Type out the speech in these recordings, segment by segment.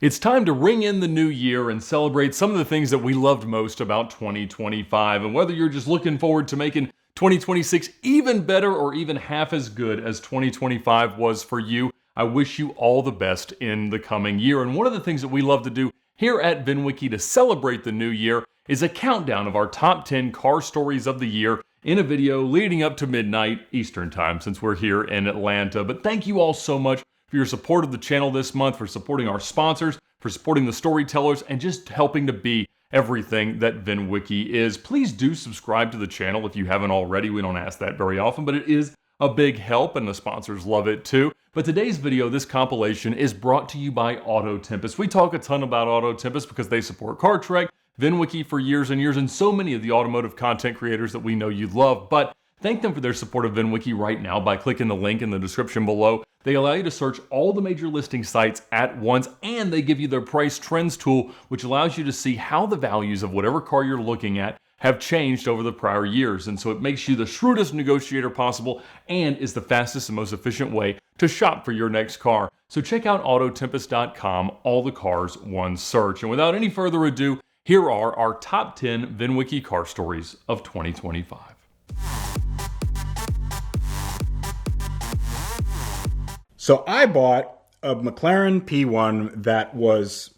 It's time to ring in the new year and celebrate some of the things that we loved most about 2025. And whether you're just looking forward to making 2026 even better or even half as good as 2025 was for you, I wish you all the best in the coming year. And one of the things that we love to do here at VINwiki to celebrate the new year is a countdown of our top 10 car stories of the year in a video leading up to midnight Eastern time, since we're here in Atlanta. But thank you all so much for your support of the channel this month, for supporting our sponsors, for supporting the storytellers, and just helping to be everything that VINwiki is. Please do subscribe to the channel if you haven't already. We don't ask that very often, but it is a big help, and the sponsors love it too. But today's video, this compilation, is brought to you by Auto Tempest. We talk a ton about Auto Tempest because they support Car Trek, VINwiki for years and years, and so many of the automotive content creators that we know you love. But thank them for their support of VINwiki right now by clicking the link in the description below. They allow you to search all the major listing sites at once, and they give you their price trends tool, which allows you to see how the values of whatever car you're looking at have changed over the prior years. And so it makes you the shrewdest negotiator possible and is the fastest and most efficient way to shop for your next car. So check out autotempest.com, all the cars, one search. And without any further ado, here are our top 10 VINwiki car stories of 2025. So I bought a McLaren P1 that was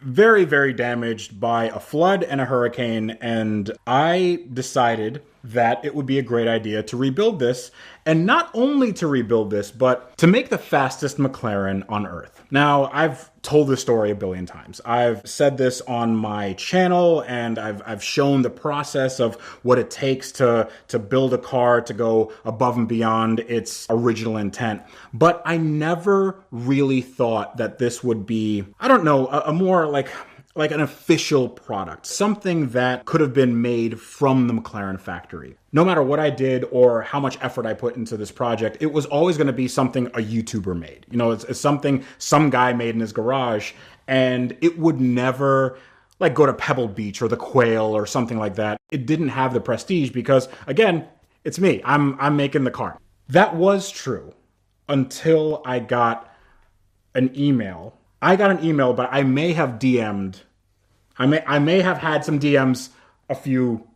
very, very damaged by a flood and a hurricane, and I decided that it would be a great idea to rebuild this, and not only to rebuild this, but to make the fastest McLaren on Earth. Now, I've told this story a billion times. I've said this on my channel, and I've shown the process of what it takes to build a car to go above and beyond its original intent. But I never really thought that this would be, I don't know, a more like an official product, something that could have been made from the McLaren factory. No matter what I did or how much effort I put into this project, it was always going to be something a YouTuber made. You know, it's something some guy made in his garage, and it would never like go to Pebble Beach or the Quail or something like that. It didn't have the prestige because, again, it's me. I'm making the car. That was true until I got an email. I got an email, but I may have DM'd. I may have had some DMs a few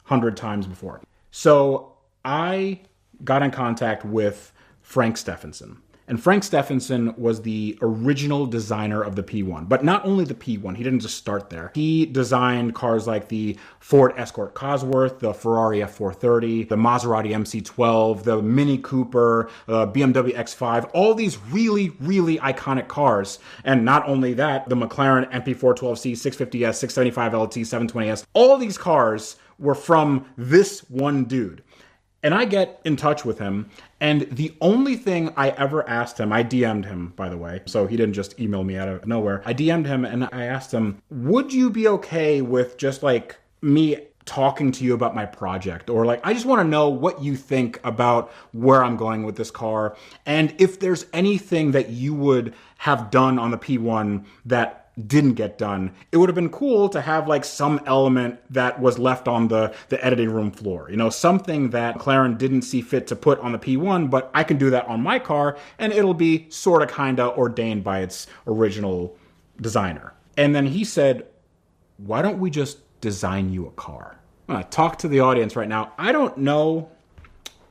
hundred times before. So I got in contact with Frank Stephenson. And Frank Stephenson was the original designer of the P1. But not only the P1, he didn't just start there. He designed cars like the Ford Escort Cosworth, the Ferrari F430, the Maserati MC12, the Mini Cooper, BMW X5, all these really, really iconic cars. And not only that, the McLaren MP412C, 650S, 675LT, 720S, all these cars were from this one dude. And I get in touch with him, and the only thing I ever asked him, I DM'd him, by the way, so he didn't just email me out of nowhere. I DM'd him and I asked him, would you be okay with just like me talking to you about my project? Or like, I just want to know what you think about where I'm going with this car, and if there's anything that you would have done on the P1 that didn't get done. It would have been cool to have like some element that was left on the editing room floor. You know, something that McLaren didn't see fit to put on the P1, but I can do that on my car, and it'll be sort of kind of ordained by its original designer. And then he said, why don't we just design you a car? I'm gonna talk to the audience right now. I don't know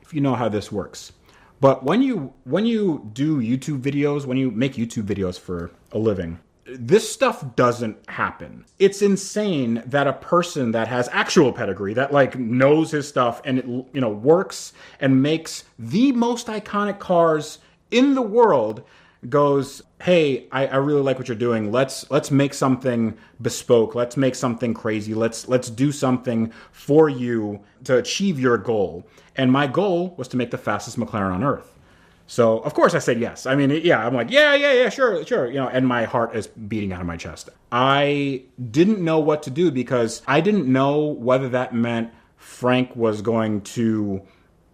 if you know how this works, but when you do YouTube videos, when you make YouTube videos for a living, this stuff doesn't happen. It's insane that a person that has actual pedigree, that like knows his stuff and it, you know, works and makes the most iconic cars in the world goes, hey, I really like what you're doing. Let's make something bespoke. Let's make something crazy. Let's do something for you to achieve your goal. And my goal was to make the fastest McLaren on Earth. So, of course, I said yes. I mean, yeah, I'm like, yeah, sure. You know, and my heart is beating out of my chest. I didn't know what to do because I didn't know whether that meant Frank was going to,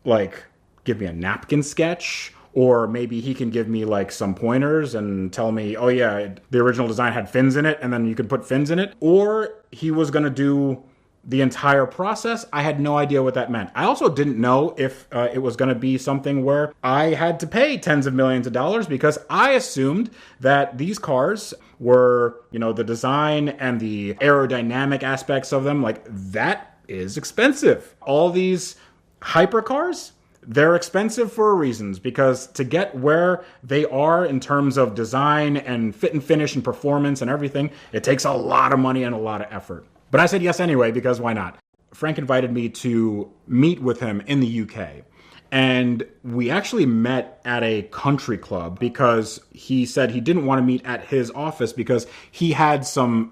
like, give me a napkin sketch, or maybe he can give me, like, some pointers and tell me, oh, yeah, the original design had fins in it, and then you could put fins in it. Or he was going to do the entire process, I had no idea what that meant. I also didn't know if it was going to be something where I had to pay tens of millions of dollars, because I assumed that these cars were, the design and the aerodynamic aspects of them, like that is expensive. All these hypercars, they're expensive for reasons, because to get where they are in terms of design and fit and finish and performance and everything, it takes a lot of money and a lot of effort. But I said yes anyway, because why not? Frank invited me to meet with him in the UK. And we actually met at a country club, because he said he didn't want to meet at his office because he had some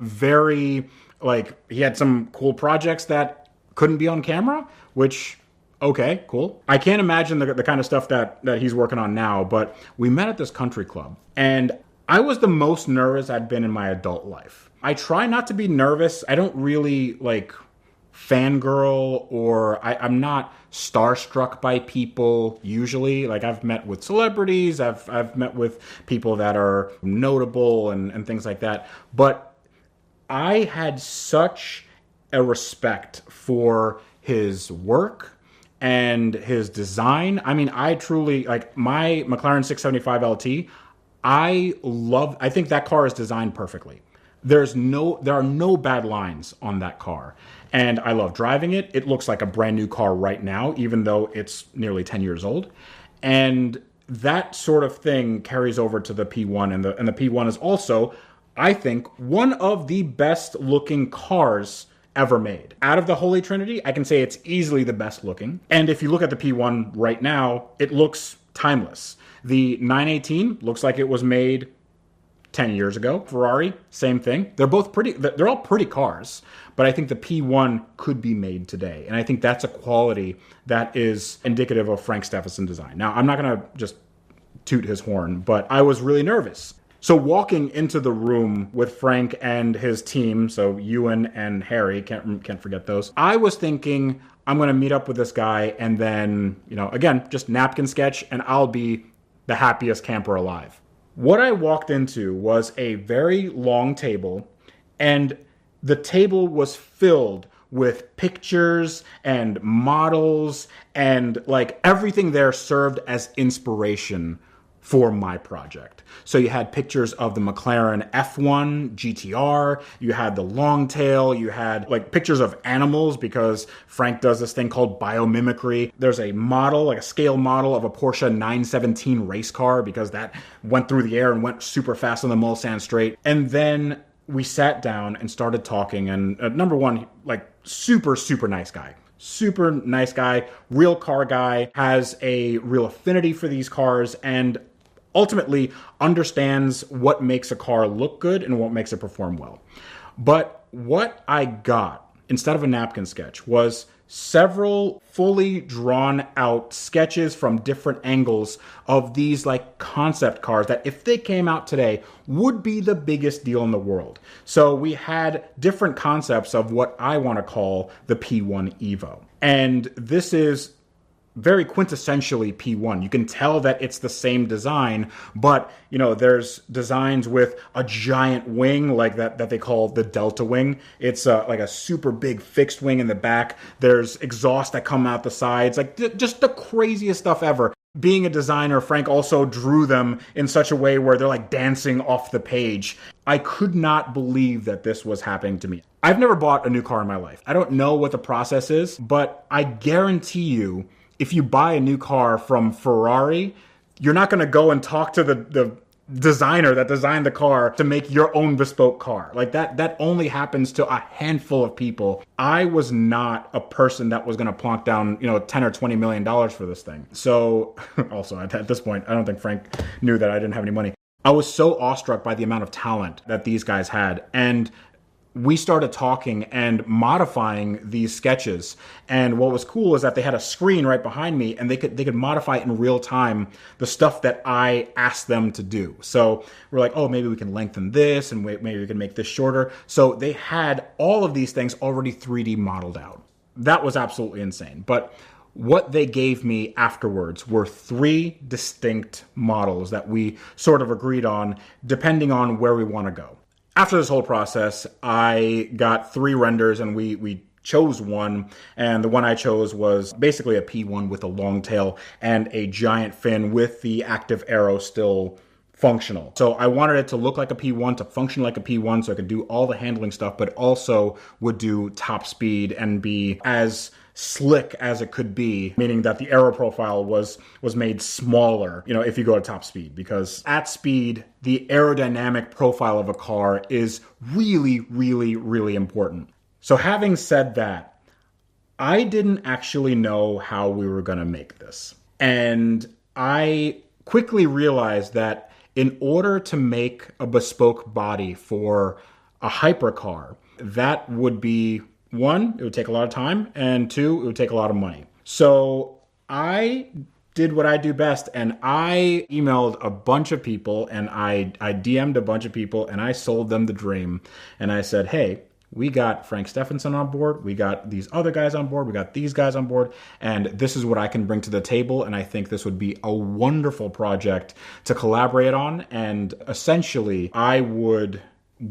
he had some cool projects that couldn't be on camera, which, okay, cool. I can't imagine the kind of stuff that he's working on now, but we met at this country club. And I was the most nervous I'd been in my adult life. I try not to be nervous. I don't really fangirl, or I'm not starstruck by people usually. I've met with celebrities, I've met with people that are notable and things like that. But I had such a respect for his work and his design. I mean, I truly, my McLaren 675 LT, I think that car is designed perfectly. There are no bad lines on that car. And I love driving it. It looks like a brand new car right now, even though it's nearly 10 years old. And that sort of thing carries over to the P1. And the P1 is also, I think, one of the best looking cars ever made. Out of the Holy Trinity, I can say it's easily the best looking. And if you look at the P1 right now, it looks timeless. The 918 looks like it was made 10 years ago. Ferrari, same thing. They're both pretty, they're all pretty cars, but I think the P1 could be made today. And I think that's a quality that is indicative of Frank Steffensen design. Now, I'm not going to just toot his horn, but I was really nervous. So walking into the room with Frank and his team, so Ewan and Harry, can't forget those, I was thinking, I'm going to meet up with this guy and then, again, just napkin sketch, and I'll be the happiest camper alive. What I walked into was a very long table, and the table was filled with pictures and models, and everything there served as inspiration for my project. So you had pictures of the McLaren F1 GTR, you had the long tail, you had pictures of animals, because Frank does this thing called biomimicry. There's a model, a scale model of a Porsche 917 race car, because that went through the air and went super fast on the Mulsanne Straight. And then we sat down and started talking, and number one, super, super nice guy. Super nice guy, real car guy, has a real affinity for these cars, and ultimately understands what makes a car look good and what makes it perform well. But what I got, instead of a napkin sketch, was several fully drawn out sketches from different angles of these concept cars that, if they came out today, would be the biggest deal in the world. So we had different concepts of what I want to call the P1 Evo. And this is very quintessentially P1. You can tell that it's the same design, but there's designs with a giant wing that they call the Delta wing. It's a super big fixed wing in the back. There's exhaust that come out the sides, just the craziest stuff ever. Being a designer, Frank also drew them in such a way where they're dancing off the page. I could not believe that this was happening to me. I've never bought a new car in my life. I don't know what the process is, but I guarantee you, if you buy a new car from Ferrari, you're not going to go and talk to the designer that designed the car to make your own bespoke car. That only happens to a handful of people. I was not a person that was going to plonk down, $10 or $20 million for this thing. So also at this point, I don't think Frank knew that I didn't have any money. I was so awestruck by the amount of talent that these guys had. And we started talking and modifying these sketches. And what was cool is that they had a screen right behind me, and they could modify in real time the stuff that I asked them to do. So we're like, oh, maybe we can lengthen this, and maybe we can make this shorter. So they had all of these things already 3D modeled out. That was absolutely insane. But what they gave me afterwards were 3 distinct models that we sort of agreed on, depending on where we want to go. After this whole process, I got 3 renders, and we chose one, and the one I chose was basically a P1 with a long tail and a giant fin with the active arrow still functional. So I wanted it to look like a P1, to function like a P1, so I could do all the handling stuff, but also would do top speed and be as slick as it could be, meaning that the aero profile was made smaller, if you go to top speed, because at speed, the aerodynamic profile of a car is really, really, really important. So having said that, I didn't actually know how we were going to make this. And I quickly realized that in order to make a bespoke body for a hypercar, that would be, one, it would take a lot of time, and two, it would take a lot of money. So I did what I do best, and I emailed a bunch of people, and I DM'd a bunch of people, and I sold them the dream. And I said, hey, we got Frank Stephenson on board, we got these other guys on board, we got these guys on board, and this is what I can bring to the table, and I think this would be a wonderful project to collaborate on. And essentially, I would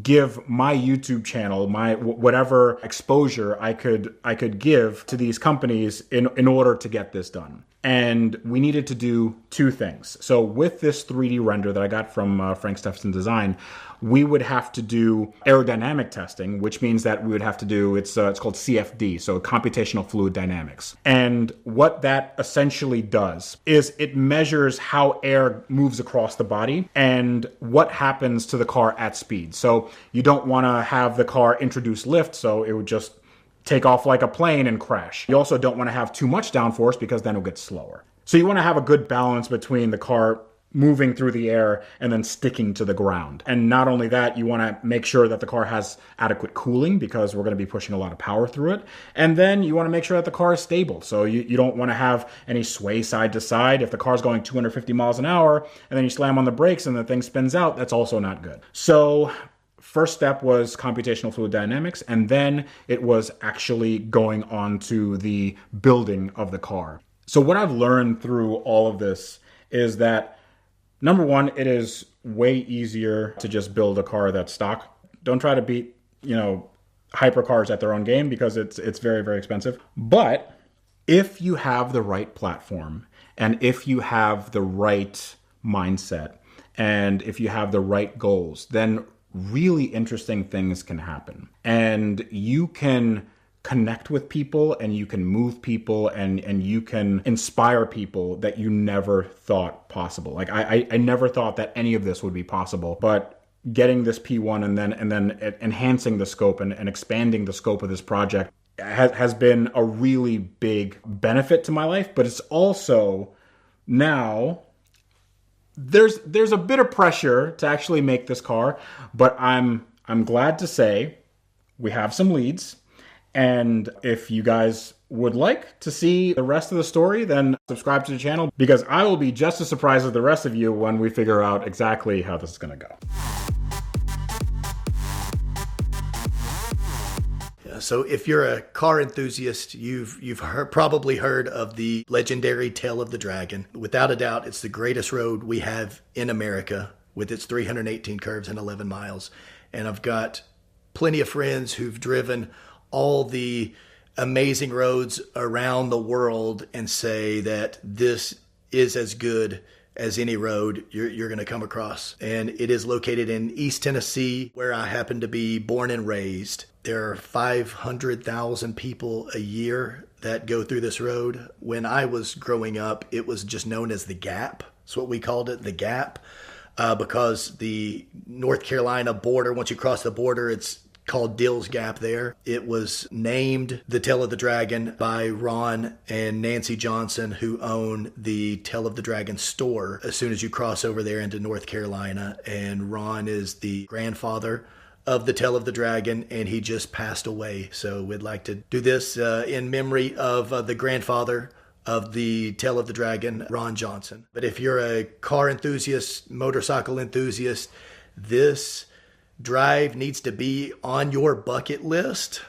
give my YouTube channel, my whatever exposure I could give to these companies in order to get this done. And we needed to do two things. So with this 3D render that I got from Frank Stephenson Design, we would have to do aerodynamic testing, which means that we would have to do, it's called CFD, so computational fluid dynamics. And what that essentially does is it measures how air moves across the body and what happens to the car at speed. So you don't want to have the car introduce lift, so it would just take off like a plane and crash. You also don't want to have too much downforce because then it'll get slower. So you want to have a good balance between the car moving through the air and then sticking to the ground. And not only that, you want to make sure that the car has adequate cooling because we're going to be pushing a lot of power through it. And then you want to make sure that the car is stable. So you don't want to have any sway side to side. If the car's going 250 miles an hour and then you slam on the brakes and the thing spins out, that's also not good. So first step was computational fluid dynamics, and then it was actually going on to the building of the car. So what I've learned through all of this is that, number one, it is way easier to just build a car that's stock. Don't try to beat, hypercars at their own game because it's very, very expensive. But if you have the right platform and if you have the right mindset and if you have the right goals, then really interesting things can happen. And you can connect with people and you can move people and you can inspire people that you never thought possible. Like I never thought that any of this would be possible, but getting this P1 and then enhancing the scope and expanding the scope of this project has been a really big benefit to my life. But it's also now there's a bit of pressure to actually make this car, but I'm glad to say we have some leads. And if you guys would like to see the rest of the story, then subscribe to the channel because I will be just as surprised as the rest of you when we figure out exactly how this is going to go. So if you're a car enthusiast, you've probably heard of the legendary Tail of the Dragon. Without a doubt, it's the greatest road we have in America with its 318 curves and 11 miles. And I've got plenty of friends who've driven all the amazing roads around the world and say that this is as good as any road you're going to come across. And it is located in East Tennessee, where I happen to be born and raised. There are 500,000 people a year that go through this road. When I was growing up, it was just known as the Gap. That's what we called it, the Gap, because the North Carolina border, once you cross the border, it's called Dill's Gap there. It was named the Tail of the Dragon by Ron and Nancy Johnson, who own the Tail of the Dragon store as soon as you cross over there into North Carolina. And Ron is the grandfather of the Tail of the Dragon, and he just passed away. So we'd like to do this in memory of the grandfather of the Tail of the Dragon, Ron Johnson. But if you're a car enthusiast, motorcycle enthusiast, this drive needs to be on your bucket list.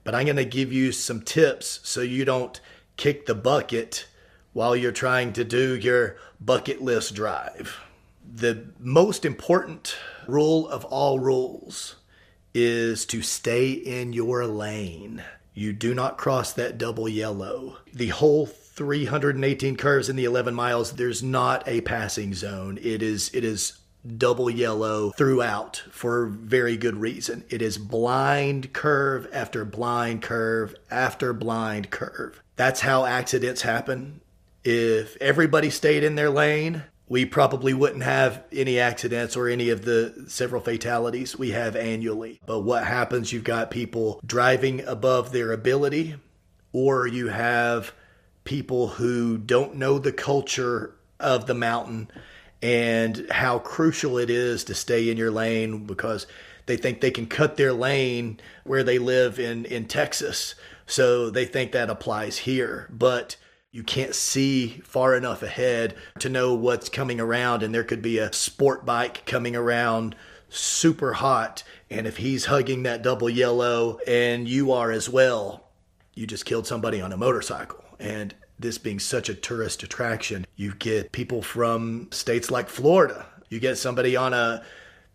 But I'm going to give you some tips so you don't kick the bucket while you're trying to do your bucket list drive. The most important rule of all rules is to stay in your lane. You do not cross that double yellow. The whole 318 curves in the 11 miles, there's not a passing zone. It is double yellow throughout for very good reason. It is blind curve after blind curve after blind curve. That's how accidents happen. If everybody stayed in their lane, we probably wouldn't have any accidents or any of the several fatalities we have annually. But what happens, you've got people driving above their ability, or you have people who don't know the culture of the mountain and how crucial it is to stay in your lane because they think they can cut their lane where they live in Texas. So they think that applies here. But you can't see far enough ahead to know what's coming around. And there could be a sport bike coming around super hot. And if he's hugging that double yellow and you are as well, you just killed somebody on a motorcycle. And this being such a tourist attraction, you get people from states like Florida. You get somebody on a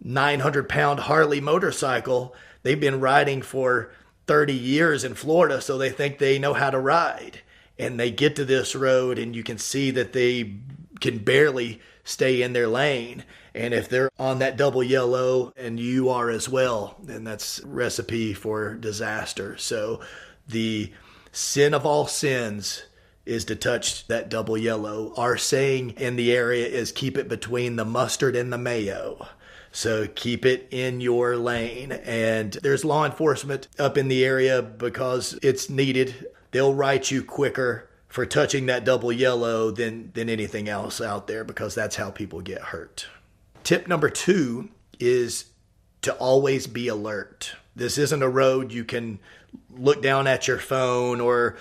900-pound Harley motorcycle. They've been riding for 30 years in Florida, so they think they know how to ride. And they get to this road and you can see that they can barely stay in their lane. And if they're on that double yellow and you are as well, then that's recipe for disaster. So the sin of all sins is to touch that double yellow. Our saying in the area is keep it between the mustard and the mayo. So keep it in your lane. And there's law enforcement up in the area because it's needed. They'll write you quicker for touching that double yellow than anything else out there because that's how people get hurt. Tip number 2 is to always be alert. This isn't a road you can look down at your phone or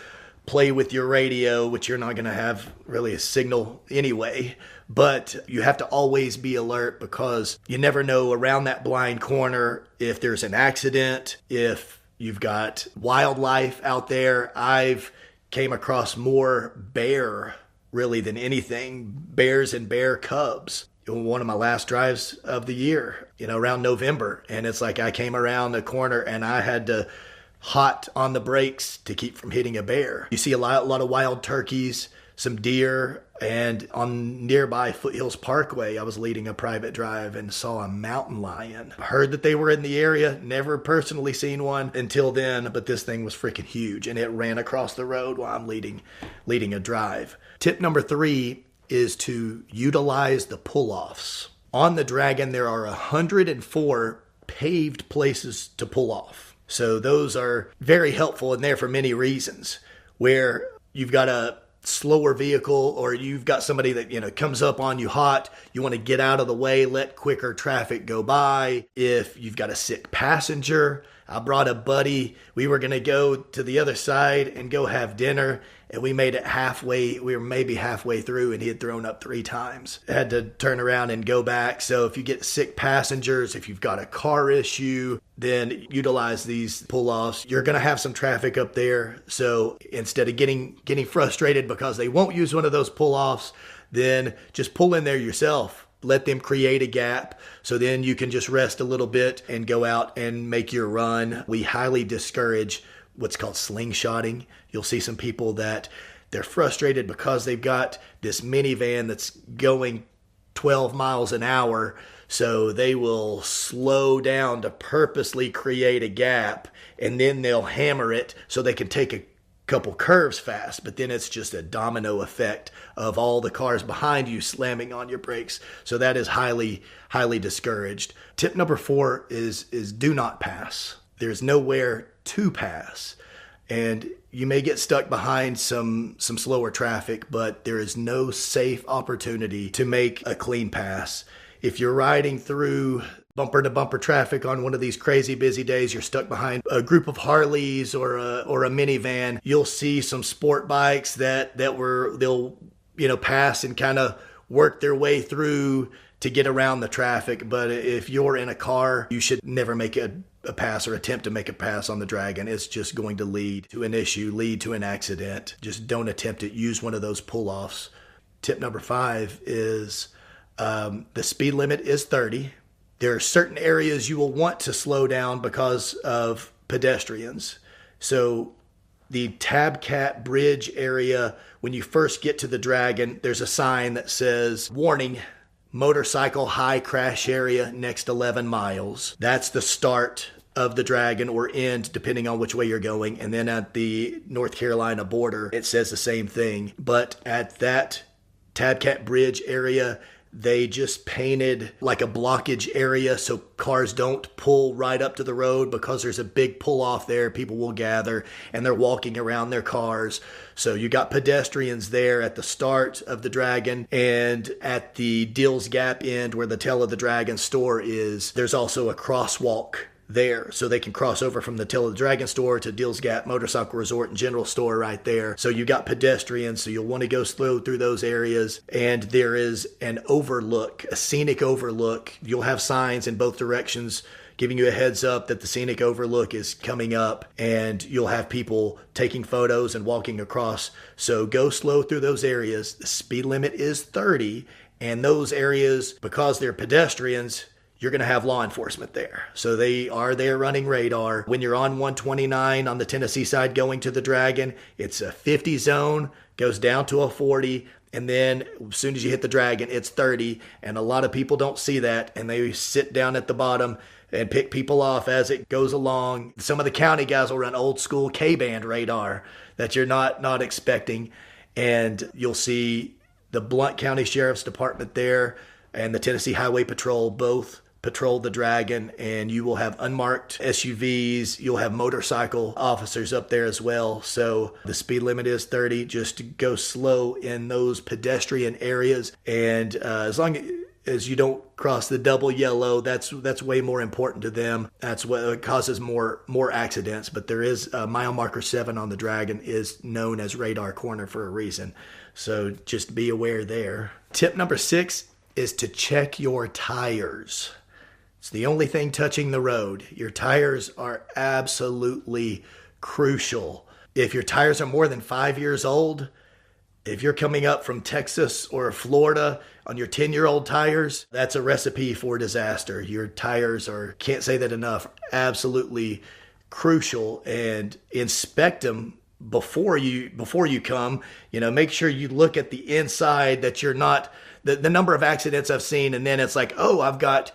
play with your radio, which you're not going to have really a signal anyway. But you have to always be alert because you never know around that blind corner if there's an accident, if you've got wildlife out there. I've came across more bear really than anything, bears and bear cubs. One of my last drives of the year, around November. And it's like I came around the corner and I had to hot on the brakes to keep from hitting a bear. You see a lot of wild turkeys, some deer, and on nearby Foothills Parkway, I was leading a private drive and saw a mountain lion. I heard that they were in the area, never personally seen one until then, but this thing was freaking huge and it ran across the road while I'm leading a drive. Tip number 3 is to utilize the pull-offs. On the Dragon, there are 104 paved places to pull off. So those are very helpful and there for many reasons. Where you've got a slower vehicle or you've got somebody that comes up on you hot, you want to get out of the way, let quicker traffic go by. If you've got a sick passenger, I brought a buddy, we were going to go to the other side and go have dinner, and we made it halfway. We were maybe halfway through and he had thrown up 3 times. I had to turn around and go back. So if you get sick passengers, if you've got a car issue, then utilize these pull-offs. You're going to have some traffic up there. So instead of getting frustrated because they won't use one of those pull-offs, then just pull in there yourself. Let them create a gap so then you can just rest a little bit and go out and make your run. We highly discourage what's called slingshotting. You'll see some people that they're frustrated because they've got this minivan that's going 12 miles an hour. So they will slow down to purposely create a gap, and then they'll hammer it so they can take a couple curves fast. But then it's just a domino effect of all the cars behind you slamming on your brakes. So that is highly, highly discouraged. Tip number 4 is do not pass. There's nowhere to pass. And you may get stuck behind some slower traffic, but there is no safe opportunity to make a clean pass. If you're riding through bumper to bumper traffic on one of these crazy busy days, you're stuck behind a group of Harleys or a minivan, you'll see some sport bikes they'll pass and kind of work their way through to get around the traffic. But if you're in a car, you should never make a pass or attempt to make a pass on the Dragon. It's just going to lead to an issue, lead to an accident. Just don't attempt it. Use one of those pull-offs. Tip number 5 is the speed limit is 30. There are certain areas you will want to slow down because of pedestrians. So the Tabcat Bridge area. When you first get to the Dragon, there's a sign that says, warning, motorcycle high crash area next 11 miles. That's the start of the Dragon, or end, depending on which way you're going. And then at the North Carolina border, it says the same thing. But at that Tabcat Bridge area, they just painted like a blockage area so cars don't pull right up to the road, because there's a big pull off there. People will gather and they're walking around their cars. So you got pedestrians there at the start of the Dragon, and at the Dills Gap end where the Tail of the Dragon store is, there's also a crosswalk there, so they can cross over from the Tail of the Dragon store to Dills Gap Motorcycle Resort and General Store right there. So you got pedestrians, so you'll want to go slow through those areas. And there is an overlook, a scenic overlook. You'll have signs in both directions giving you a heads up that the scenic overlook is coming up, and you'll have people taking photos and walking across. So go slow through those areas. The speed limit is 30, and those areas, because they're pedestrians, you're going to have law enforcement there. So they are there running radar. When you're on 129 on the Tennessee side going to the Dragon, it's a 50 zone, goes down to a 40, and then as soon as you hit the Dragon, it's 30. And a lot of people don't see that, and they sit down at the bottom and pick people off as it goes along. Some of the county guys will run old school K-band radar that you're not expecting. And you'll see the Blount County Sheriff's Department there and the Tennessee Highway Patrol both patrol the Dragon, and you will have unmarked SUVs. You'll have motorcycle officers up there as well. So the speed limit is 30. Just go slow in those pedestrian areas, and as long as you don't cross the double yellow, that's way more important to them. That's what causes more accidents. But there is mile marker 7 on the Dragon is known as radar corner for a reason. So just be aware there. Tip number 6 is to check your tires. It's the only thing touching the road. Your tires are absolutely crucial. If your tires are more than 5 years old, if you're coming up from Texas or Florida on your 10-year-old tires, that's a recipe for disaster. Your tires are, can't say that enough, absolutely crucial. And inspect them before you come. Make sure you look at the inside, that you're not, the number of accidents I've seen, and then it's like, oh, I've got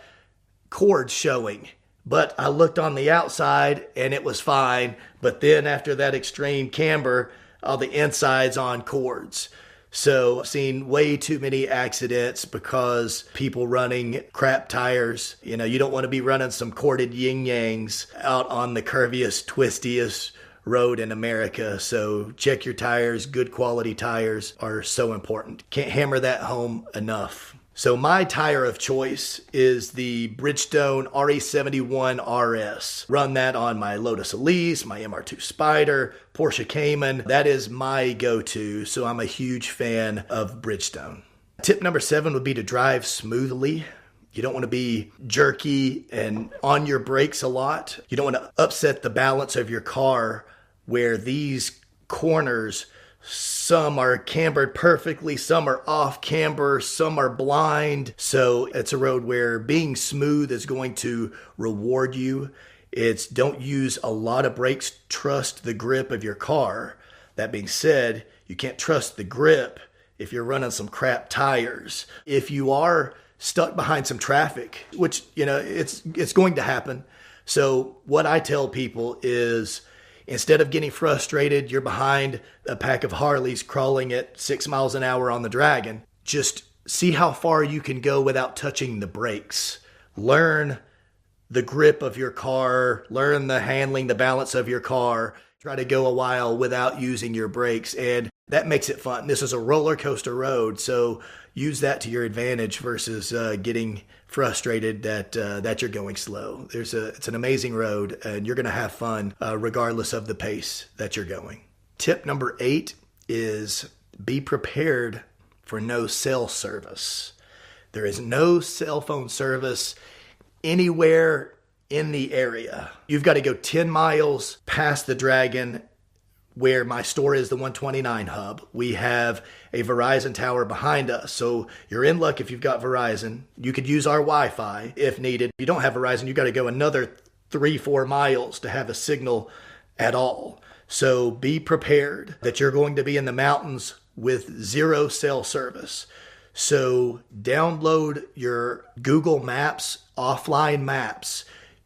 cords showing, but I looked on the outside and it was fine. But then after that extreme camber, all the insides on cords. So I've seen way too many accidents because people running crap tires. You don't want to be running some corded yin-yangs out on the curviest, twistiest road in America. So check your tires. Good quality tires are so important. Can't hammer that home enough. So my tire of choice is the Bridgestone RE71 RS. Run that on my Lotus Elise, my MR2 Spider, Porsche Cayman. That is my go-to, so I'm a huge fan of Bridgestone. Tip number 7 would be to drive smoothly. You don't want to be jerky and on your brakes a lot. You don't want to upset the balance of your car, where these corners, some are cambered perfectly, some are off camber, some are blind. So it's a road where being smooth is going to reward you. It's don't use a lot of brakes, trust the grip of your car. That being said, you can't trust the grip if you're running some crap tires. If you are stuck behind some traffic, which, it's going to happen. So what I tell people is, instead of getting frustrated, you're behind a pack of Harleys crawling at 6 miles an hour on the Dragon. Just see how far you can go without touching the brakes. Learn the grip of your car. Learn the handling, the balance of your car. Try to go a while without using your brakes, and that makes it fun. This is a roller coaster road, so use that to your advantage versus getting frustrated that you're going slow. It's an amazing road, and you're going to have fun regardless of the pace that you're going. Tip number 8 is be prepared for no cell service. There is no cell phone service anywhere in the area. You've got to go 10 miles past the Dragon, where my store is, the 129 hub. We have a Verizon tower behind us. So you're in luck if you've got Verizon. You could use our Wi-Fi if needed. If you don't have Verizon, you got to go another 3-4 miles to have a signal at all. So be prepared that you're going to be in the mountains with zero cell service. So download your Google Maps, offline maps.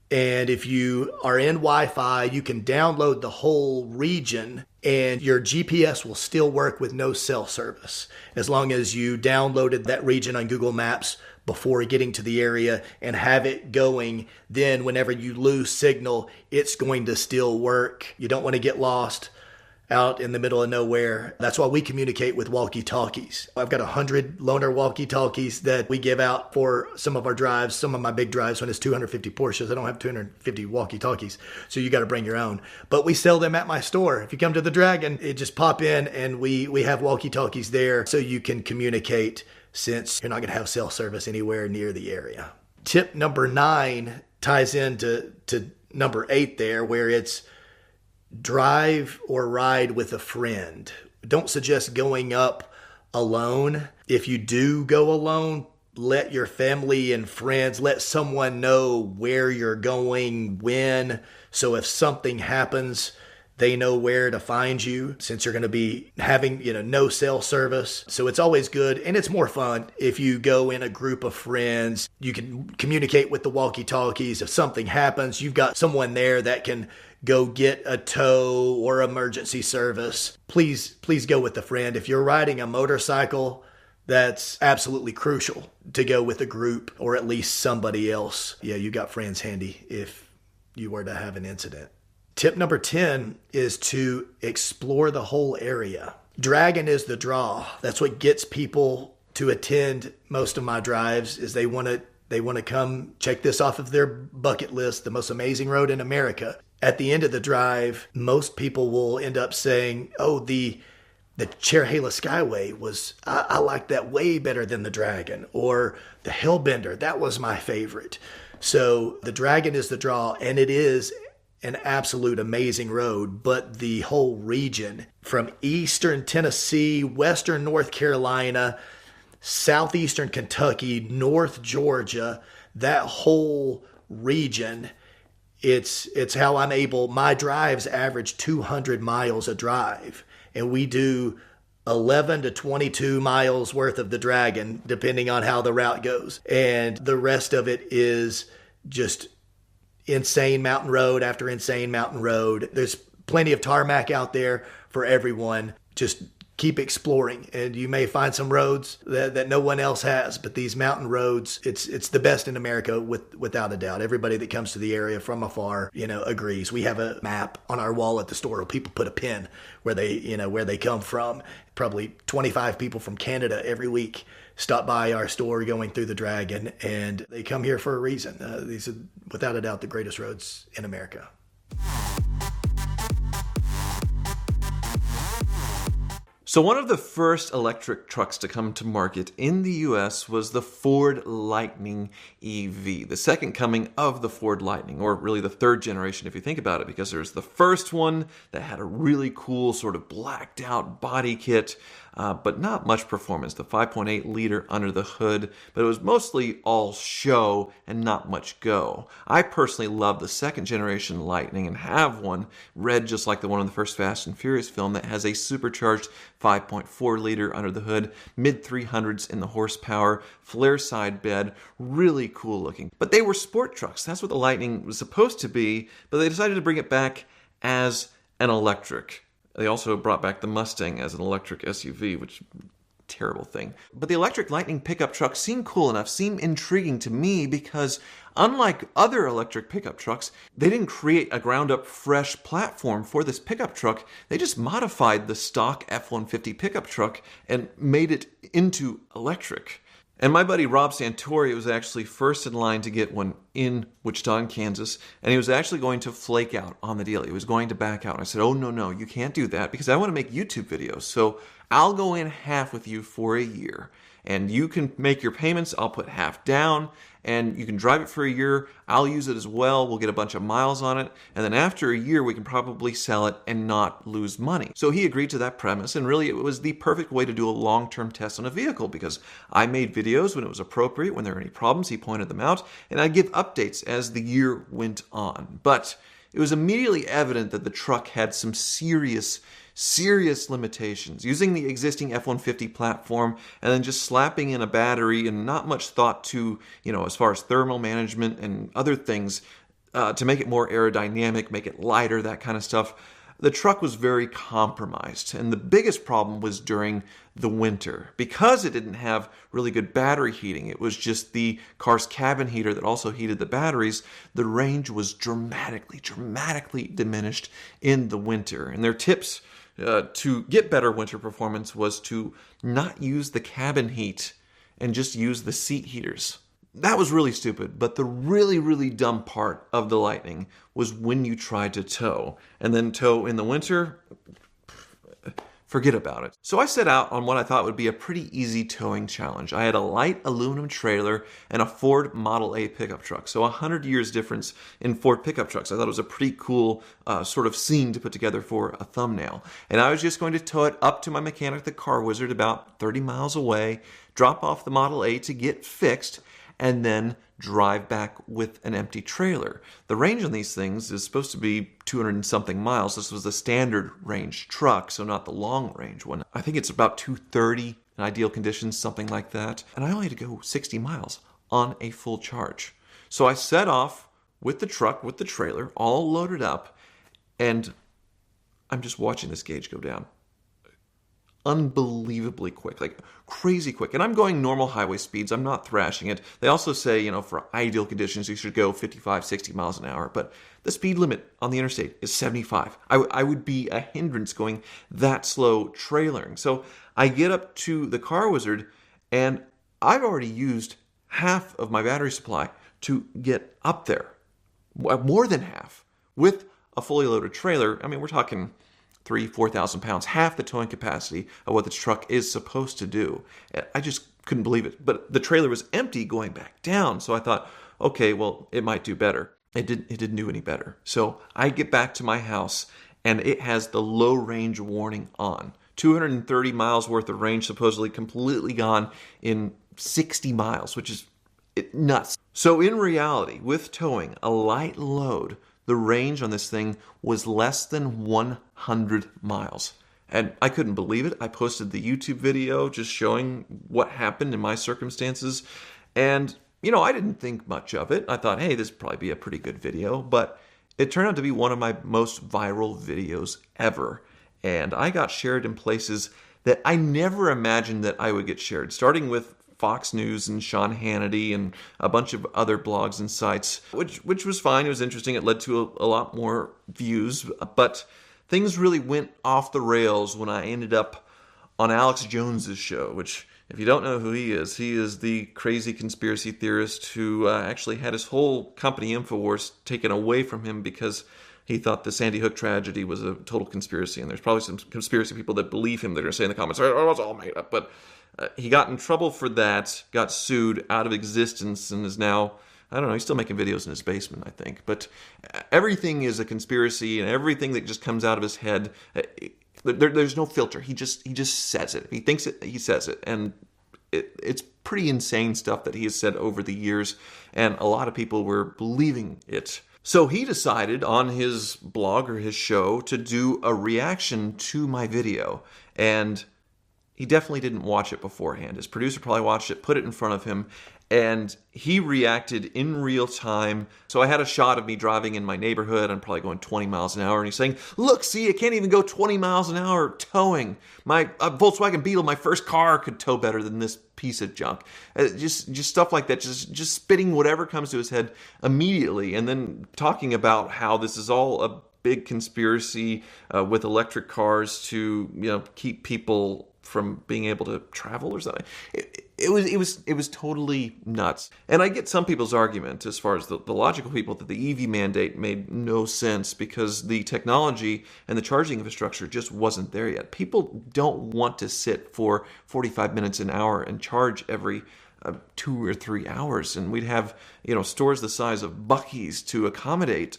And if you are in Wi-Fi, you can download the whole region and your GPS will still work with no cell service as long as you downloaded that region on Google Maps before getting to the area and have it going. Then whenever you lose signal, it's going to still work. You don't want to get lost out in the middle of nowhere. That's why we communicate with walkie-talkies. I've got 100 loaner walkie-talkies that we give out for some of our drives, some of my big drives when it's 250 Porsches. I don't have 250 walkie-talkies, so you got to bring your own. But we sell them at my store. If you come to the Dragon, it just pop in and we have walkie-talkies there so you can communicate since you're not going to have cell service anywhere near the area. Tip number 9 ties into number 8 there, where it's drive or ride with a friend. Don't suggest going up alone. If you do go alone, let your family and friends, let someone know where you're going, when. So if something happens, they know where to find you since you're going to be having, no cell service. So it's always good. And it's more fun if you go in a group of friends. You can communicate with the walkie-talkies. If something happens, you've got someone there that can go get a tow or emergency service. Please go with a friend. If you're riding a motorcycle, that's absolutely crucial to go with a group or at least somebody else. Yeah, you got friends handy if you were to have an incident. Tip number 10 is to explore the whole area. Dragon is the draw. That's what gets people to attend most of my drives is they want to come check this off of their bucket list, the most amazing road in America. At the end of the drive, most people will end up saying, oh, the Cherahela Skyway was, I like that way better than the Dragon, or the Hellbender, that was my favorite. So the Dragon is the draw, and it is an absolute amazing road, but the whole region from eastern Tennessee, western North Carolina, southeastern Kentucky, North Georgia, that whole region, it's how I'm able, my drives average 200 miles a drive, and we do 11 to 22 miles worth of the Dragon, depending on how the route goes. And the rest of it is just insane mountain road after insane mountain road. There's plenty of tarmac out there for everyone. Just keep exploring, and you may find some roads that no one else has, but these mountain roads, it's the best in America without a doubt. Everybody that comes to the area from afar, agrees. We have a map on our wall at the store where people put a pin where they come from. Probably 25 people from Canada every week stop by our store going through the Dragon, and they come here for a reason. These are without a doubt the greatest roads in America. So one of the first electric trucks to come to market in the US was the Ford Lightning EV, the second coming of the Ford Lightning, or really the third generation if you think about it, because there's the first one that had a really cool sort of blacked out body kit, but not much performance, the 5.8 liter under the hood, but it was mostly all show and not much go. I personally love the second generation Lightning and have one, red just like the one in the first Fast and Furious film, that has a supercharged 5.4 liter under the hood, mid 300s in the horsepower, flare side bed, really cool looking. But they were sport trucks. That's what the Lightning was supposed to be, but they decided to bring it back as an electric. They also brought back the Mustang as an electric SUV, which terrible thing. But the electric Lightning pickup trucks seem cool enough, seem intriguing to me, because unlike other electric pickup trucks, they didn't create a ground-up fresh platform for this pickup truck. They just modified the stock F-150 pickup truck and made it into electric. And my buddy Rob Santori was actually first in line to get one in Wichita, Kansas, and he was actually going to flake out on the deal. He was going to back out. And I said, oh, no, you can't do that because I want to make YouTube videos. So I'll go in half with you for a year, and you can make your payments. I'll put half down, and you can drive it for a year. I'll use it as well. We'll get a bunch of miles on it, and then after a year, we can probably sell it and not lose money. So he agreed to that premise, and really it was the perfect way to do a long-term test on a vehicle, because I made videos when it was appropriate. When there were any problems, he pointed them out, and I'd give updates as the year went on. But it was immediately evident that the truck had some serious limitations. Using the existing F-150 platform and then just slapping in a battery and not much thought to, as far as thermal management and other things to make it more aerodynamic, make it lighter, that kind of stuff. The truck was very compromised, and the biggest problem was during the winter. Because it didn't have really good battery heating, it was just the car's cabin heater that also heated the batteries, the range was dramatically diminished in the winter. And their tips to get better winter performance was to not use the cabin heat and just use the seat heaters. That was really stupid, but the really dumb part of the Lightning was when you tried to tow. And then tow in the winter, forget about it. So I set out on what I thought would be a pretty easy towing challenge. I had a light aluminum trailer and a Ford Model A pickup truck. So 100 years difference in Ford pickup trucks. I thought it was a pretty cool sort of scene to put together for a thumbnail. And I was just going to tow it up to my mechanic, the Car Wizard, about 30 miles away, drop off the Model A to get fixed, and then drive back with an empty trailer. The range on these things is supposed to be 200 and something miles. This was the standard range truck, so not the long range one. I think it's about 230 in ideal conditions, something like that. And I only had to go 60 miles on a full charge. So I set off with the truck, with the trailer, all loaded up, and I'm just watching this gauge go down. Unbelievably quick, like crazy quick. And I'm going normal highway speeds. I'm not thrashing it. They also say, for ideal conditions, you should go 55, 60 miles an hour. But the speed limit on the interstate is 75. I would be a hindrance going that slow trailering. So I get up to the Car Wizard, and I've already used half of my battery supply to get up there. More than half. With a fully loaded trailer, I mean, we're talking 4,000 pounds, half the towing capacity of what this truck is supposed to do. I just couldn't believe it. But the trailer was empty going back down. So I thought, okay, well, it might do better. It didn't do any better. So I get back to my house, and it has the low range warning on. 230 miles worth of range supposedly completely gone in 60 miles, which is nuts. So in reality, with towing a light load, the range on this thing was less than 100 miles. And I couldn't believe it. I posted the YouTube video just showing what happened in my circumstances. And, I didn't think much of it. I thought, hey, this would probably be a pretty good video. But it turned out to be one of my most viral videos ever. And I got shared in places that I never imagined that I would get shared, starting with Fox News and Sean Hannity and a bunch of other blogs and sites, which was fine. It was interesting. It led to a lot more views, but things really went off the rails when I ended up on Alex Jones's show, which, if you don't know who he is the crazy conspiracy theorist who actually had his whole company, InfoWars, taken away from him because he thought the Sandy Hook tragedy was a total conspiracy. And there's probably some conspiracy people that believe him that are going to say in the comments, oh, it was all made up. But he got in trouble for that, got sued out of existence, and is now, I don't know, he's still making videos in his basement, I think. But everything is a conspiracy, and everything that just comes out of his head, there's no filter. He just says it. If he thinks it, he says it. And it's pretty insane stuff that he has said over the years, and a lot of people were believing it. So he decided on his blog or his show to do a reaction to my video, and he definitely didn't watch it beforehand. His producer probably watched it, put it in front of him, and he reacted in real time. So I had a shot of me driving in my neighborhood. I'm probably going 20 miles an hour, and he's saying, look, see, I can't even go 20 miles an hour towing. My Volkswagen Beetle, my first car, could tow better than this piece of junk. Just stuff like that, just spitting whatever comes to his head immediately, and then talking about how this is all a big conspiracy with electric cars to keep people from being able to travel or something. It was totally nuts. And I get some people's argument, as far as the logical people, that the EV mandate made no sense because the technology and the charging infrastructure just wasn't there yet. People don't want to sit for 45 minutes an hour and charge every 2 or 3 hours, and we'd have stores the size of Buc-ee's to accommodate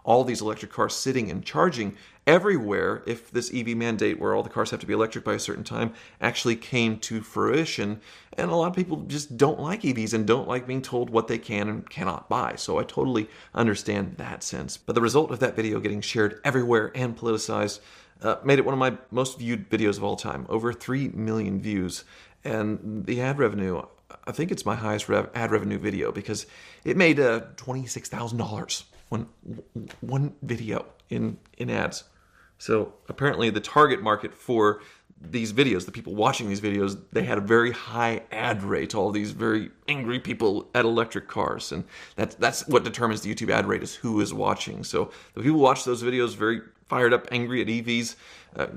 all these electric cars sitting and charging everywhere if this EV mandate where all the cars have to be electric by a certain time actually came to fruition. And a lot of people just don't like EVs and don't like being told what they can and cannot buy. So I totally understand that sense. But the result of that video getting shared everywhere and politicized made it one of my most viewed videos of all time. Over 3 million views. And the ad revenue, I think it's my highest ad revenue video because it made $26,000 one video in ads. So apparently the target market for these videos, the people watching these videos, they had a very high ad rate, all these very angry people at electric cars. And that's what determines the YouTube ad rate, is who is watching. So the people who watch those videos very fired up, angry at EVs,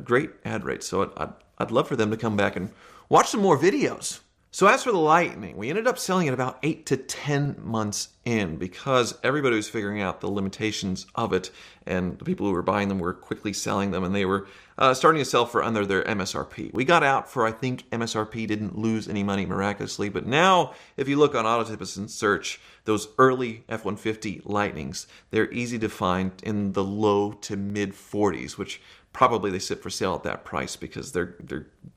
great ad rates. So I'd love for them to come back and watch some more videos. So as for the Lightning, we ended up selling it about 8 to 10 months in because everybody was figuring out the limitations of it, and the people who were buying them were quickly selling them, and they were starting to sell for under their MSRP. We got out for, I think, MSRP, didn't lose any money miraculously, but now if you look on Autotips and search, those early F-150 Lightnings, they're easy to find in the low to mid 40s, which probably they sit for sale at that price because they're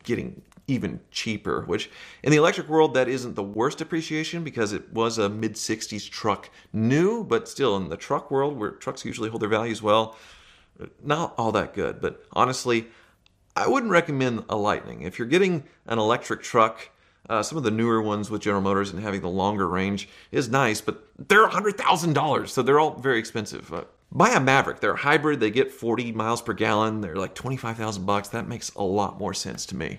getting even cheaper, which in the electric world, that isn't the worst appreciation because it was a mid-60s truck new, but still in the truck world where trucks usually hold their values well, not all that good. But honestly, I wouldn't recommend a Lightning. If you're getting an electric truck, some of the newer ones with General Motors and having the longer range is nice, but they're $100,000, so they're all very expensive. Buy a Maverick. They're a hybrid. They get 40 miles per gallon. They're like $25,000. That makes a lot more sense to me.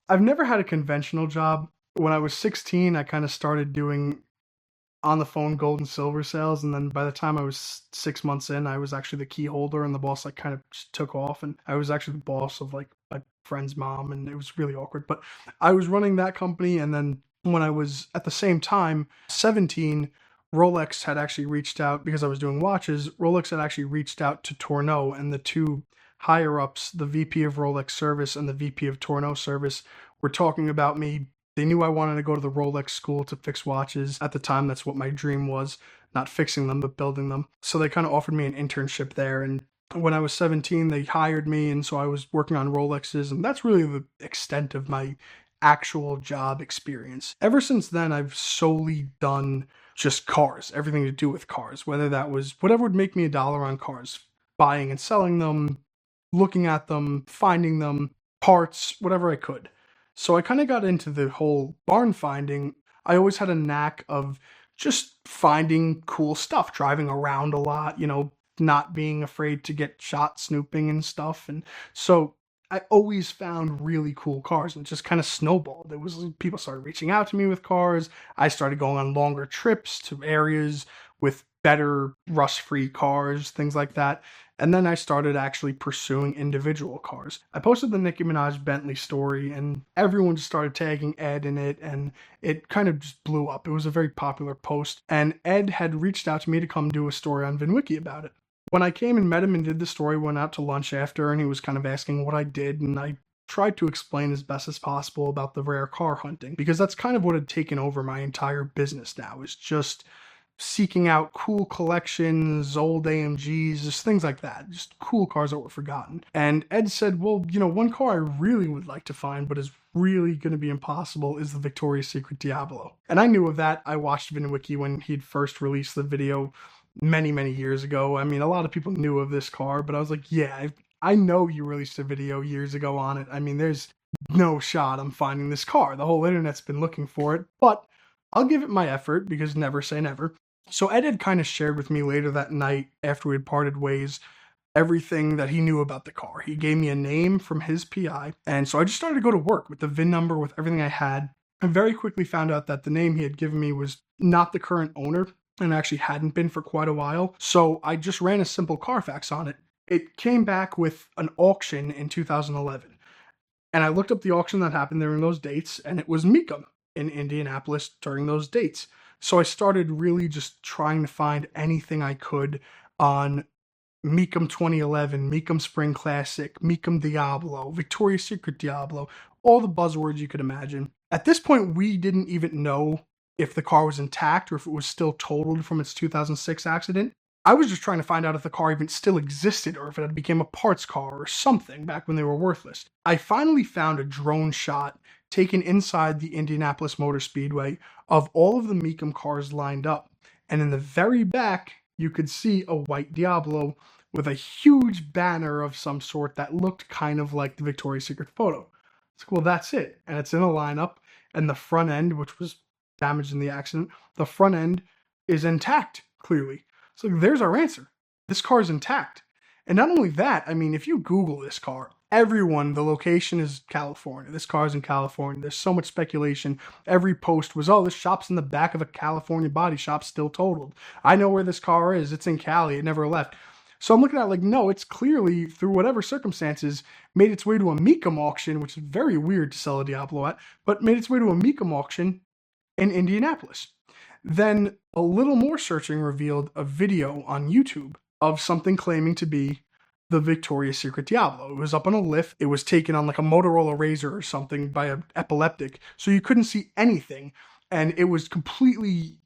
I've never had a conventional job. When I was 16, I kind of started doing on-the-phone gold and silver sales, and then by the time I was 6 months in, I was actually the key holder, and the boss kind of just took off, and I was actually the boss of my friend's mom, and it was really awkward. But I was running that company, and then when I was at the same time 17, Rolex had actually reached out because I was doing watches. Rolex had actually reached out to Tourneau, and the two higher ups, the VP of Rolex service and the VP of Tourneau service, were talking about me. They knew I wanted to go to the Rolex school to fix watches. At the time, that's what my dream was, not fixing them, but building them. So they kind of offered me an internship there. And when I was 17, they hired me. And so I was working on Rolexes. And that's really the extent of my actual job experience. Ever since then, I've solely done just cars, everything to do with cars, whether that was whatever would make me $1 on cars, buying and selling them, looking at them, finding them, parts, whatever I could. So I kind of got into the whole barn finding. I always had a knack of just finding cool stuff, driving around a lot, not being afraid to get shot snooping and stuff. And so I always found really cool cars, and it just kind of snowballed. People started reaching out to me with cars. I started going on longer trips to areas with better rust-free cars, things like that. And then I started actually pursuing individual cars. I posted the Nicki Minaj Bentley story, and everyone just started tagging Ed in it, and it kind of just blew up. It was a very popular post, and Ed had reached out to me to come do a story on VINwiki about it. When I came and met him and did the story, went out to lunch after, and he was kind of asking what I did, and I tried to explain as best as possible about the rare car hunting, because that's kind of what had taken over my entire business now, is just seeking out cool collections, old AMGs, just things like that, just cool cars that were forgotten. And Ed said, well, one car I really would like to find, but is really going to be impossible, is the Victoria's Secret Diablo. And I knew of that. I watched VINwiki when he'd first released the video many, many years ago. I mean, a lot of people knew of this car, but I was like, yeah, I know you released a video years ago on it. I mean, there's no shot I'm finding this car. The whole internet's been looking for it, but I'll give it my effort, because never say never. So Ed had kind of shared with me later that night, after we had parted ways, everything that he knew about the car. He gave me a name from his PI, and so I just started to go to work with the VIN number, with everything I had. I very quickly found out that the name he had given me was not the current owner, and actually hadn't been for quite a while. So I just ran a simple Carfax on it. It came back with an auction in 2011. And I looked up the auction that happened during those dates, and it was Mecum in Indianapolis during those dates. So I started really just trying to find anything I could on Mecum 2011, Mecum Spring Classic, Mecum Diablo, Victoria's Secret Diablo, all the buzzwords you could imagine. At this point, we didn't even know if the car was intact or if it was still totaled from its 2006 accident. I was just trying to find out if the car even still existed or if it had become a parts car or something back when they were worthless. I finally found a drone shot taken inside the Indianapolis Motor Speedway of all of the Mecum cars lined up. And in the very back, you could see a white Diablo with a huge banner of some sort that looked kind of like the Victoria's Secret photo. It's like, well, that's it. And it's in a lineup, and the front end, which was damaged in the accident, the front end is intact, clearly. So there's our answer. This car is intact. And not only that, I mean, if you Google this car, everyone, the location is California. This car is in California. There's so much speculation. Every post was, oh, this shop's in the back of a California body shop, still totaled. I know where this car is. It's in Cali. It never left. So I'm looking at it like, no, it's clearly, through whatever circumstances, made its way to a Mecum auction, which is very weird to sell a Diablo at, but made its way to a Mecum auction in Indianapolis. Then a little more searching revealed a video on YouTube of something claiming to be the Victoria's Secret Diablo. It was up on a lift. It was taken on like a Motorola Razr or something by an epileptic, so you couldn't see anything. And it was completely,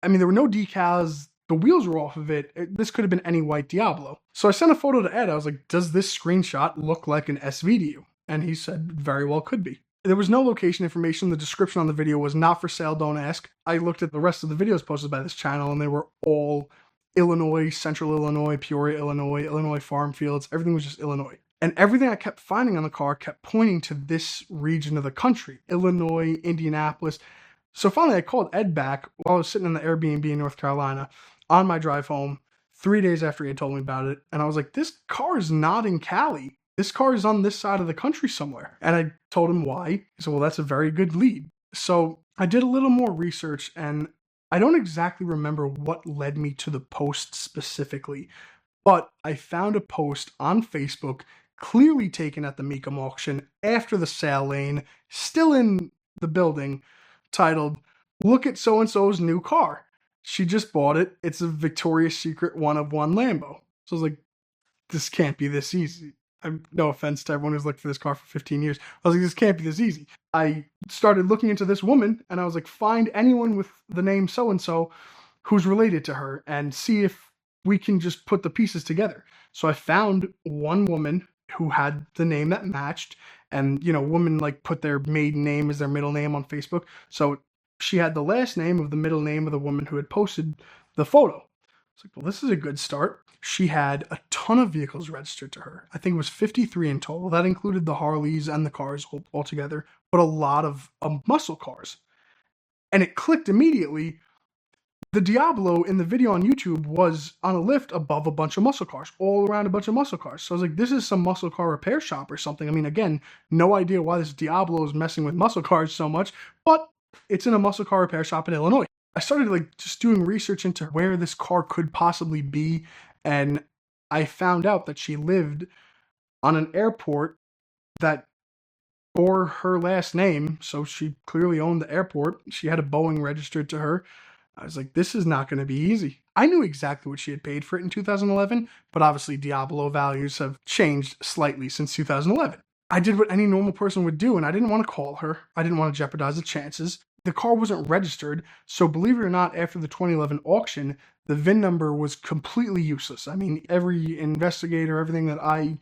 I mean, there were no decals. The wheels were off of it. This could have been any white Diablo. So I sent a photo to Ed. I was like, does this screenshot look like an SV to you? And he said, very well could be. There was no location information. The description on the video was not for sale, don't ask. I looked at the rest of the videos posted by this channel, and they were all Illinois, Central Illinois, Peoria, Illinois farm fields. Everything was just Illinois. And everything I kept finding on the car kept pointing to this region of the country, Illinois, Indianapolis. So finally I called Ed back while I was sitting in the Airbnb in North Carolina on my drive home 3 days after he had told me about it. And I was like, this car is not in Cali. This car is on this side of the country somewhere. And I told him why. He said, well, that's a very good lead. So I did a little more research, and I don't exactly remember what led me to the post specifically, but I found a post on Facebook clearly taken at the Mecum auction after the sale lane, still in the building, titled, "Look at so-and-so's new car. She just bought it. It's a Victoria's Secret one-of-one Lambo." So I was like, this can't be this easy. No offense to everyone who's looked for this car for 15 years. I was like, this can't be this easy. I started looking into this woman, and I was like, find anyone with the name so-and-so who's related to her and see if we can just put the pieces together. So I found one woman who had the name that matched, and, you know, women like put their maiden name as their middle name on Facebook. So she had the last name of the middle name of the woman who had posted the photo. It's like, well, this is a good start. She had a ton of vehicles registered to her. I think it was 53 in total. That included the Harleys and the cars all together, but a lot of muscle cars. And it clicked immediately. The Diablo in the video on YouTube was on a lift above a bunch of muscle cars, all around a bunch of muscle cars. So I was like, this is some muscle car repair shop or something. I mean, again, no idea why this Diablo is messing with muscle cars so much, but it's in a muscle car repair shop in Illinois. I started like just doing research into where this car could possibly be, and I found out that she lived on an airport that bore her last name, so she clearly owned the airport. She had a Boeing registered to her. I was like, this is not going to be easy. I knew exactly what she had paid for it in 2011, but obviously Diablo values have changed slightly since 2011. I did what any normal person would do, and I didn't want to call her. I didn't want to jeopardize the chances. The car wasn't registered, so believe it or not, after the 2011 auction, the VIN number was completely useless. I mean, every investigator, everything that I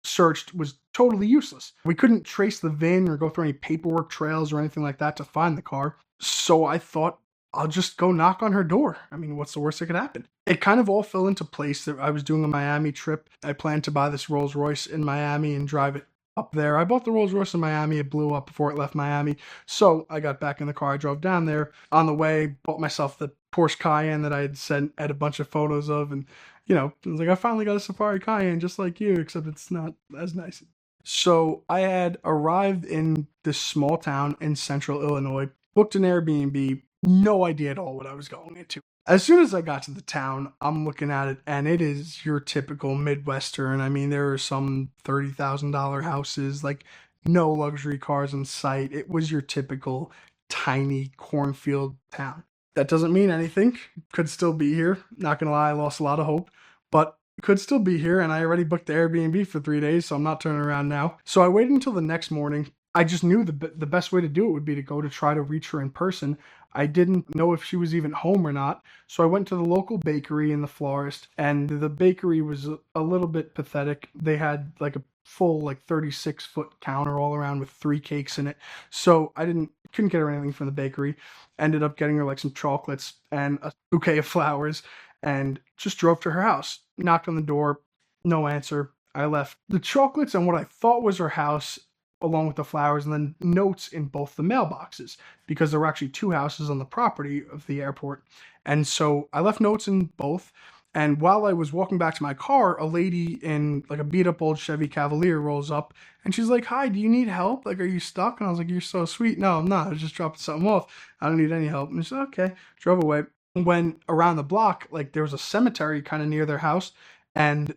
searched was totally useless. We couldn't trace the VIN or go through any paperwork trails or anything like that to find the car. So I thought, I'll just go knock on her door. I mean, what's the worst that could happen? It kind of all fell into place that I was doing a Miami trip. I planned to buy this Rolls-Royce in Miami and drive it up there. I bought the Rolls-Royce in Miami. It blew up before it left Miami. So I got back in the car. I drove down there. On the way, bought myself the Porsche Cayenne that I had sent Ed a bunch of photos of. And, you know, I was like, I finally got a Safari Cayenne just like you, except it's not as nice. So I had arrived in this small town in central Illinois, booked an Airbnb, no idea at all what I was going into. As soon as I got to the town, I'm looking at it, and it is your typical Midwestern. I mean, there are some $30,000 houses, like no luxury cars in sight. It was your typical tiny cornfield town. That doesn't mean anything. Could still be here. Not gonna lie, I lost a lot of hope. But could still be here, and I already booked the Airbnb for 3 days, so I'm not turning around now. So I waited until the next morning. I just knew the best way to do it would be to go to try to reach her in person. I didn't know if she was even home or not, so I went to the local bakery in the florist, and the bakery was a little bit pathetic. They had like a full 36-foot counter all around with 3 cakes in it. So I couldn't get her anything from the bakery. Ended up getting her like some chocolates and a bouquet of flowers, and just drove to her house. Knocked on the door, no answer. I left the chocolates and what I thought was her house along with the flowers, and then notes in both the mailboxes, because there were actually 2 houses on the property of the airport. And so I left notes in both. And while I was walking back to my car, a lady in like a beat up old Chevy Cavalier rolls up, and she's like, "Hi, do you need help? Like, are you stuck?" And I was like, "You're so sweet." "No, I'm not. I was just dropping something off. I don't need any help." And she said, "Okay." Drove away. When around the block, like there was a cemetery kind of near their house, and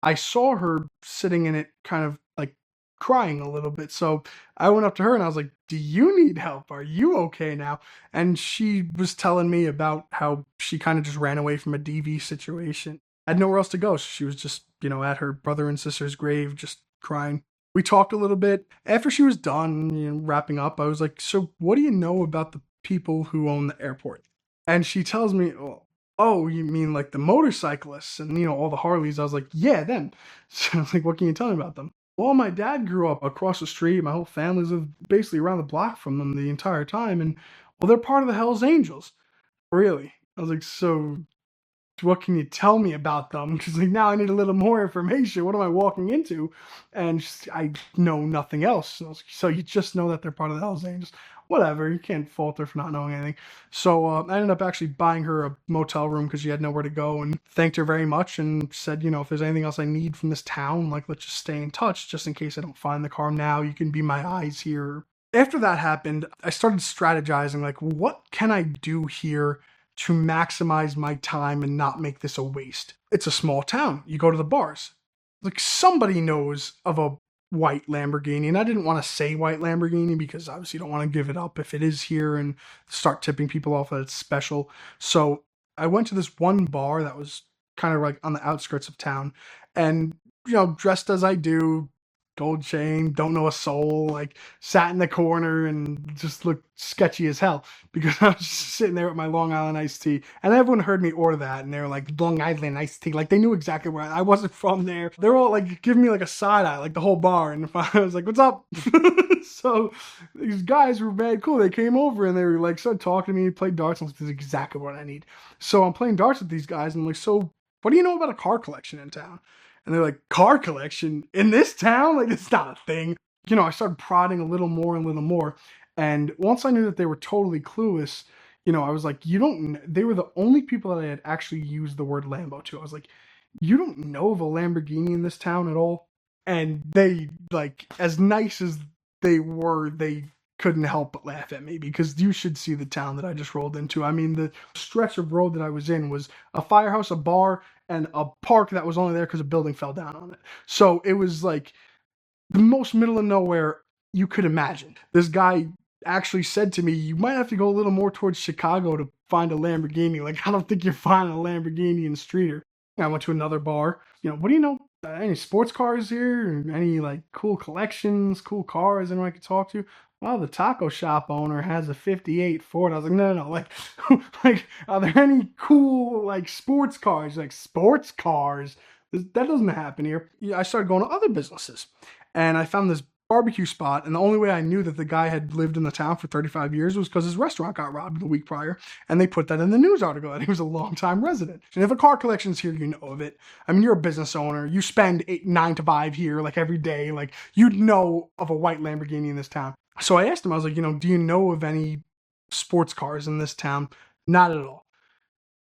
I saw her sitting in it kind of like crying a little bit. So I went up to her and I was like, "Do you need help? Are you okay now?" And she was telling me about how she kind of just ran away from a DV situation. Had nowhere else to go. So she was just, at her brother and sister's grave, just crying. We talked a little bit. After she was done, wrapping up, I was like, "So what do you know about the people who own the airport?" And she tells me, "Oh, you mean like the motorcyclists and, all the Harleys?" I was like, "Yeah, them." So I was like, "What can you tell me about them?" "Well, my dad grew up across the street. My whole family's lived basically around the block from them the entire time. And, well, they're part of the Hells Angels." "Really?" I was like, "So what can you tell me about them?" She's like, "Now I need a little more information. What am I walking into?" And I know nothing else. And I was like, "So you just know that they're part of the Hells Angels?" "Whatever. You can't fault her for not knowing anything." So I ended up actually buying her a motel room because she had nowhere to go, and thanked her very much and said, "If there's anything else I need from this town, like, let's just stay in touch just in case I don't find the car now. You can be my eyes here." After that happened, I started strategizing, like, what can I do here to maximize my time and not make this a waste? It's a small town. You go to the bars. Like, somebody knows of a white Lamborghini, and I didn't want to say white Lamborghini because obviously you don't want to give it up if it is here and start tipping people off that it's special. So I went to this one bar that was kind of like on the outskirts of town, and dressed as I do, gold chain, don't know a soul, like sat in the corner and just looked sketchy as hell because I was just sitting there with my Long Island iced tea, and everyone heard me order that and they were like, "Long Island iced tea," like they knew exactly where I wasn't from there. They're all like giving me like a side eye, like the whole bar, and I was like, "What's up?" So these guys were mad cool. They came over and they were like, started talking to me, played darts. I'm like, "This is exactly what I need." So I'm playing darts with these guys and I'm like, "So what do you know about a car collection in town?" And they're like, "Car collection in this town? Like, it's not a thing." I started prodding a little more and a little more. And once I knew that they were totally clueless, I was like, they were the only people that I had actually used the word Lambo to. I was like, "You don't know of a Lamborghini in this town at all?" And they, like, as nice as they were, they couldn't help but laugh at me because you should see the town that I just rolled into. I mean, the stretch of road that I was in was a firehouse, a bar, and a park that was only there because a building fell down on it. So it was like the most middle of nowhere you could imagine. This guy actually said to me, "You might have to go a little more towards Chicago to find a Lamborghini. Like, I don't think you're finding a Lamborghini in Streeter." I went to another bar. "What do you know? Any sports cars here? Or any like cool collections, cool cars anyone I could talk to?" "Well, the taco shop owner has a '58 Ford." I was like, "No. Like, like, are there any cool like sports cars?" Like, "Sports cars? That doesn't happen here." Yeah, I started going to other businesses, and I found this barbecue spot. And the only way I knew that the guy had lived in the town for 35 years was because his restaurant got robbed the week prior, and they put that in the news article that he was a longtime resident. And if a car collection's here, you know of it. I mean, you're a business owner. You spend 9 to 5 here, like every day. Like, you'd know of a white Lamborghini in this town. So I asked him, I was like, "Do you know of any sports cars in this town?" "Not at all."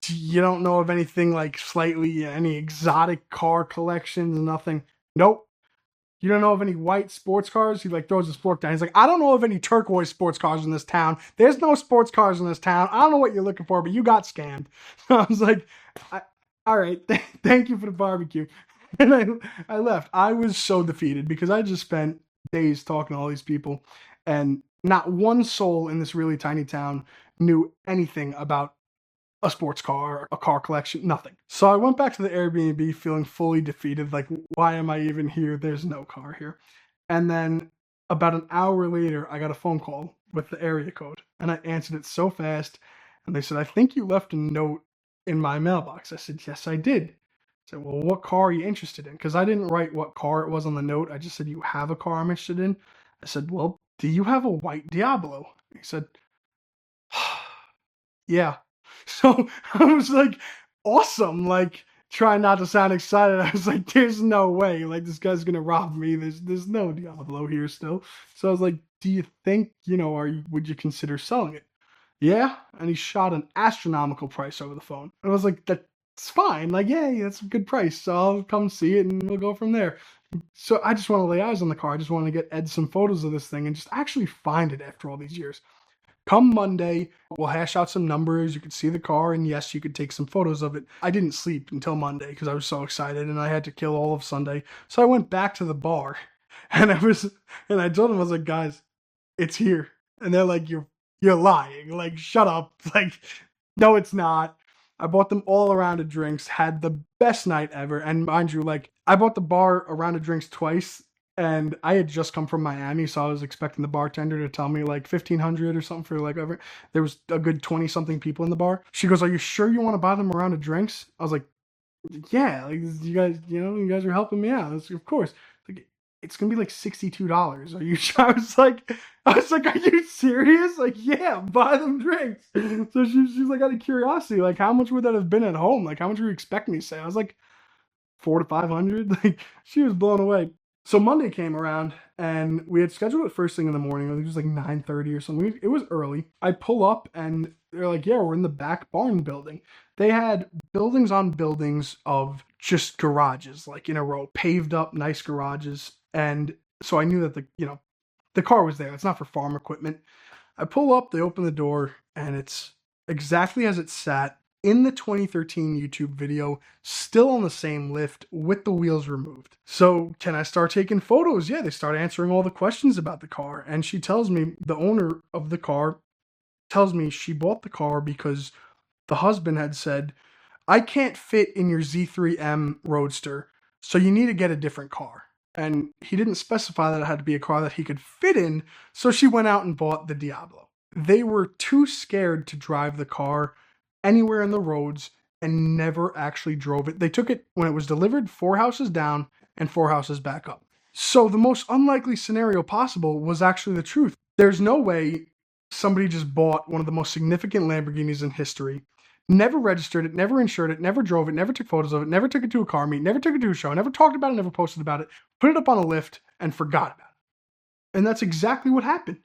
"You don't know of anything like slightly, any exotic car collections?" "Nothing." "Nope." "You don't know of any white sports cars?" He like throws his fork down. He's like, "I don't know of any turquoise sports cars in this town. There's no sports cars in this town. I don't know what you're looking for, but you got scammed." So I was like, "All right, thank you for the barbecue." And I left. I was so defeated because I just spent days talking to all these people, and not one soul in this really tiny town knew anything about a sports car, a car collection, nothing. So I went back to the Airbnb feeling fully defeated. Like, why am I even here? There's no car here. And then about an hour later, I got a phone call with the area code, and I answered it so fast. And they said, I think you left a note in my mailbox. I said, yes, I did. I said, well, what car are you interested in? Because I didn't write what car it was on the note. I just said, you have a car I'm interested in? I said, well, do you have a white Diablo? He said, yeah. So I was like, awesome. Like, trying not to sound excited. I was like, there's no way. Like, this guy's gonna rob me. There's no Diablo here still. So I was like, do you think, would you consider selling it? Yeah. And he shot an astronomical price over the phone. And I was like, that's fine. Like, yay, that's a good price. So I'll come see it and we'll go from there. So I just want to lay eyes on the car. I just want to get Ed some photos of this thing and just actually find it after all these years. Come Monday, we'll hash out some numbers. You could see the car, and yes, you could take some photos of it. I didn't sleep until Monday because I was so excited, and I had to kill all of Sunday. So I went back to the bar, and I told them, I was like, guys, it's here. And they're like, you're lying. Like, shut up. Like, no, it's not. I bought them all a round of drinks, had the best night ever. And mind you, like, I bought the bar a round of drinks twice. And I had just come from Miami, so I was expecting the bartender to tell me like $1,500 or something for like over. There was a good 20-something people in the bar. She goes, "Are you sure you want to buy them a round of drinks?" I was like, "Yeah, like you guys are helping me out." Of course. Like, it's gonna be like $62. Are you sure? I was like, "Are you serious?" Like, yeah, buy them drinks. So she's like, out of curiosity, like, how much would that have been at home? Like, how much were you expecting me to say? I was like, $400 to $500. Like, she was blown away. So Monday came around, and we had scheduled it first thing in the morning. I think it was like 9:30 or something. It was early. I pull up, and they're like, yeah, we're in the back barn building. They had buildings on buildings of just garages, like in a row, paved up, nice garages. And so I knew that the car was there. It's not for farm equipment. I pull up, they open the door, and it's exactly as it sat in the 2013 YouTube video, still on the same lift with the wheels removed. So can I start taking photos? Yeah, they start answering all the questions about the car. And she tells me, the owner of the car tells me she bought the car because the husband had said, I can't fit in your Z3M Roadster, so you need to get a different car. And he didn't specify that it had to be a car that he could fit in, so she went out and bought the Diablo. They were too scared to drive the car anywhere in the roads and never actually drove it. They took it when it was delivered 4 houses down and 4 houses back up. So the most unlikely scenario possible was actually the truth. There's no way somebody just bought one of the most significant Lamborghinis in history, never registered it, never insured it, never drove it, never took photos of it, never took it to a car meet, never took it to a show, never talked about it, never posted about it, put it up on a lift and forgot about it. And that's exactly what happened.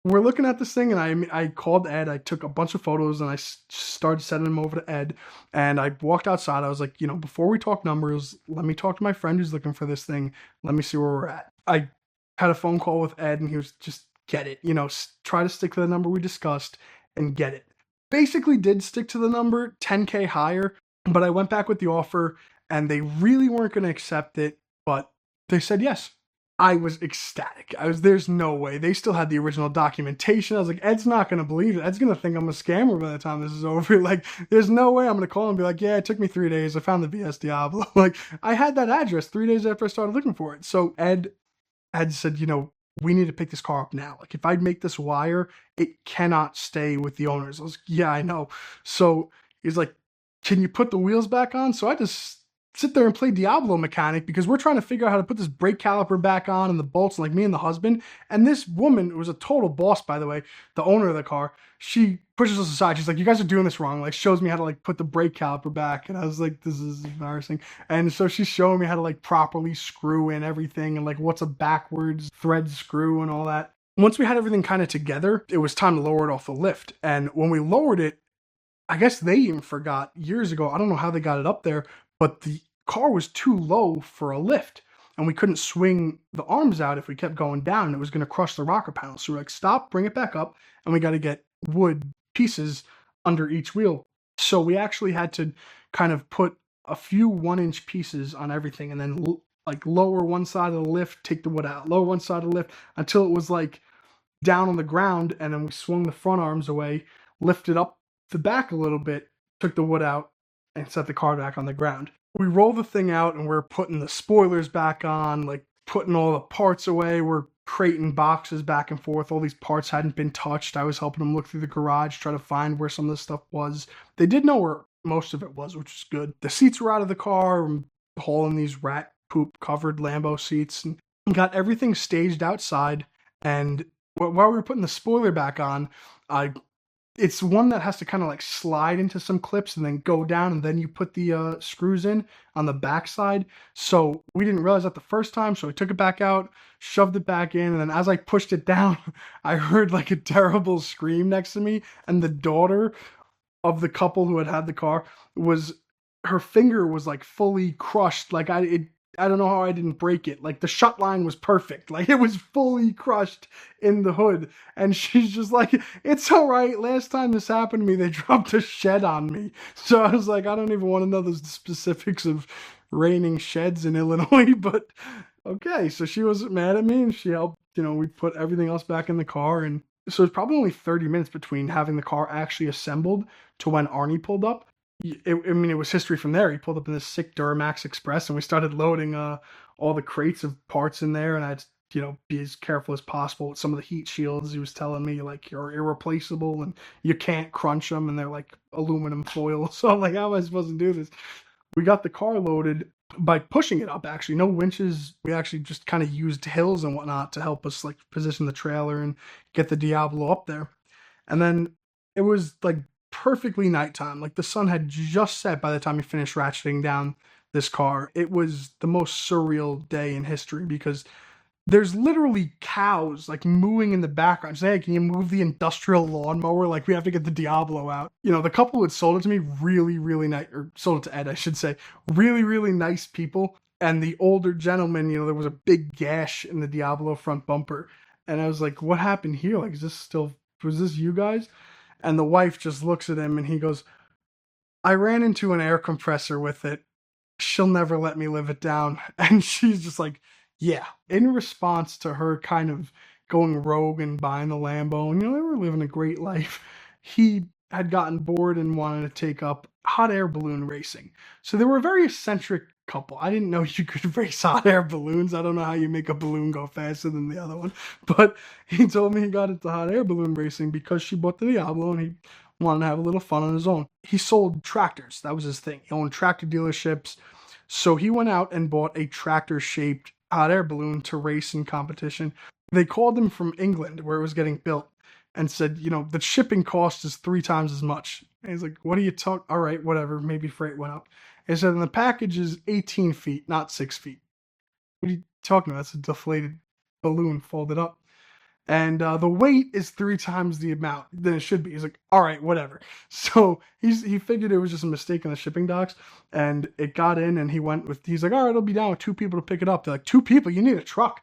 We're looking at this thing, and I called Ed. I took a bunch of photos, and I started sending them over to Ed. And I walked outside. I was like, before we talk numbers, let me talk to my friend who's looking for this thing. Let me see where we're at. I had a phone call with Ed, and he was just, get it. Try to stick to the number we discussed and get it. Basically did stick to the number, $10K higher. But I went back with the offer, and they really weren't going to accept it. But they said yes. I was ecstatic. There's no way. They still had the original documentation. I was like, Ed's not going to believe it. Ed's going to think I'm a scammer by the time this is over. Like, there's no way I'm going to call and be like, yeah, it took me 3 days. I found the VS Diablo. Like, I had that address 3 days after I started looking for it. So Ed had said, we need to pick this car up now. Like, if I make this wire, it cannot stay with the owners. I was like, yeah, I know. So he's like, can you put the wheels back on? So I just sit there and play Diablo mechanic because we're trying to figure out how to put this brake caliper back on and the bolts, like me and the husband. And this woman was a total boss, by the way, the owner of the car. She pushes us aside. She's like, you guys are doing this wrong. Like, shows me how to put the brake caliper back. And I was like, this is embarrassing. And so she's showing me how to properly screw in everything and what's a backwards thread screw and all that. Once we had everything kind of together, it was time to lower it off the lift. And when we lowered it, I guess they even forgot years ago. I don't know how they got it up there, but the car was too low for a lift, and we couldn't swing the arms out if we kept going down, and it was going to crush the rocker panel. So we're like, stop, bring it back up, and we got to get wood pieces under each wheel. So we actually had to kind of put a few 1-inch pieces on everything, and then lower one side of the lift, take the wood out, lower one side of the lift until it was down on the ground, and then we swung the front arms away, lifted up the back a little bit, took the wood out, and set the car back on the ground. We roll the thing out, and we're putting the spoilers back on, like putting all the parts away. We're crating boxes back and forth. All these parts hadn't been touched. I was helping them look through the garage, try to find where some of this stuff was. They did know where most of it was, which is good. The seats were out of the car, and hauling these rat poop covered Lambo seats, and got everything staged outside. And while we were putting the spoiler back on, it's one that has to kind of like slide into some clips and then go down, and then you put the screws in on the backside. So we didn't realize that the first time, so I took it back out, shoved it back in, and then as I pushed it down, I heard like a terrible scream next to me, and the daughter of the couple who had the car her finger was like fully crushed. Like I don't know how I didn't break it. Like the shut line was perfect. Like it was fully crushed in the hood. And she's just like, it's all right. Last time this happened to me, they dropped a shed on me. So I was like, I don't even want to know the specifics of raining sheds in Illinois, but okay. So she wasn't mad at me, and she helped, we put everything else back in the car. And so it's probably only 30 minutes between having the car actually assembled to when Arnie pulled up. It was history from there. He pulled up in this sick Duramax Express, and we started loading all the crates of parts in there. And I had to, be as careful as possible with some of the heat shields. He was telling me like you're irreplaceable and you can't crunch them, and they're like aluminum foil. So I'm like, how am I supposed to do this? We got the car loaded by pushing it up. Actually, no winches. We actually just kind of used hills and whatnot to help us like position the trailer and get the Diablo up there. And then it was like perfectly nighttime. Like the sun had just set by the time we finished ratcheting down this car. It was the most surreal day in history because there's literally cows like mooing in the background. Say, hey, can you move the industrial lawnmower? Like we have to get the Diablo out. The couple who had sold it to me, really, really nice, or sold it to Ed, I should say, really, really nice people. And the older gentleman, there was a big gash in the Diablo front bumper. And I was like, what happened here? Like, was this you guys? And the wife just looks at him and he goes, I ran into an air compressor with it. She'll never let me live it down. And she's just like, yeah. In response to her kind of going rogue and buying the Lambo, and they were living a great life, he had gotten bored and wanted to take up hot air balloon racing. So they were a very eccentric couple. I didn't know you could race hot air balloons. I don't know how you make a balloon go faster than the other one. But he told me he got into hot air balloon racing because she bought the Diablo and he wanted to have a little fun on his own. He sold tractors. That was his thing. He owned tractor dealerships. So he went out and bought a tractor-shaped hot air balloon to race in competition. They called him from England where it was getting built and said, the shipping cost is 3 times as much. And he's like, what are you talking? All right, whatever. Maybe freight went up. He said, and the package is 18 feet, not 6 feet. What are you talking about? That's a deflated balloon folded up. And the weight is 3 times the amount than it should be. He's like, all right, whatever. So he figured it was just a mistake on the shipping docks, and it got in, and he's like, all right, it'll be down with 2 people to pick it up. They're like, 2 people? You need a truck.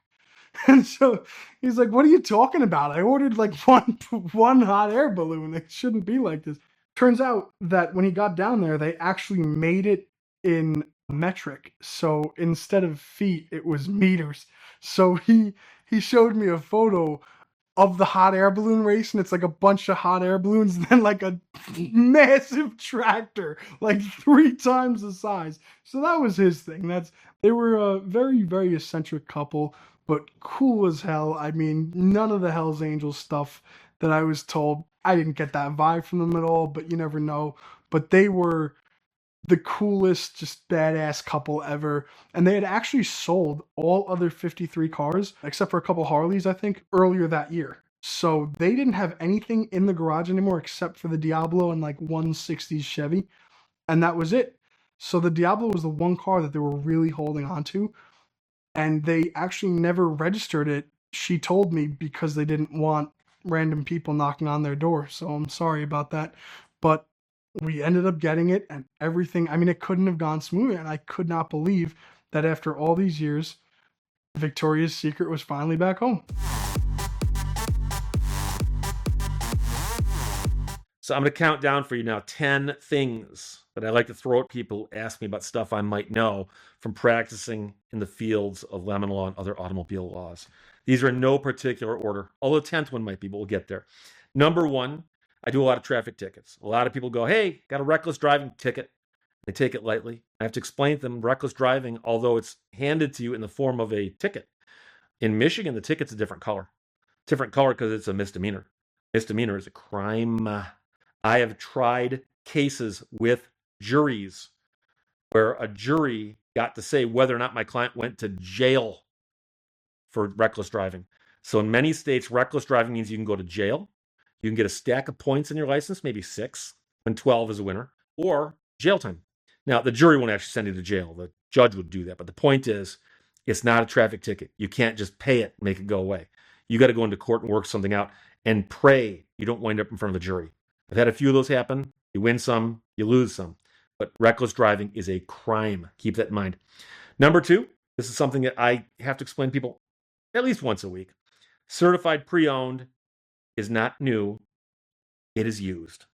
And so he's like, what are you talking about? I ordered like one hot air balloon. It shouldn't be like this. Turns out that when he got down there, they actually made it in metric. So instead of feet, it was meters. So he showed me a photo of the hot air balloon race, and it's like a bunch of hot air balloons and then like a massive tractor, like 3 times the size. So that was his thing. They were a very, very eccentric couple, but cool as hell. I mean, none of the Hells Angels stuff that I was told. I didn't get that vibe from them at all, but you never know. But they were the coolest, just badass couple ever. And they had actually sold all other 53 cars, except for a couple Harleys, I think, earlier that year. So they didn't have anything in the garage anymore except for the Diablo and like one 60s Chevy. And that was it. So the Diablo was the one car that they were really holding on to. And they actually never registered it, she told me, because they didn't want random people knocking on their door. So I'm sorry about that. But we ended up getting it and everything. I mean, it couldn't have gone smoother. And I could not believe that after all these years, Victoria's Secret was finally back home. So I'm going to count down for you now 10 things that I like to throw at people who ask me about stuff I might know from practicing in the fields of lemon law and other automobile laws. These are in no particular order, although the 10th one might be, but we'll get there. Number 1, I do a lot of traffic tickets. A lot of people go, hey, got a reckless driving ticket. They take it lightly. I have to explain to them reckless driving, although it's handed to you in the form of a ticket. In Michigan, the ticket's a different color. Different color because it's a misdemeanor. Misdemeanor is a crime. I have tried cases with juries where a jury got to say whether or not my client went to jail for reckless driving. So in many states, reckless driving means you can go to jail. You can get a stack of points in your license, maybe 6, when 12 is a winner, or jail time. Now, the jury won't actually send you to jail. The judge would do that. But the point is, it's not a traffic ticket. You can't just pay it and make it go away. You got to go into court and work something out and pray you don't wind up in front of a jury. I've had a few of those happen. You win some, you lose some. But reckless driving is a crime. Keep that in mind. Number 2, this is something that I have to explain to people at least once a week. Certified pre-owned is not new. It is used.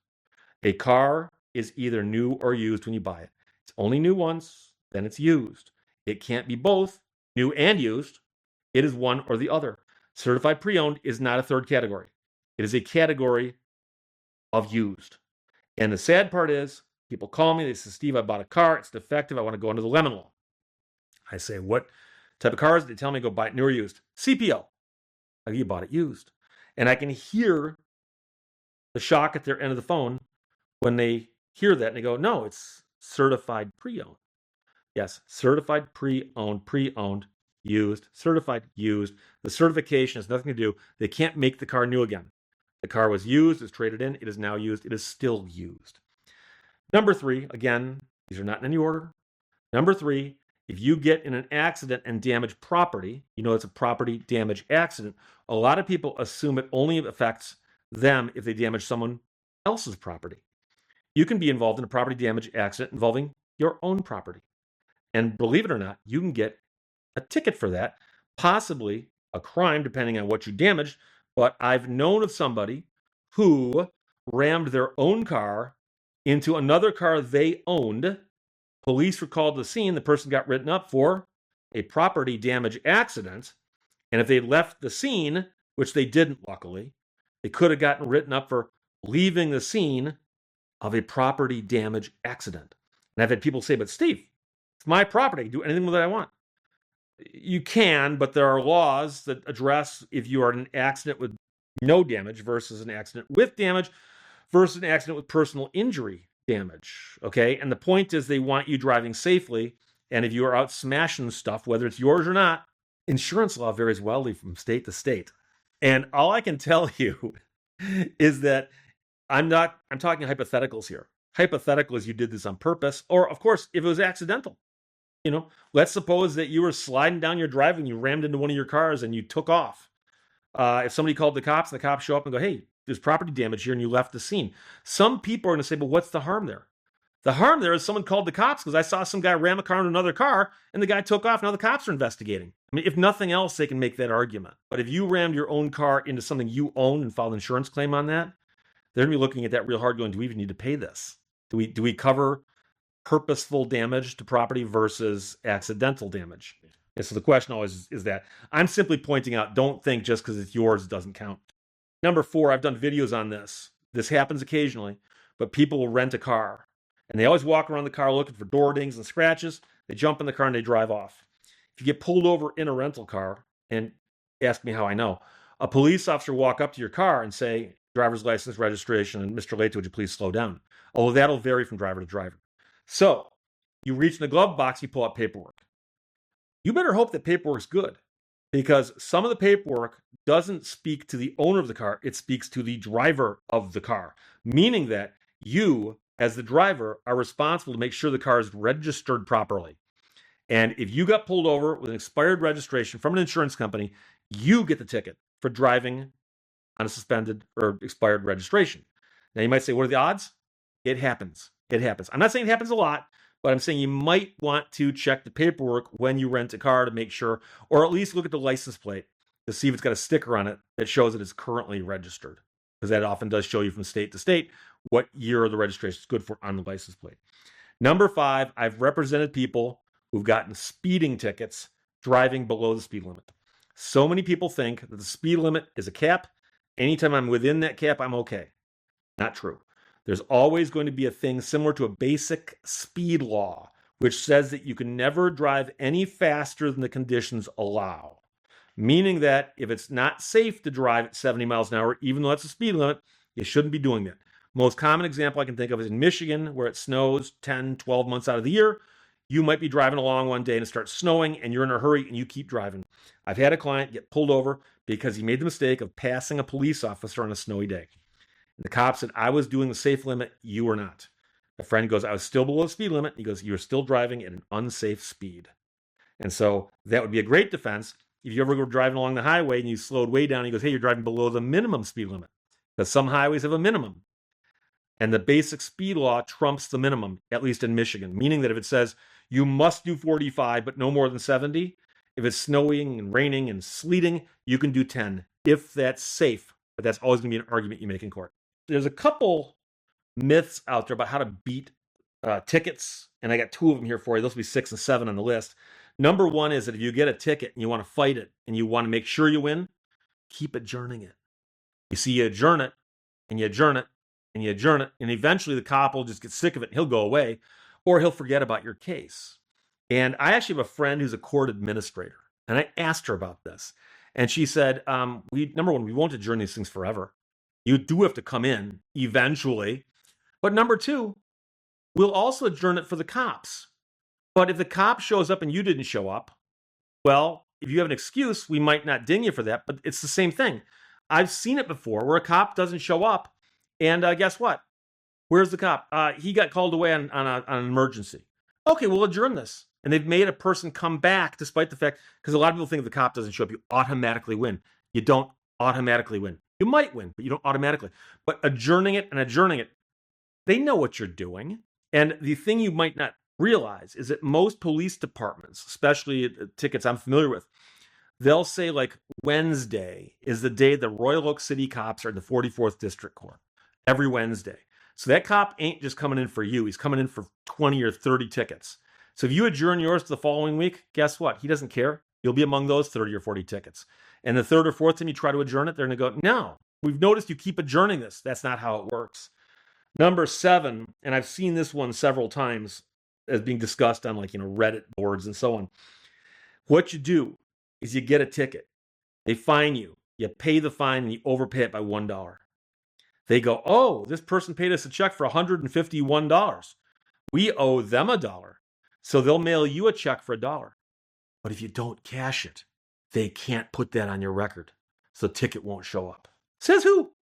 A car is either new or used when you buy it. It's only new once, then it's used. It can't be both, new and used. It is one or the other. Certified pre-owned is not a third category. It is a category of used. And the sad part is, people call me, they say, Steve, I bought a car, it's defective, I want to go under the lemon law. I say, what type of cars? They tell me go buy it new or used. CPO. You bought it used. And I can hear the shock at their end of the phone when they hear that and they go, no, it's certified pre-owned. Yes, certified pre-owned, used, certified used. The certification has nothing to do. They can't make the car new again. The car was used, it's traded in, it is now used, it is still used. Number 3, again, these are not in any order. Number 3, if you get in an accident and damage property, you know it's a property damage accident, a lot of people assume it only affects them if they damage someone else's property. You can be involved in a property damage accident involving your own property. And believe it or not, you can get a ticket for that, possibly a crime depending on what you damaged. But I've known of somebody who rammed their own car into another car they owned. Police were called to the scene. The person got written up for a property damage accident. And if they left the scene, which they didn't, luckily, they could have gotten written up for leaving the scene of a property damage accident. And I've had people say, but Steve, it's my property. I can do anything with it I want. You can, but there are laws that address if you are in an accident with no damage versus an accident with damage versus an accident with personal injury damage. Okay. And the point is they want you driving safely. And if you are out smashing stuff, whether it's yours or not, insurance law varies wildly from state to state. And all I can tell you is that I'm talking hypotheticals here. Hypothetical is you did this on purpose, or of course, if it was accidental. You know, let's suppose that you were sliding down your driveway and you rammed into one of your cars and you took off. If somebody called the cops show up and go, hey, there's property damage here, and you left the scene. Some people are going to say, but what's the harm there? The harm there is someone called the cops because I saw some guy ram a car into another car and the guy took off. Now the cops are investigating. I mean, if nothing else, they can make that argument. But if you rammed your own car into something you own and filed an insurance claim on that, they're going to be looking at that real hard going, do we even need to pay this? Do we cover purposeful damage to property versus accidental damage? And so the question always is that. I'm simply pointing out, don't think just because it's yours, it doesn't count. Number 4, I've done videos on this. This happens occasionally, but people will rent a car and they always walk around the car looking for door dings and scratches. They jump in the car and they drive off. If you get pulled over in a rental car, and ask me how I know, a police officer will walk up to your car and say, driver's license, registration, and Mr. Leite, would you please slow down? Although that'll vary from driver to driver. So you reach in the glove box, you pull out paperwork. You better hope that paperwork's good, because some of the paperwork doesn't speak to the owner of the car. It speaks to the driver of the car, meaning that you, as the driver, are responsible to make sure the car is registered properly. And if you got pulled over with an expired registration from an insurance company, you get the ticket for driving on a suspended or expired registration. Now you might say, what are the odds? It happens. It happens. I'm not saying it happens a lot, but I'm saying you might want to check the paperwork when you rent a car to make sure, or at least look at the license plate to see if it's got a sticker on it that shows that it's currently registered. Because that often does show you from state to state what year the registration is good for on the license plate. Number 5, I've represented people who've gotten speeding tickets driving below the speed limit. So many people think that the speed limit is a cap. Anytime I'm within that cap, I'm okay. Not true. There's always going to be a thing similar to a basic speed law, which says that you can never drive any faster than the conditions allow. Meaning that if it's not safe to drive at 70 miles an hour, even though that's the speed limit, you shouldn't be doing that. Most common example I can think of is in Michigan, where it snows 10, 12 months out of the year. You might be driving along one day and it starts snowing and you're in a hurry and you keep driving. I've had a client get pulled over because he made the mistake of passing a police officer on a snowy day. And the cop said, I was doing the safe limit, you were not. A friend goes, I was still below the speed limit. He goes, you're still driving at an unsafe speed. And so that would be a great defense. If you ever go driving along the highway and you slowed way down, he goes, hey, you're driving below the minimum speed limit. Because some highways have a minimum. And the basic speed law trumps the minimum, at least in Michigan, meaning that if it says you must do 45, but no more than 70, if it's snowing and raining and sleeting, you can do 10, if that's safe. But that's always going to be an argument you make in court. There's a couple myths out there about how to beat tickets, and I got 2 of them here for you. Those will be 6 and 7 on the list. Number 1 is that if you get a ticket and you want to fight it and you want to make sure you win, keep adjourning it. You see, you adjourn it, and you adjourn it, and you adjourn it, and eventually the cop will just get sick of it and he'll go away, or he'll forget about your case. And I actually have a friend who's a court administrator, and I asked her about this. And she said, number 1, we won't adjourn these things forever. You do have to come in eventually. But number 2, we'll also adjourn it for the cops. But if the cop shows up and you didn't show up, well, if you have an excuse, we might not ding you for that, but it's the same thing. I've seen it before where a cop doesn't show up, and guess what? Where's the cop? He got called away on an emergency. Okay, we'll adjourn this. And they've made a person come back despite the fact, because a lot of people think if the cop doesn't show up, you automatically win. You don't automatically win. You might win, but you don't automatically. But adjourning it, they know what you're doing. And the thing you might not realize is that most police departments, especially tickets I'm familiar with, they'll say like Wednesday is the day the Royal Oak City cops are in the 44th District Court. Every Wednesday. So that cop ain't just coming in for you. He's coming in for 20 or 30 tickets. So if you adjourn yours to the following week, guess what? He doesn't care. You'll be among those 30 or 40 tickets. And the third or fourth time you try to adjourn it, they're going to go, no, we've noticed you keep adjourning this. That's not how it works. Number 7, and I've seen this one several times as being discussed on Reddit boards and so on. What you do is you get a ticket. They fine you. You pay the fine and you overpay it by $1. They go, oh, this person paid us a check for $151. We owe them $1. So they'll mail you a check for $1. But if you don't cash it, they can't put that on your record. So the ticket won't show up. Says who?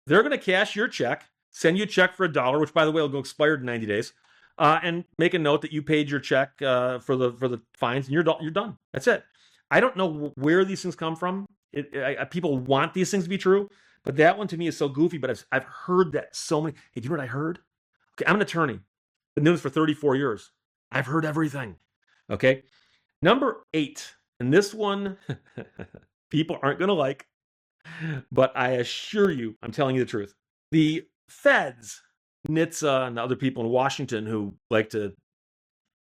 They're going to cash your check, send you a check for $1, which by the way will go expired in 90 days, and make a note that you paid your check for the fines, and you're done. That's it. I don't know where these things come from. People want these things to be true. But that one to me is so goofy, but I've heard that so many. Hey, do you know what I heard? Okay, I'm an attorney. Been doing this for 34 years. I've heard everything. Okay. Number 8, and this one people aren't going to like, but I assure you, I'm telling you the truth. The feds, NHTSA, and the other people in Washington who like to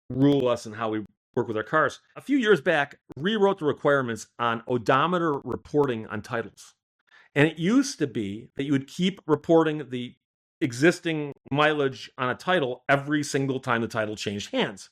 rule us and how we work with our cars, a few years back, rewrote the requirements on odometer reporting on titles. And it used to be that you would keep reporting the existing mileage on a title every single time the title changed hands.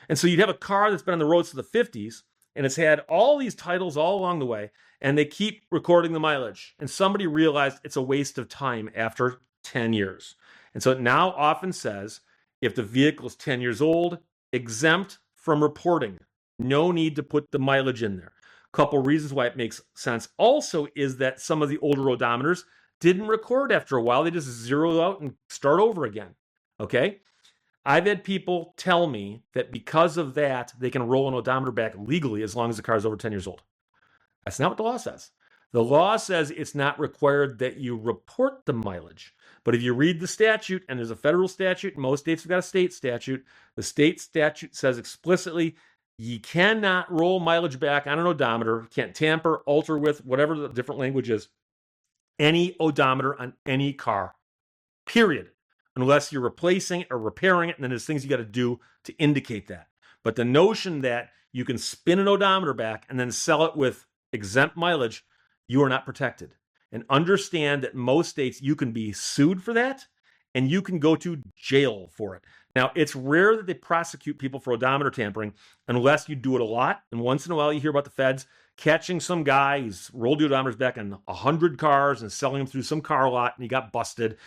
And so you'd have a car that's been on the roads to the 50s, and it's had all these titles all along the way, and they keep recording the mileage. And somebody realized it's a waste of time after 10 years. And so it now often says, if the vehicle is 10 years old, exempt from reporting. No need to put the mileage in there. Couple reasons why it makes sense also is that some of the older odometers didn't record after a while. They just zero out and start over again. Okay? I've had people tell me that because of that, they can roll an odometer back legally as long as the car is over 10 years old. That's not what the law says. The law says it's not required that you report the mileage. But if you read the statute, and there's a federal statute, most states have got a state statute, the state statute says explicitly you cannot roll mileage back on an odometer, you can't tamper, alter with, whatever the different language is, any odometer on any car, period. Unless you're replacing or repairing it, and then there's things you got to do to indicate that. But the notion that you can spin an odometer back and then sell it with exempt mileage, you are not protected. and understand that in most states you can be sued for that and you can go to jail for it. Now, it's rare that they prosecute people for odometer tampering unless you do it a lot. And once in a while you hear about the feds catching some guy who's rolled the odometers back on 100 cars and selling them through some car lot and he got busted.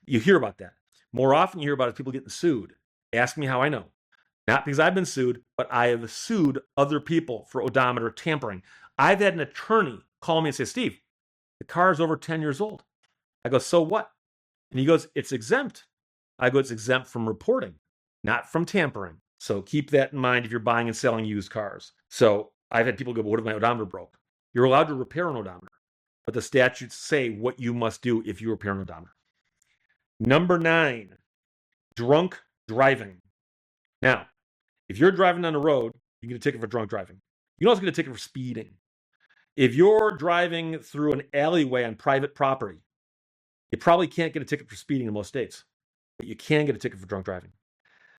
You hear about that. More often you hear about it people getting sued. Ask me how I know. Not because I've been sued, but I have sued other people for odometer tampering. I've had an attorney call me and say, Steve, the car is over 10 years old. I go, so what? And he goes, it's exempt. I go, it's exempt from reporting, not from tampering. So keep that in mind if you're buying and selling used cars. So I've had people go, what if my odometer broke? You're allowed to repair an odometer, but the statutes say what you must do if you repair an odometer. Number 9, drunk driving. Now, if you're driving down the road, you get a ticket for drunk driving. You can also get a ticket for speeding. If you're driving through an alleyway on private property, you probably can't get a ticket for speeding in most states, but you can get a ticket for drunk driving.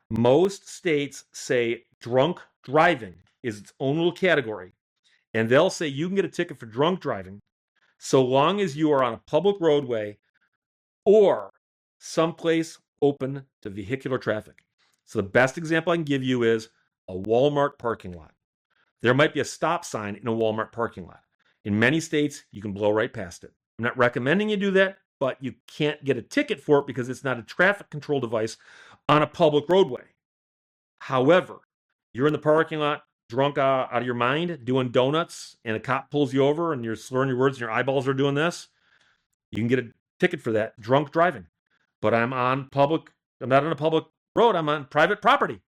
Most states say drunk driving is its own little category, and they'll say you can get a ticket for drunk driving so long as you are on a public roadway or someplace open to vehicular traffic. So the best example I can give you is a Walmart parking lot. There might be a stop sign in a Walmart parking lot. In many states, you can blow right past it. I'm not recommending you do that, but you can't get a ticket for it because it's not a traffic control device on a public roadway. However, you're in the parking lot, drunk out of your mind, doing donuts, and a cop pulls you over and you're slurring your words and your eyeballs are doing this, you can get a ticket for that, drunk driving. But I'm not on a public road, I'm on private property.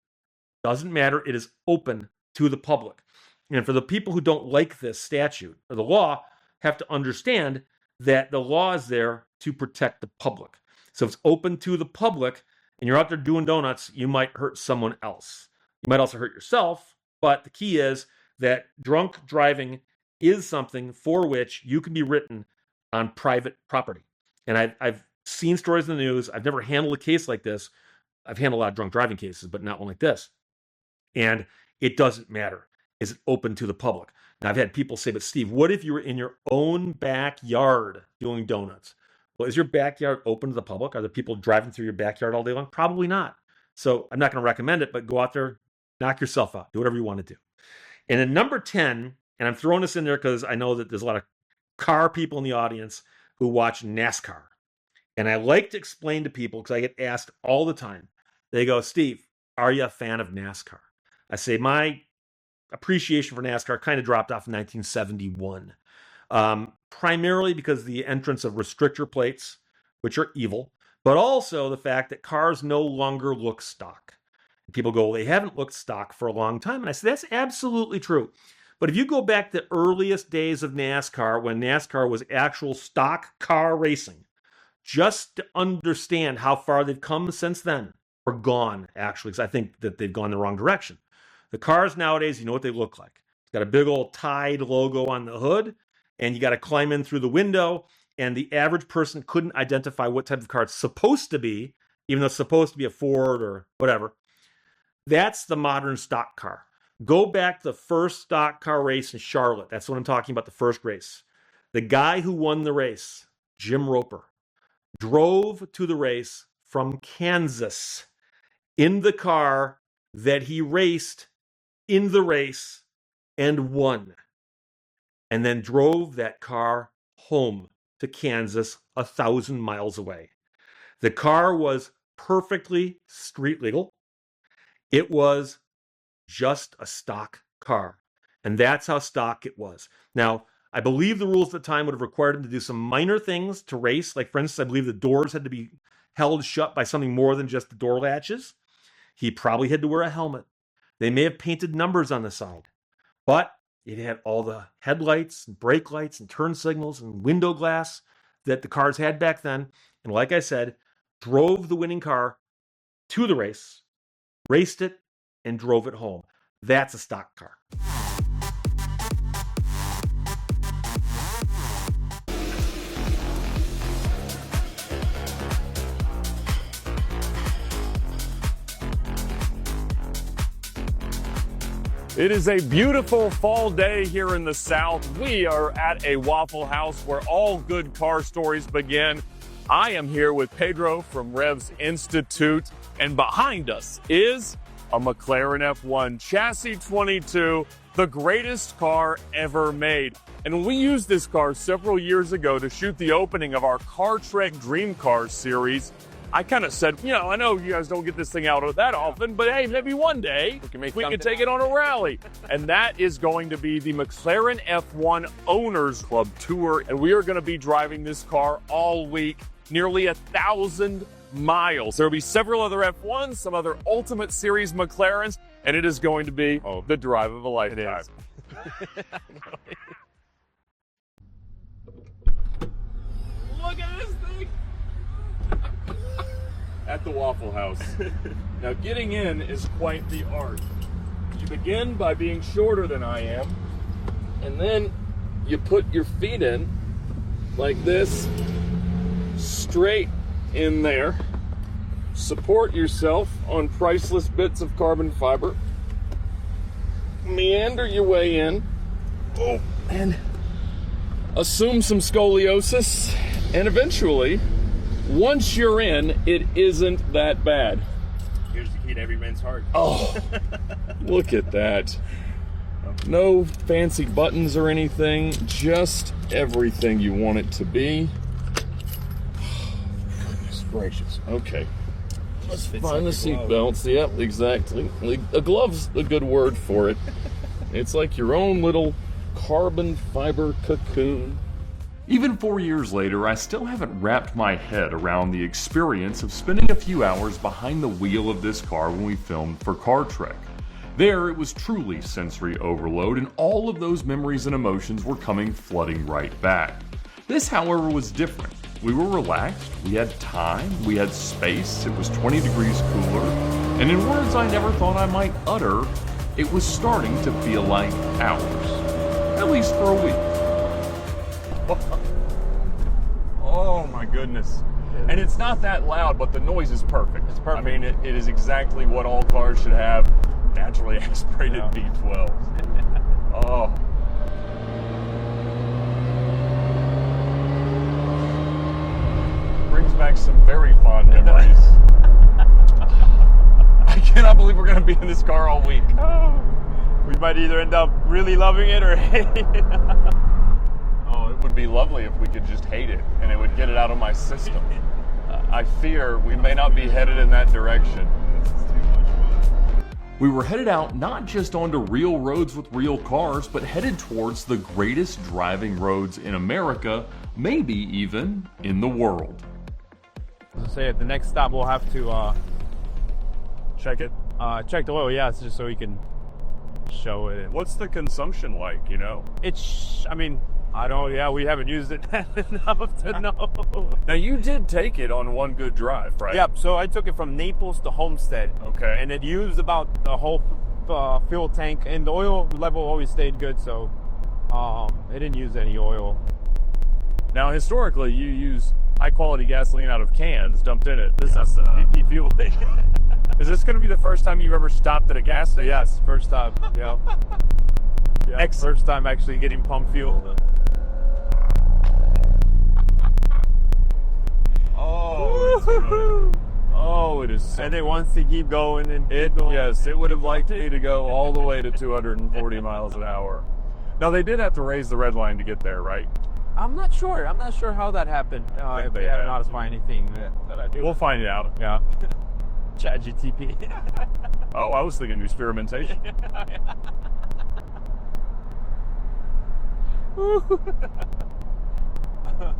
Doesn't matter, it is open to the public. And for the people who don't like this statute or the law, have to understand that the law is there to protect the public. So if it's open to the public and you're out there doing donuts, you might hurt someone else. You might also hurt yourself, but the key is that drunk driving is something for which you can be written on private property. And I've seen stories in the news. I've never handled a case like this. I've handled a lot of drunk driving cases, but not one like this. And it doesn't matter. Is it open to the public? Now, I've had people say, but Steve, what if you were in your own backyard doing donuts? Well, is your backyard open to the public? Are there people driving through your backyard all day long? Probably not. So I'm not going to recommend it, but go out there, knock yourself out, do whatever you want to do. And then number 10, and I'm throwing this in there because I know that there's a lot of car people in the audience who watch NASCAR. And I like to explain to people, because I get asked all the time, they go, Steve, are you a fan of NASCAR? I say, my appreciation for NASCAR kind of dropped off in 1971, primarily because of the entrance of restrictor plates, which are evil, but also the fact that cars no longer look stock. People go, well, they haven't looked stock for a long time. And I say, that's absolutely true. But if you go back to the earliest days of NASCAR, when NASCAR was actual stock car racing, just to understand how far they've come since then, or gone, actually, because I think that they've gone the wrong direction. The cars nowadays, you know what they look like. It's got a big old Tide logo on the hood, and you got to climb in through the window, and the average person couldn't identify what type of car it's supposed to be, even though it's supposed to be a Ford or whatever. That's the modern stock car. Go back to the first stock car race in Charlotte. That's what I'm talking about, the first race. The guy who won the race, Jim Roper, drove to the race from Kansas in the car that he raced in the race and won, and then drove that car home to Kansas 1,000 miles away. The car was perfectly street legal. It was just a stock car, and that's how stock it was. Now, I believe the rules at the time would have required him to do some minor things to race. Like, for instance, I believe the doors had to be held shut by something more than just the door latches. He probably had to wear a helmet. They may have painted numbers on the side, but it had all the headlights and brake lights and turn signals and window glass that the cars had back then. And like I said, drove the winning car to the race, raced it, and drove it home. That's a stock car. It is a beautiful fall day here in the South. We are at a Waffle House where all good car stories begin. I am here with Pedro from Revs Institute, and behind us is a McLaren F1 Chassis 22, the greatest car ever made. And we used this car several years ago to shoot the opening of our Car Trek Dream Cars series. I kind of said, I know you guys don't get this thing out that often, but hey, maybe one day we can take it on a rally. And that is going to be the McLaren F1 Owners Club Tour. And we are going to be driving this car all week, nearly 1,000 miles. There will be several other F1s, some other Ultimate Series McLarens, and it is going to be the drive of a lifetime. Look at this thing! At the Waffle House. Now, getting in is quite the art. You begin by being shorter than I am, and then you put your feet in like this, straight in there. Support yourself on priceless bits of carbon fiber. Meander your way in. And assume some scoliosis, and eventually, once you're in, it isn't that bad. Here's the key to every man's heart. Oh, look at that. No fancy buttons or anything, just everything you want it to be. Goodness gracious. Okay. Let's find the seat belts. Yep, exactly. A glove's a good word for it. It's like your own little carbon fiber cocoon. Even 4 years later, I still haven't wrapped my head around the experience of spending a few hours behind the wheel of this car when we filmed for Car Trek. There, it was truly sensory overload, and all of those memories and emotions were coming flooding right back. This, however, was different. We were relaxed, we had time, we had space, it was 20 degrees cooler, and in words I never thought I might utter, it was starting to feel like ours. At least for a week. Oh my goodness. And it's not that loud, but the noise is perfect. It's perfect. I mean, it is exactly what all cars should have. Naturally aspirated V12. Oh. Brings back some very fond memories. I cannot believe we're going to be in this car all week. Oh, we might either end up really loving it or hating it. Oh, it would be lovely if we could just hate it and it would get it out of my system. I fear we may not be headed in that direction. We were headed out not just onto real roads with real cars, but headed towards the greatest driving roads in America, maybe even in the world. Say at the next stop we'll have to Check it. check the oil, it's just so we can show it. What's the consumption like, It's, I don't, we haven't used it enough to know. Now, you did take it on one good drive, right? Yep, so I took it from Naples to Homestead. Okay. And it used about the whole fuel tank, and the oil level always stayed good, so it didn't use any oil. Now, historically, you use high-quality gasoline out of cans dumped in it. This is VP fuel. Is this going to be the first time you've ever stopped at a gas station? Yes, first time, yeah. First time actually getting pump fuel. Oh, it is so And it wants to keep going and Yes, it would have liked me to go all the way to 240 miles an hour. Now, they did have to raise the red line to get there, right? I'm not sure how that happened. If they haven't notified anything that I do. We'll find out. Yeah. ChatGTP. Oh, I was thinking experimentation.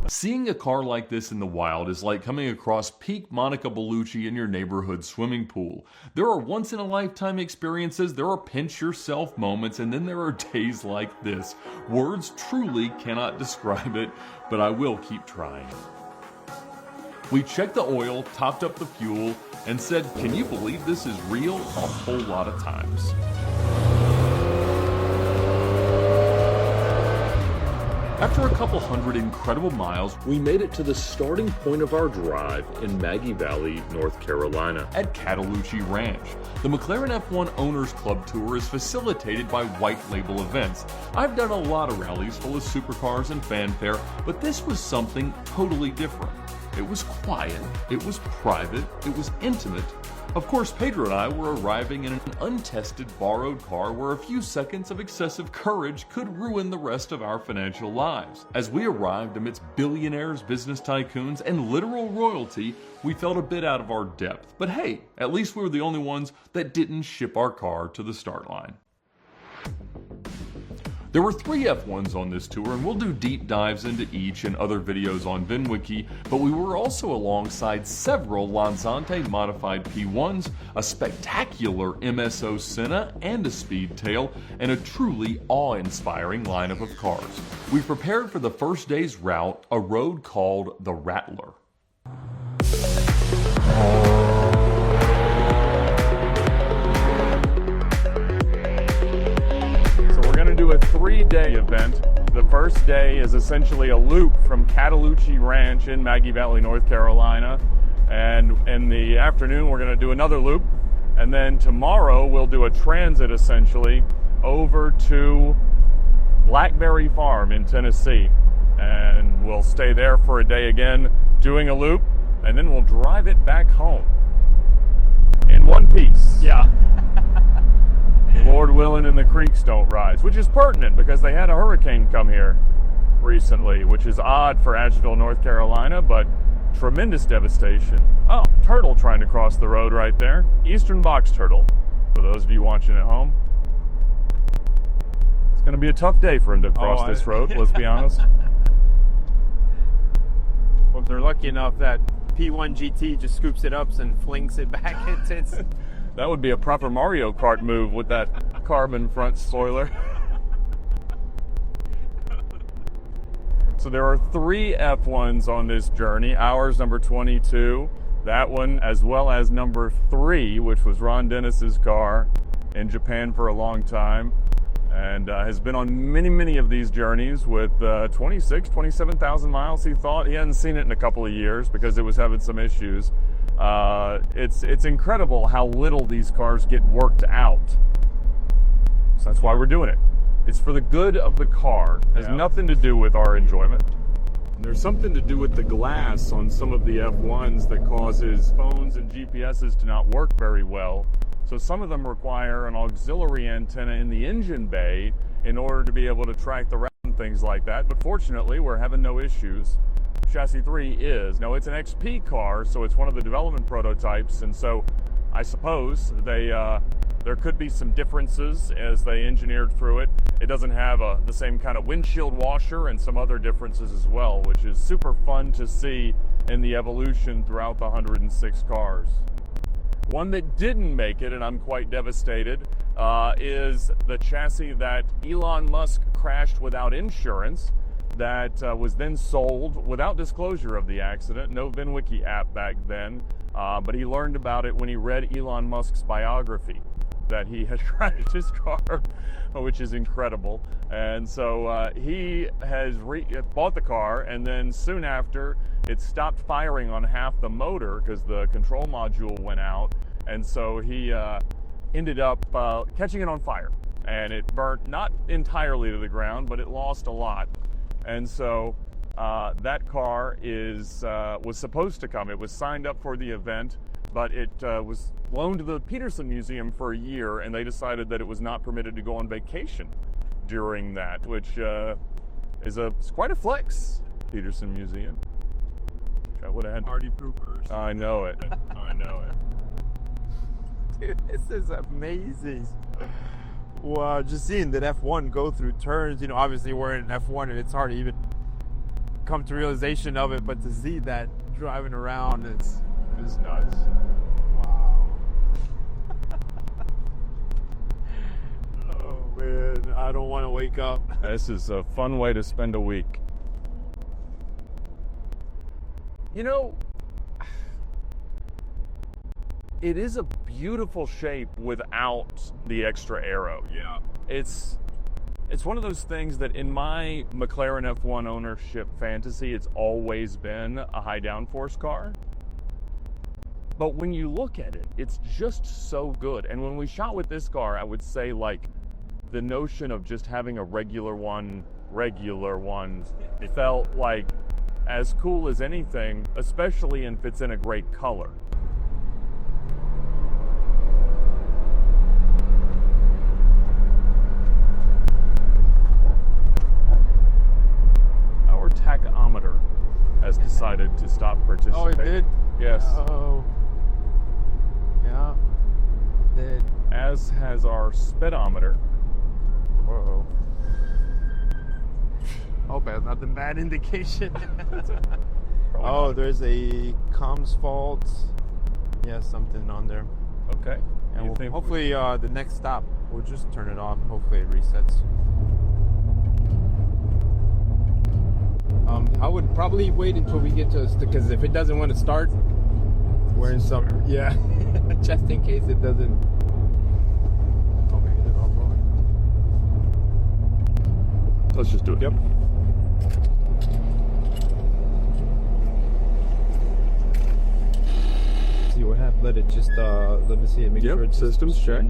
Seeing a car like this in the wild is like coming across peak Monica Bellucci in your neighborhood swimming pool. There are once-in-a-lifetime experiences, there are pinch-yourself moments, and then there are days like this. Words truly cannot describe it, but I will keep trying. We checked the oil, topped up the fuel, and said, "Can you believe this is real?" a whole lot of times. After a couple hundred incredible miles, we made it to the starting point of our drive in Maggie Valley, North Carolina, at Cataloochee Ranch. The McLaren F1 Owners Club Tour is facilitated by White Label Events. I've done a lot of rallies full of supercars and fanfare, but this was something totally different. It was quiet, it was private, it was intimate. Of course, Pedro and I were arriving in an untested borrowed car where a few seconds of excessive courage could ruin the rest of our financial lives. As we arrived amidst billionaires, business tycoons, and literal royalty, we felt a bit out of our depth. But hey, at least we were the only ones that didn't ship our car to the start line. There were 3 F1s on this tour, and we'll do deep dives into each in other videos on VINwiki, but we were also alongside several Lansante modified P1s, a spectacular MSO Senna, and a Speedtail, and a truly awe-inspiring lineup of cars. We prepared for the first day's route, a road called the Rattler. Do a 3-day event. The first day is essentially a loop from Cataloochee Ranch in Maggie Valley, North Carolina, and in the afternoon we're going to do another loop, and then tomorrow we'll do a transit essentially over to Blackberry Farm in Tennessee, and we'll stay there for a day again doing a loop, and then we'll drive it back home in one piece. Yeah. Lord willing and the creeks don't rise, which is pertinent because they had a hurricane come here recently, which is odd for Asheville, North Carolina, but tremendous devastation. Oh, turtle trying to cross the road right there. Eastern box turtle, for those of you watching at home. It's going to be a tough day for him to cross this road, let's be honest. Well, if they're lucky enough that P1 GT just scoops it up and flings it back, it's that would be a proper Mario Kart move with that carbon front spoiler. So there are 3 F1s on this journey. Ours, number 22. That one, as well as number 3, which was Ron Dennis's car in Japan for a long time. And has been on many of these journeys with 27,000 miles, he thought. He hadn't seen it in a couple of years because it was having some issues. It's incredible how little these cars get worked out. So that's why we're doing it. It's for the good of the car. It has nothing to do with our enjoyment. There's something to do with the glass on some of the F1s that causes phones and GPSs to not work very well. So some of them require an auxiliary antenna in the engine bay in order to be able to track the route and things like that. But fortunately, we're having no issues. Chassis 3 is. Now, it's an XP car, so it's one of the development prototypes, and so I suppose there could be some differences as they engineered through it. It doesn't have the same kind of windshield washer and some other differences as well, which is super fun to see in the evolution throughout the 106 cars. One that didn't make it, and I'm quite devastated, is the chassis that Elon Musk crashed without insurance, that was then sold without disclosure of the accident. No VINwiki app back then, but he learned about it when he read Elon Musk's biography, that he had crashed his car, which is incredible. And so he has bought the car, and then soon after, it stopped firing on half the motor because the control module went out, and so he ended up catching it on fire. And it burnt not entirely to the ground, but it lost a lot. And so that car was supposed to come. It was signed up for the event, but it was loaned to the Peterson Museum for a year, and they decided that it was not permitted to go on vacation during that, which is quite a flex, Peterson Museum. I would have had party poopers. I know it. I know it. Dude, this is amazing. Wow, just seeing that F1 go through turns, obviously we're in F1 and it's hard to even come to realization of it, but to see that driving around, it's nuts. Wow. Oh man, I don't want to wake up. This is a fun way to spend a week. It is a beautiful shape without the extra aero. Yeah. It's It's one of those things that in my McLaren F1 ownership fantasy, it's always been a high downforce car. But when you look at it, it's just so good. And when we shot with this car, I would say like the notion of just having a regular one, it felt like as cool as anything, especially if it's in a great color. Our tachometer has decided to stop participating. Oh, it did? Yes. Oh. Yeah. Did. As has our speedometer. Uh-oh. Hope that's not the bad indication. Oh, there's a comms fault. Yeah, something on there. Okay. And You we'll, think- hopefully the next stop, we'll just turn it off. Hopefully it resets. I would probably wait until we get to, because if it doesn't want to start, we're in some, yeah, just in case it doesn't. Okay, they're all going. Let's just do it. Yep. See what happens. Let it just, let me see it. Make Yep, sure it's systems check.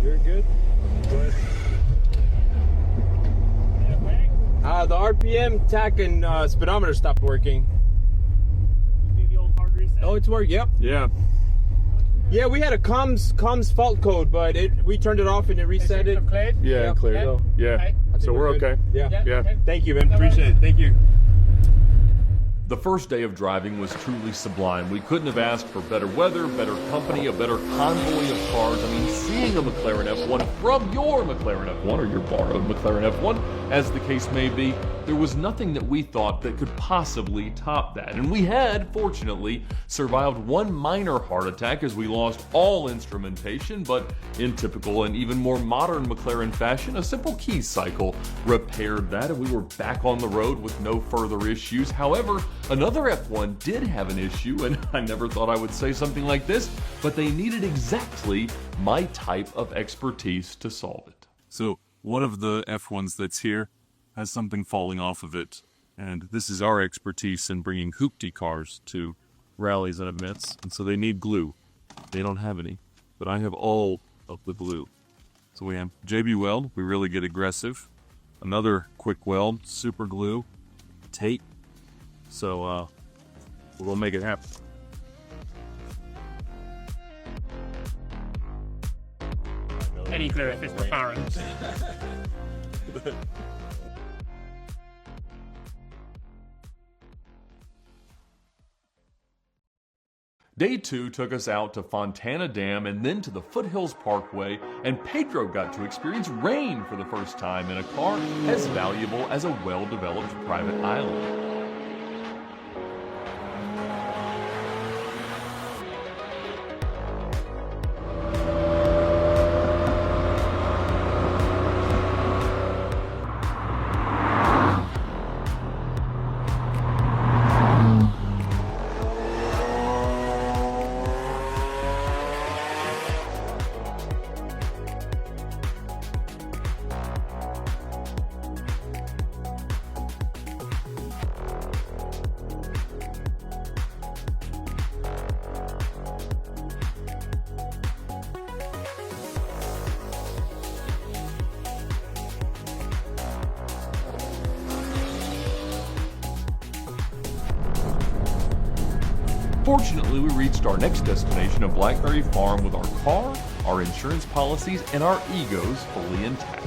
You're good. Go ahead. The RPM, tach, and speedometer stopped working. Oh, it's working. Yep. Yeah. Yeah, we had a comms fault code, but we turned it off and it reset it. Yeah, Yeah. clear. Okay. Yeah. I think So we're good. okay. Yeah. Yeah. Thank you, man. Appreciate it. Thank you. The first day of driving was truly sublime. We couldn't have asked for better weather, better company, a better convoy of cars. I mean, seeing a McLaren F1 from your McLaren F1 or your borrowed McLaren F1, as the case may be, there was nothing that we thought that could possibly top that. And we had, fortunately, survived one minor heart attack as we lost all instrumentation, but in typical and even more modern McLaren fashion, a simple key cycle repaired that, and we were back on the road with no further issues. However, another F1 did have an issue, and I never thought I would say something like this, but they needed exactly my type of expertise to solve it. So one of the F1s that's here has something falling off of it, and this is our expertise in bringing hoopty cars to rallies and events, and so they need glue. They don't have any, but I have all of the glue. So we have JB Weld, we really get aggressive. Another quick weld, super glue, tape. So we'll make it happen. Any glue if it's McLaren. Day 2 took us out to Fontana Dam and then to the Foothills Parkway, and Pedro got to experience rain for the first time in a car as valuable as a well-developed private island. Fortunately, we reached our next destination of Blackberry Farm with our car, our insurance policies, and our egos fully intact.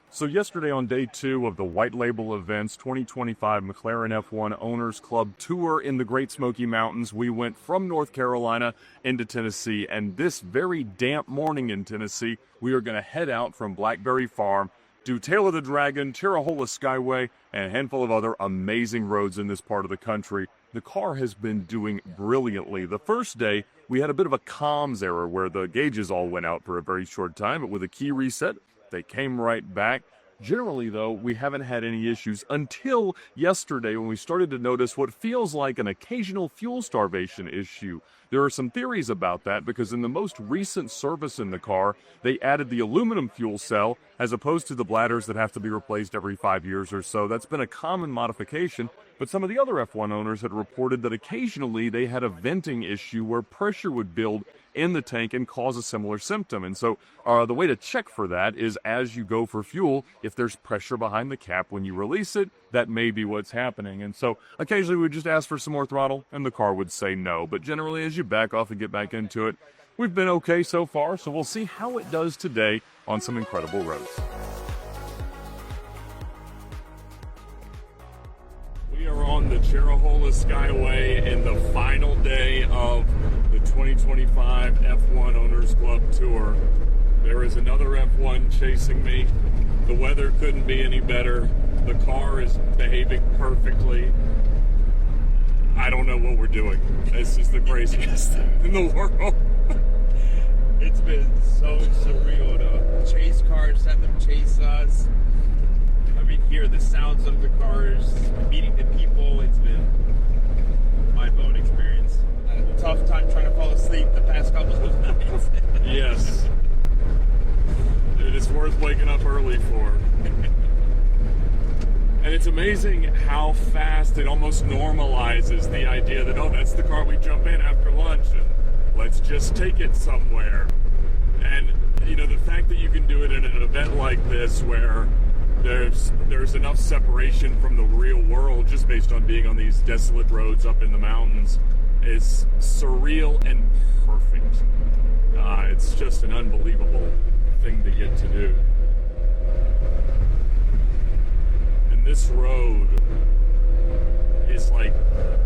So yesterday on day 2 of the White Label Events 2025 McLaren F1 Owners Club Tour in the Great Smoky Mountains, we went from North Carolina into Tennessee, and this very damp morning in Tennessee, we are going to head out from Blackberry Farm do Tail of the Dragon, Tirahola Skyway, and a handful of other amazing roads in this part of the country. The car has been doing brilliantly. The first day, we had a bit of a comms error where the gauges all went out for a very short time, but with a key reset, they came right back. Generally, though, we haven't had any issues until yesterday when we started to notice what feels like an occasional fuel starvation issue. There are some theories about that because in the most recent service in the car, they added the aluminum fuel cell as opposed to the bladders that have to be replaced every 5 years or so. That's been a common modification, but some of the other F1 owners had reported that occasionally they had a venting issue where pressure would build in the tank and cause a similar symptom. And so the way to check for that is as you go for fuel, if there's pressure behind the cap when you release it, that may be what's happening. And so occasionally we would just ask for some more throttle and the car would say no. But generally as you back off and get back into it, we've been okay so far. So we'll see how it does today on some incredible roads. We are on the Tirahola Skyway in the final day of the 2025 F1 Owners Club Tour. There is another F1 chasing me. The weather couldn't be any better. The car is behaving perfectly. I don't know what we're doing. This is the craziest thing in the world. It's been so surreal to chase cars, have them chase us. I mean, hear the sounds of the cars, meeting the people. It's been a mind-blowing experience. I had a tough time trying to fall asleep the past couple of nights. Yes. It is worth waking up early for. And it's amazing how fast it almost normalizes the idea that, oh, that's the car we jump in after lunch and let's just take it somewhere. And, you know, the fact that you can do it in an event like this where there's enough separation from the real world just based on being on these desolate roads up in the mountains is surreal and perfect. It's just an unbelievable thing to get to do. And this road is like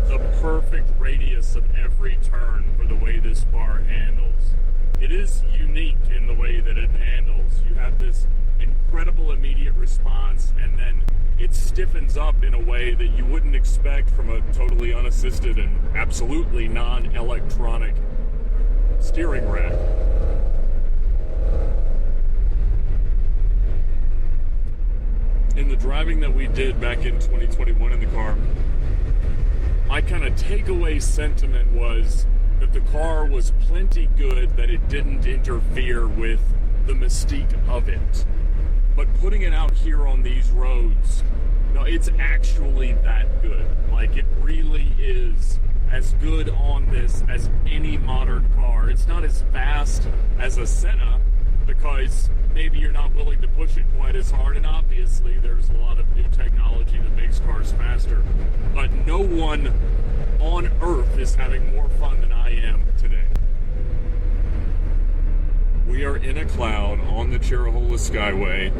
the perfect radius of every turn for the way this car handles. It is unique in the way that it handles. You have this incredible immediate response, and then it stiffens up in a way that you wouldn't expect from a totally unassisted and absolutely non-electronic steering rack. In the driving that we did back in 2021 in the car, my kind of takeaway sentiment was that the car was plenty good, that it didn't interfere with the mystique of it. But putting it out here on these roads, no, it's actually that good. Like, it really is as good on this as any modern car. It's not as fast as a Senna because maybe you're not willing to push it quite as hard, and obviously there's a lot of new technology that makes cars faster. But no one on Earth is having more fun than I am today. We are in a cloud on the Tirahola Skyway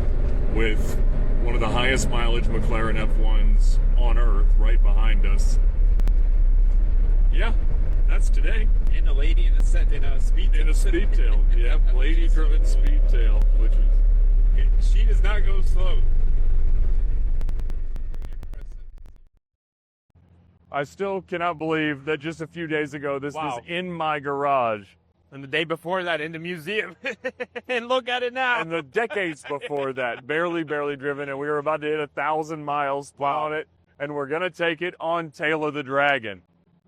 with one of the highest mileage McLaren F1s on Earth right behind us. Yeah, that's today. And a lady in a speedtail. In a speedtail, yeah, lady-driven speedtail, which is... She does not go slow. I still cannot believe that just a few days ago this was in my garage. And the day before that in the museum. And look at it now. And the decades before that, barely driven, and we were about to hit 1,000 miles on it, and we're going to take it on Tail of the Dragon.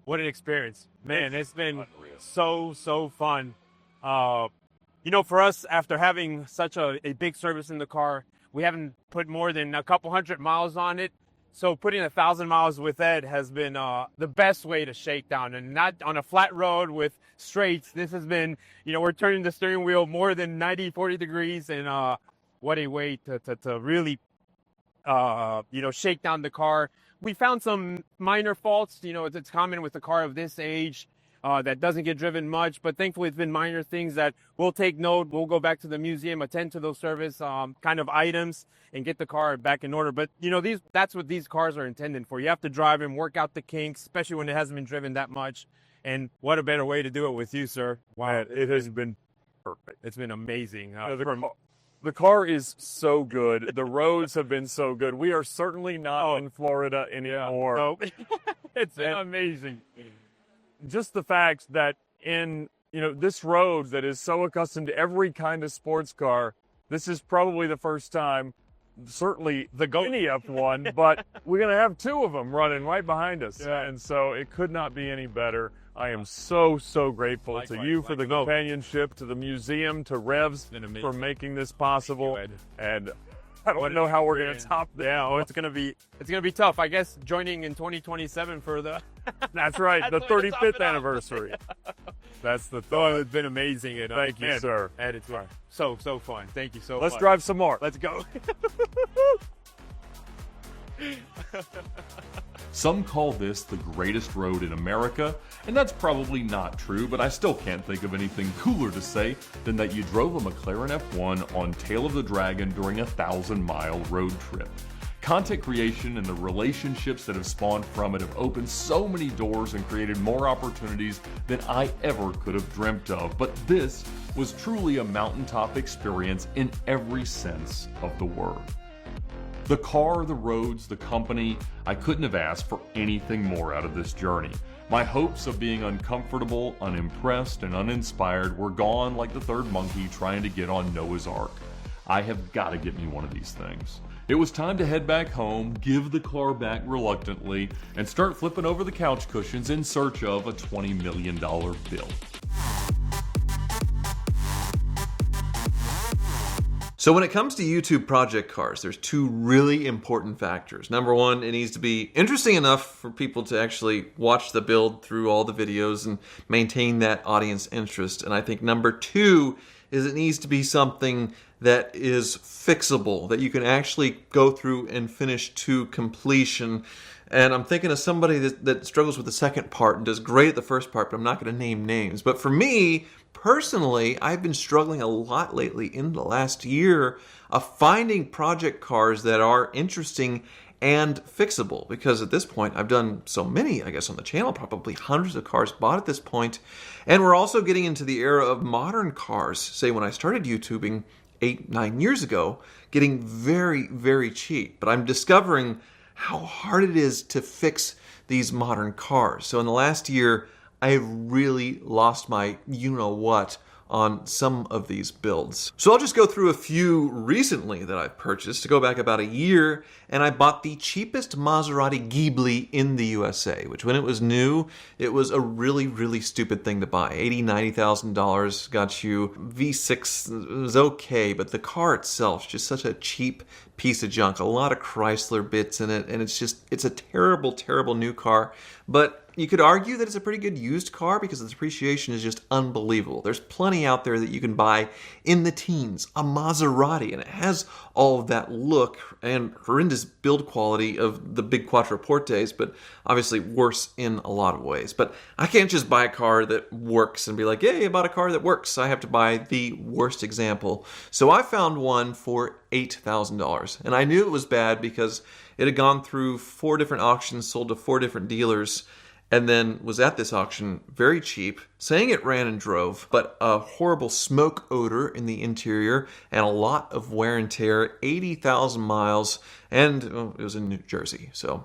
What an experience. Man, it's been so fun. You know, for us, after having such a big service in the car, we haven't put more than a couple hundred miles on it. So putting 1,000 miles with Ed has been the best way to shake down, and not on a flat road with straights. This has been, you know, we're turning the steering wheel more than 40 degrees, and what a way to really, you know, shake down the car. We found some minor faults. You know, it's common with a car of this age that doesn't get driven much, but thankfully it's been minor things that we'll take note. We'll go back to the museum, attend to those service kind of items, and get the car back in order. But, you know, that's what these cars are intended for. You have to drive them, work out the kinks, especially when it hasn't been driven that much. And what a better way to do it with you, sir. Wow, it has been perfect. It's been amazing. The car is so good. The roads have been so good. We are certainly not in Florida anymore. So, it's amazing. Just the fact that in this road that is so accustomed to every kind of sports car, this is probably the first time, certainly the Lamborghini F1, but we're going to have two of them running right behind us. Yeah. And so it could not be any better. I am so grateful to you for the companionship, to the museum, to Revs for making this possible. And I don't know how we're going to top this. Yeah, it's gonna be tough. I guess joining in 2027 for the. That's right, the That's what 35th anniversary. That's the thought. It's been amazing. And, Thank you, sir. And it's so fun. Thank you so much. Let's drive some more. Let's go. Some call this the greatest road in America, and that's probably not true, but I still can't think of anything cooler to say than that you drove a McLaren F1 on Tail of the Dragon during a 1,000-mile road trip. Content creation and the relationships that have spawned from it have opened so many doors and created more opportunities than I ever could have dreamt of. But this was truly a mountaintop experience in every sense of the word. The car, the roads, the company, I couldn't have asked for anything more out of this journey. My hopes of being uncomfortable, unimpressed, and uninspired were gone like the third monkey trying to get on Noah's Ark. I have got to get me one of these things. It was time to head back home, give the car back reluctantly, and start flipping over the couch cushions in search of a $20 million bill. So when it comes to YouTube project cars, there's two really important factors. Number one, it needs to be interesting enough for people to actually watch the build through all the videos and maintain that audience interest. And I think number two is it needs to be something that is fixable, that you can actually go through and finish to completion. And I'm thinking of somebody that struggles with the second part and does great at the first part, but I'm not going to name names. But for me, personally, I've been struggling a lot lately in the last year of finding project cars that are interesting and fixable, because at this point I've done so many, I guess, on the channel, probably hundreds of cars bought at this point. And we're also getting into the era of modern cars, say when I started YouTubing 8-9 years ago, getting very, very cheap. But I'm discovering how hard it is to fix these modern cars. So in the last year, I have really lost my you-know-what on some of these builds. So I'll just go through a few recently that I've purchased. To go back about a year, and I bought the cheapest Maserati Ghibli in the USA, which when it was new, it was a really, really stupid thing to buy. $80,000, $90,000 got you V6, it was okay, but the car itself is just such a cheap piece of junk. A lot of Chrysler bits in it, and it's a terrible, terrible new car. But you could argue that it's a pretty good used car because the depreciation is just unbelievable. There's plenty out there that you can buy in the teens, a Maserati, and it has all of that look and horrendous build quality of the big Quattroportes, but obviously worse in a lot of ways. But I can't just buy a car that works and be like, yay, I bought a car that works. I have to buy the worst example. So I found one for $8,000, and I knew it was bad because it had gone through 4 different auctions, sold to 4 different dealers, and then was at this auction very cheap, saying it ran and drove, but a horrible smoke odor in the interior and a lot of wear and tear, 80,000 miles, and it was in New Jersey, so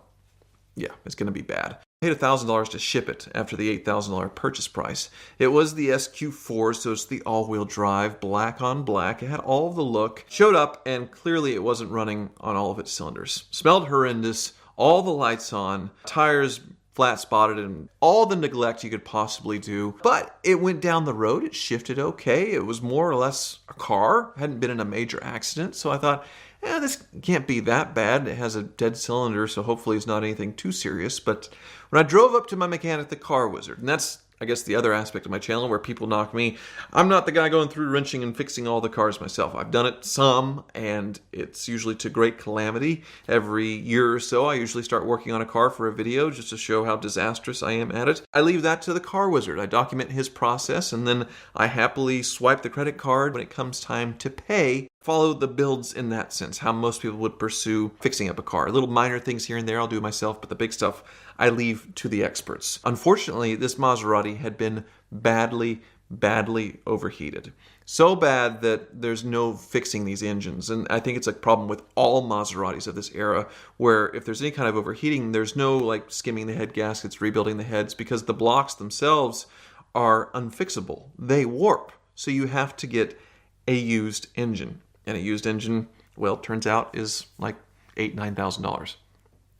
yeah, it's going to be bad. I paid $1,000 to ship it after the $8,000 purchase price. It was the SQ4, so it's the all-wheel drive, black on black. It had all of the look. Showed up, and clearly it wasn't running on all of its cylinders. Smelled horrendous, all the lights on, tires flat spotted, and all the neglect you could possibly do. But it went down the road, it shifted okay. It was more or less a car, hadn't been in a major accident, so I thought, this can't be that bad. It has a dead cylinder, so hopefully it's not anything too serious. But when I drove up to my mechanic, the Car Wizard, and that's, I guess, the other aspect of my channel where people knock me. I'm not the guy going through wrenching and fixing all the cars myself. I've done it some, and it's usually to great calamity. Every year or so, I usually start working on a car for a video just to show how disastrous I am at it. I leave that to the Car Wizard. I document his process, and then I happily swipe the credit card when it comes time to pay. Follow the builds in that sense, how most people would pursue fixing up a car. Little minor things here and there I'll do myself, but the big stuff I leave to the experts. Unfortunately, this Maserati had been badly, badly overheated. So bad that there's no fixing these engines. And I think it's a problem with all Maseratis of this era, where if there's any kind of overheating, there's no like skimming the head gaskets, rebuilding the heads, because the blocks themselves are unfixable. They warp. So you have to get a used engine. And a used engine, well, turns out is like $8,000-$9,000.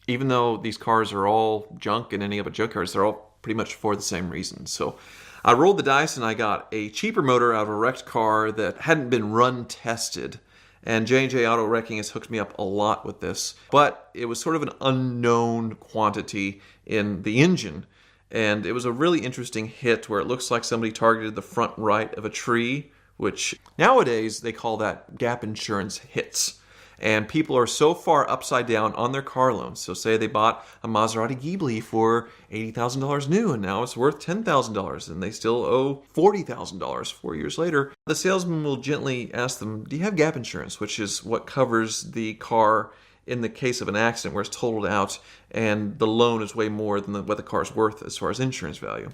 Even though these cars are all junk and any of the junkyards, they're all pretty much for the same reason. So I rolled the dice and I got a cheaper motor out of a wrecked car that hadn't been run tested. And J&J Auto Wrecking has hooked me up a lot with this. But it was sort of an unknown quantity in the engine. And it was a really interesting hit where it looks like somebody targeted the front right of a tree, which nowadays they call that gap insurance hits. And people are so far upside down on their car loans. So say they bought a Maserati Ghibli for $80,000 new, and now it's worth $10,000, and they still owe $40,000 4 years later. The salesman will gently ask them, do you have gap insurance, which is what covers the car in the case of an accident where it's totaled out and the loan is way more than what the car's worth as far as insurance value.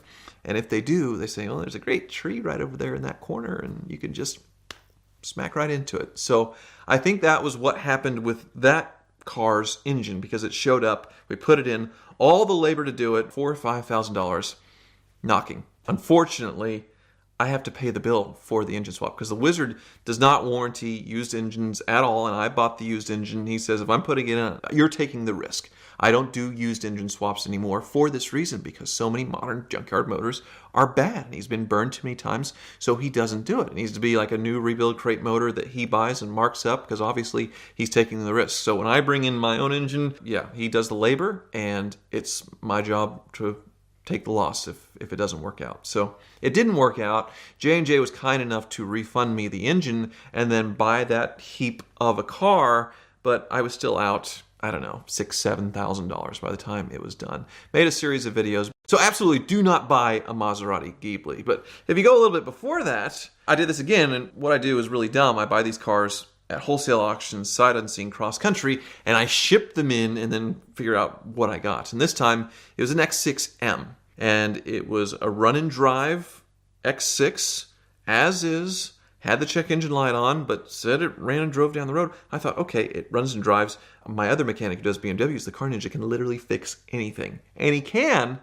And if they do, they say, oh, there's a great tree right over there in that corner, and you can just smack right into it. So I think that was what happened with that car's engine, because it showed up, we put it in, all the labor to do it, $4,000 or $5,000, knocking. Unfortunately, I have to pay the bill for the engine swap because the Wizard does not warranty used engines at all, and I bought the used engine. He says, if I'm putting it in, you're taking the risk. I don't do used engine swaps anymore for this reason, because so many modern junkyard motors are bad, and he's been burned too many times, so he doesn't do it. It needs to be like a new rebuild crate motor that he buys and marks up, because obviously he's taking the risk. So when I bring in my own engine, yeah, he does the labor, and it's my job to take the loss if it doesn't work out. So it didn't work out. J&J was kind enough to refund me the engine and then buy that heap of a car, but I was still out, I don't know, $6,000-$7,000 by the time it was done. Made a series of videos. So absolutely do not buy a Maserati Ghibli. But if you go a little bit before that, I did this again, and what I do is really dumb. I buy these cars at wholesale auctions, sight unseen, cross country, and I ship them in and then figure out what I got. And this time it was an X6M, and it was a run and drive X6 as is. Had the check engine light on, but said it ran and drove down the road. I thought, okay, it runs and drives. My other mechanic who does BMWs, the Car Ninja, can literally fix anything. And he can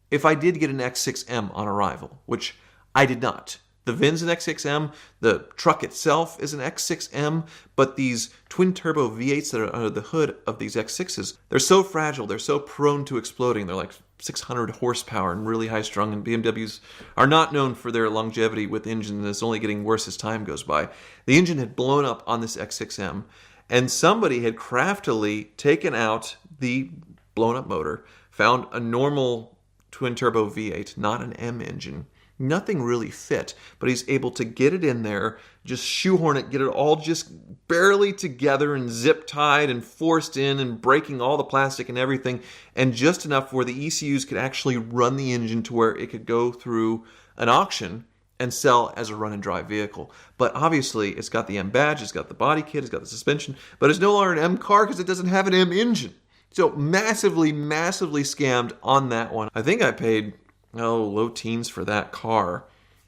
if I did get an X6M on arrival, which I did not. The VIN's an X6M, the truck itself is an X6M, but these twin-turbo V8s that are under the hood of these X6s, they're so fragile, they're so prone to exploding. They're like 600 horsepower and really high-strung, and BMWs are not known for their longevity with engines, and it's only getting worse as time goes by. The engine had blown up on this X6M, and somebody had craftily taken out the blown-up motor, found a normal twin-turbo V8, not an M engine. Nothing really fit, but he's able to get it in there, just shoehorn it, get it all just barely together and zip tied and forced in and breaking all the plastic and everything, and just enough where the ECUs could actually run the engine to where it could go through an auction and sell as a run and drive vehicle. But obviously it's got the M badge, it's got the body kit, it's got the suspension, but it's no longer an M car because it doesn't have an M engine. So massively, massively scammed on that one. I think I paid low teens for that car,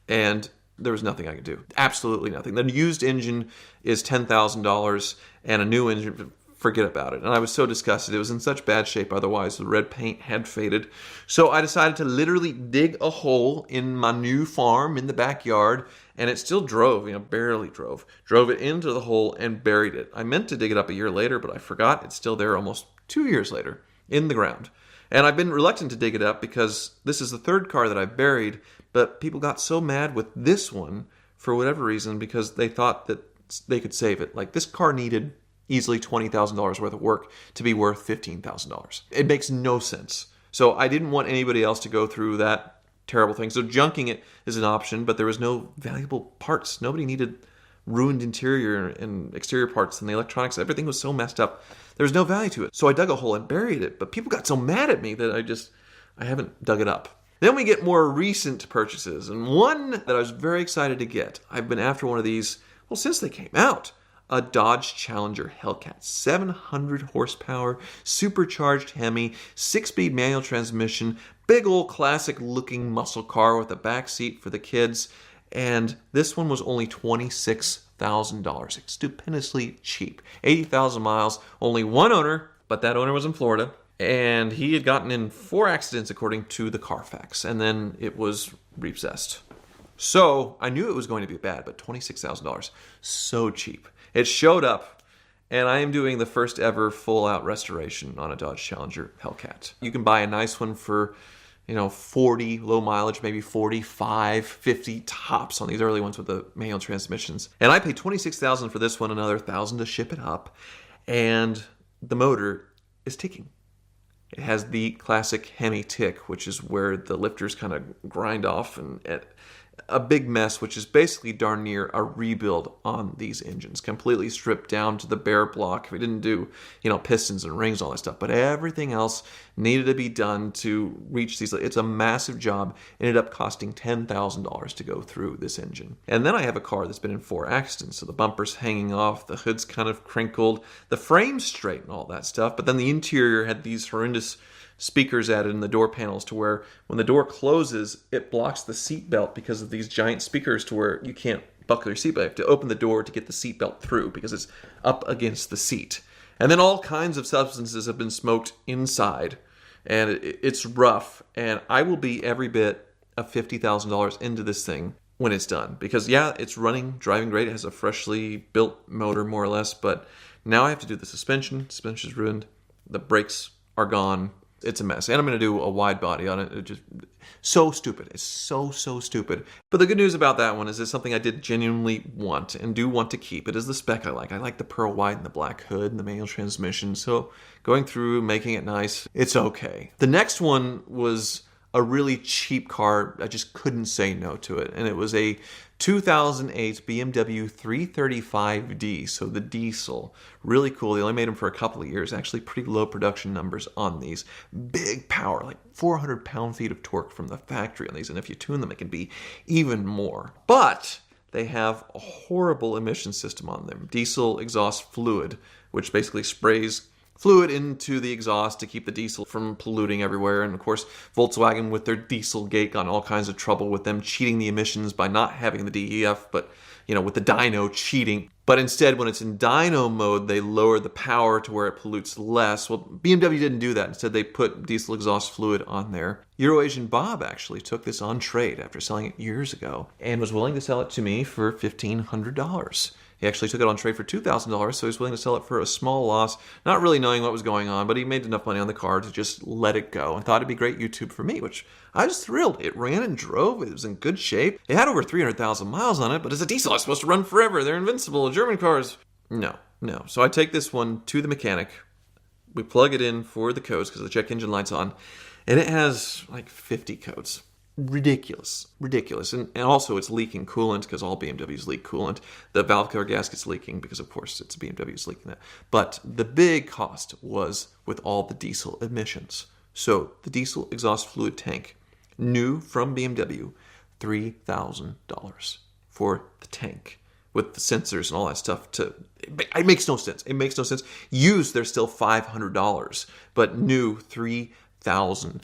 and there was nothing I could do. Absolutely nothing. The used engine is $10,000, and a new engine, forget about it. And I was so disgusted. It was in such bad shape otherwise. The red paint had faded. So I decided to literally dig a hole in my new farm in the backyard, and it still drove, barely drove. Drove it into the hole and buried it. I meant to dig it up a year later, but I forgot. It's still there almost 2 years later in the ground. And I've been reluctant to dig it up because this is the third car that I've buried, but people got so mad with this one for whatever reason because they thought that they could save it. Like, this car needed easily $20,000 worth of work to be worth $15,000. It makes no sense. So I didn't want anybody else to go through that terrible thing. So junking it is an option, but there was no valuable parts. Nobody needed ruined interior and exterior parts, and the electronics, everything was so messed up. There was no value to it. So I dug a hole and buried it, but people got so mad at me that I haven't dug it up. Then we get more recent purchases, and one that I was very excited to get. I've been after one of these, since they came out. A Dodge Challenger Hellcat, 700 horsepower, supercharged Hemi, 6-speed manual transmission, big old classic looking muscle car with a back seat for the kids. And this one was only $26,000. Stupendously cheap. 80,000 miles, only one owner, but that owner was in Florida. And he had gotten in 4 accidents according to the Carfax. And then it was repossessed. So I knew it was going to be bad, but $26,000, so cheap. It showed up, and I am doing the first ever full-out restoration on a Dodge Challenger Hellcat. You can buy a nice one for, 40, low mileage, maybe 45, 50 tops on these early ones with the manual transmissions. And I paid $26,000 for this one, another $1,000 to ship it up, and the motor is ticking. It has the classic Hemi tick, which is where the lifters kind of grind off, and a big mess, which is basically darn near a rebuild on these engines. Completely stripped down to the bare block. We didn't do, pistons and rings, all that stuff, but everything else needed to be done to reach these. It's a massive job. It ended up costing $10,000 to go through this engine. And then I have a car that's been in 4 accidents, so the bumper's hanging off, the hood's kind of crinkled, the frame's straight and all that stuff, but then the interior had these horrendous speakers added in the door panels to where when the door closes, it blocks the seat belt because of these giant speakers to where you can't buckle your seatbelt. You have to open the door to get the seat belt through because it's up against the seat. And then all kinds of substances have been smoked inside, and it's rough. And I will be every bit of $50,000 into this thing when it's done. Because yeah, it's running, driving great. It has a freshly built motor more or less, but now I have to do the suspension. Suspension's ruined. The brakes are gone. It's a mess. And I'm going to do a wide body on it. It's just so stupid. It's so stupid. But the good news about that one is it's something I did genuinely want and do want to keep. It is the spec I like. I like the pearl white and the black hood and the manual transmission. So going through, making it nice, it's okay. The next one was a really cheap car. I just couldn't say no to it. And it was a 2008 BMW 335D, so the diesel. Really cool. They only made them for a couple of years. Actually pretty low production numbers on these. Big power, like 400 pound-feet of torque from the factory on these. And if you tune them, it can be even more. But they have a horrible emission system on them. Diesel exhaust fluid, which basically sprays fluid into the exhaust to keep the diesel from polluting everywhere. And of course, Volkswagen with their Dieselgate got in all kinds of trouble with them cheating the emissions by not having the DEF, but with the dyno cheating. But instead, when it's in dyno mode, they lower the power to where it pollutes less. Well, BMW didn't do that. Instead, they put diesel exhaust fluid on there. Eurasian Bob actually took this on trade after selling it years ago and was willing to sell it to me for $1,500. He actually took it on trade for $2,000, so he was willing to sell it for a small loss, not really knowing what was going on, but he made enough money on the car to just let it go and thought it'd be great YouTube for me, which I was thrilled. It ran and drove. It was in good shape. It had over 300,000 miles on it, but it's a diesel. It's supposed to run forever. They're invincible. German cars. No. So I take this one to the mechanic. We plug it in for the codes because the check engine light's on, and it has like 50 codes. Ridiculous. And also it's leaking coolant because all BMWs leak coolant. The valve cover gasket's leaking because of course it's BMW's leaking that. But the big cost was with all the diesel emissions. So the diesel exhaust fluid tank, new from BMW, $3,000 for the tank with the sensors and all that stuff. It makes no sense. Used, they're still $500, but new $3,000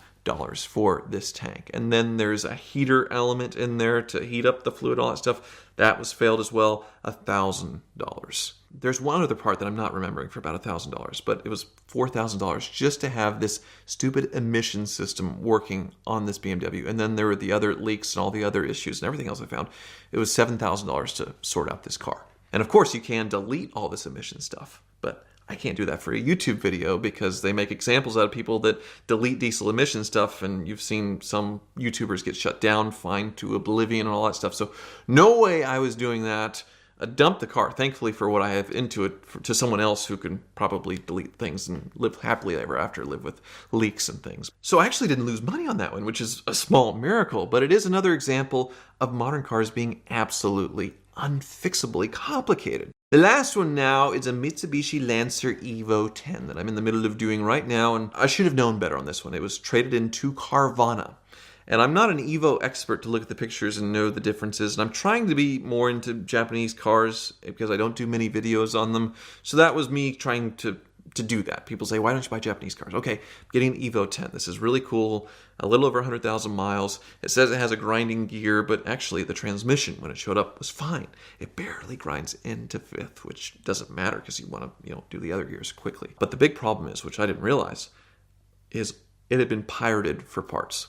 for this tank. And then there's a heater element in there to heat up the fluid, all that stuff. That was failed as well, $1,000. There's one other part that I'm not remembering for about $1,000, but it was $4,000 just to have this stupid emission system working on this BMW. And then there were the other leaks and all the other issues and everything else I found. It was $7,000 to sort out this car. And of course you can delete all this emission stuff, but I can't do that for a YouTube video because they make examples out of people that delete diesel emission stuff, and you've seen some YouTubers get shut down, fined to oblivion and all that stuff. So no way I was doing that. Dump the car, thankfully, for what I have into it, to someone else who can probably delete things and live happily ever after, live with leaks and things. So I actually didn't lose money on that one, which is a small miracle, but it is another example of modern cars being absolutely unfixably complicated. The last one now is a Mitsubishi Lancer Evo 10 that I'm in the middle of doing right now, and I should have known better on this one. It was traded into Carvana. And I'm not an Evo expert to look at the pictures and know the differences, and I'm trying to be more into Japanese cars because I don't do many videos on them. So that was me trying to to do that. People say, why don't you buy Japanese cars? Okay, I'm getting an Evo 10. This is really cool. A little over 100,000 miles. It says it has a grinding gear, but actually the transmission, when it showed up, was fine. It barely grinds into fifth, which doesn't matter because you want to, do the other gears quickly. But the big problem is, which I didn't realize, is it had been pirated for parts.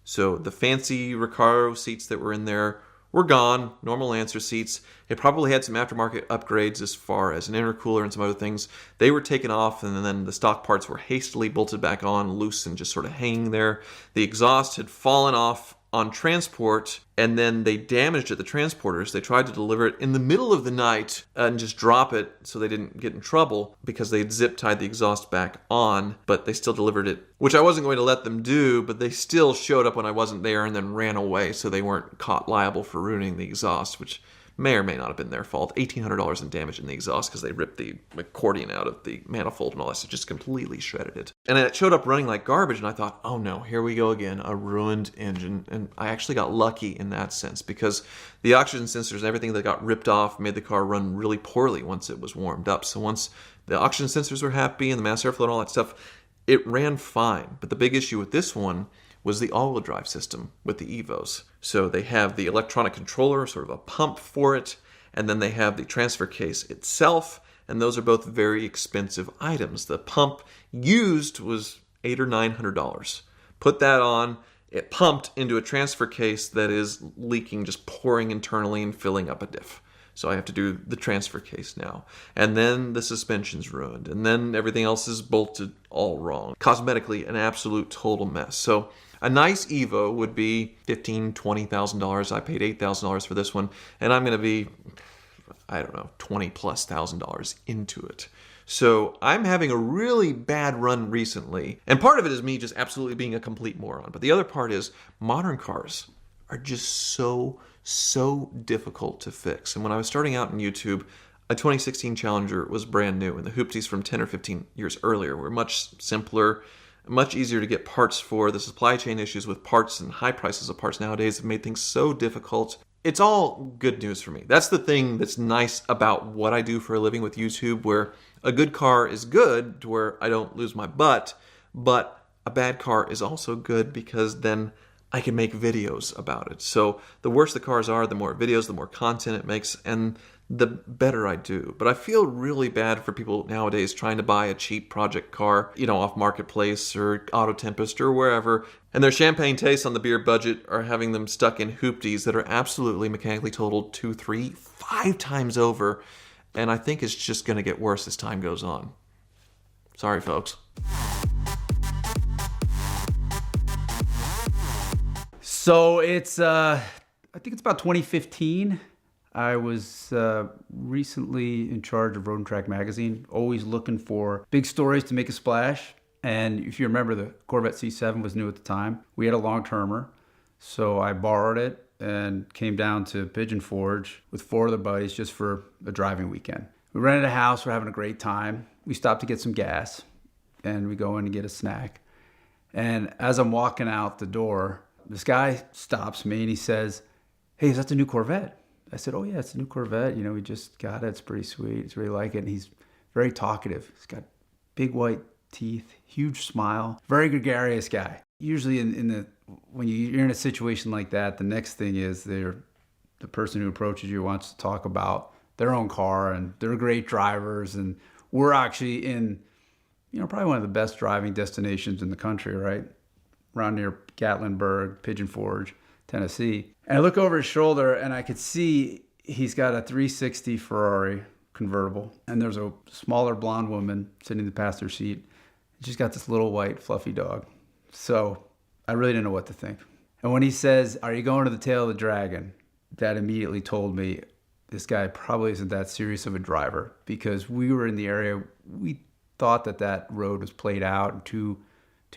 So the fancy Recaro seats that were in there were gone, normal Lancer seats. It probably had some aftermarket upgrades as far as an intercooler and some other things. They were taken off, and then the stock parts were hastily bolted back on, loose and just sort of hanging there. The exhaust had fallen off on transport, and then they damaged it, the transporters. They tried to deliver it in the middle of the night and just drop it so they didn't get in trouble because they'd zip tied the exhaust back on, but they still delivered it, which I wasn't going to let them do, but they still showed up when I wasn't there and then ran away, so they weren't caught liable for ruining the exhaust, which may or may not have been their fault. $1,800 in damage in the exhaust because they ripped the accordion out of the manifold and all that, so just completely shredded it. And it showed up running like garbage, and I thought, oh no, here we go again, a ruined engine. And I actually got lucky in that sense because the oxygen sensors and everything that got ripped off made the car run really poorly once it was warmed up. So once the oxygen sensors were happy and the mass airflow and all that stuff, it ran fine. But the big issue with this one was the all-wheel drive system with the Evos. So they have the electronic controller, sort of a pump for it, and then they have the transfer case itself, and those are both very expensive items. The pump used was $800 or $900. Put that on, it pumped into a transfer case that is leaking, just pouring internally and filling up a diff. So I have to do the transfer case now. And then the suspension's ruined. And then everything else is bolted all wrong. Cosmetically, an absolute total mess. So a nice Evo would be $15,000, $20,000. I paid $8,000 for this one. And I'm going to be, I don't know, $20,000+ into it. So I'm having a really bad run recently. And part of it is me just absolutely being a complete moron. But the other part is modern cars are just so difficult to fix. And when I was starting out in YouTube, a 2016 Challenger was brand new, and the hoopties from 10 or 15 years earlier were much simpler, much easier to get parts for. The supply chain issues with parts and high prices of parts nowadays have made things so difficult. It's all good news for me. That's the thing that's nice about what I do for a living with YouTube, where a good car is good to where I don't lose my butt, but a bad car is also good because then I can make videos about it. So the worse the cars are, the more videos, the more content it makes, and the better I do. But I feel really bad for people nowadays trying to buy a cheap project car, off Marketplace or Auto Tempest or wherever, and their champagne tastes on the beer budget are having them stuck in hoopties that are absolutely mechanically totaled 2, 3, 5 times over. And I think it's just going to get worse as time goes on. Sorry, folks. So it's, I think it's about 2015. I was recently in charge of Road and Track magazine, always looking for big stories to make a splash. And if you remember, the Corvette C7 was new at the time. We had a long-termer, so I borrowed it and came down to Pigeon Forge with 4 other buddies just for a driving weekend. We rented a house, we're having a great time. We stopped to get some gas, and we go in and get a snack. And as I'm walking out the door, this guy stops me and he says, "Hey, is that the new Corvette?" I said, "Oh yeah, it's a new Corvette. We just got it. It's pretty sweet. It's really like it." And he's very talkative. He's got big white teeth, huge smile, very gregarious guy. Usually when you're in a situation like that, the next thing is the person who approaches you wants to talk about their own car and they're great drivers. And we're actually in, probably one of the best driving destinations in the country, right? Around near Gatlinburg, Pigeon Forge, Tennessee. And I look over his shoulder and I could see he's got a 360 Ferrari convertible. And there's a smaller blonde woman sitting in the passenger seat. She's got this little white fluffy dog. So I really didn't know what to think. And when he says, "Are you going to the tail of the dragon?" that immediately told me this guy probably isn't that serious of a driver, because we were in the area, we thought that road was played out and too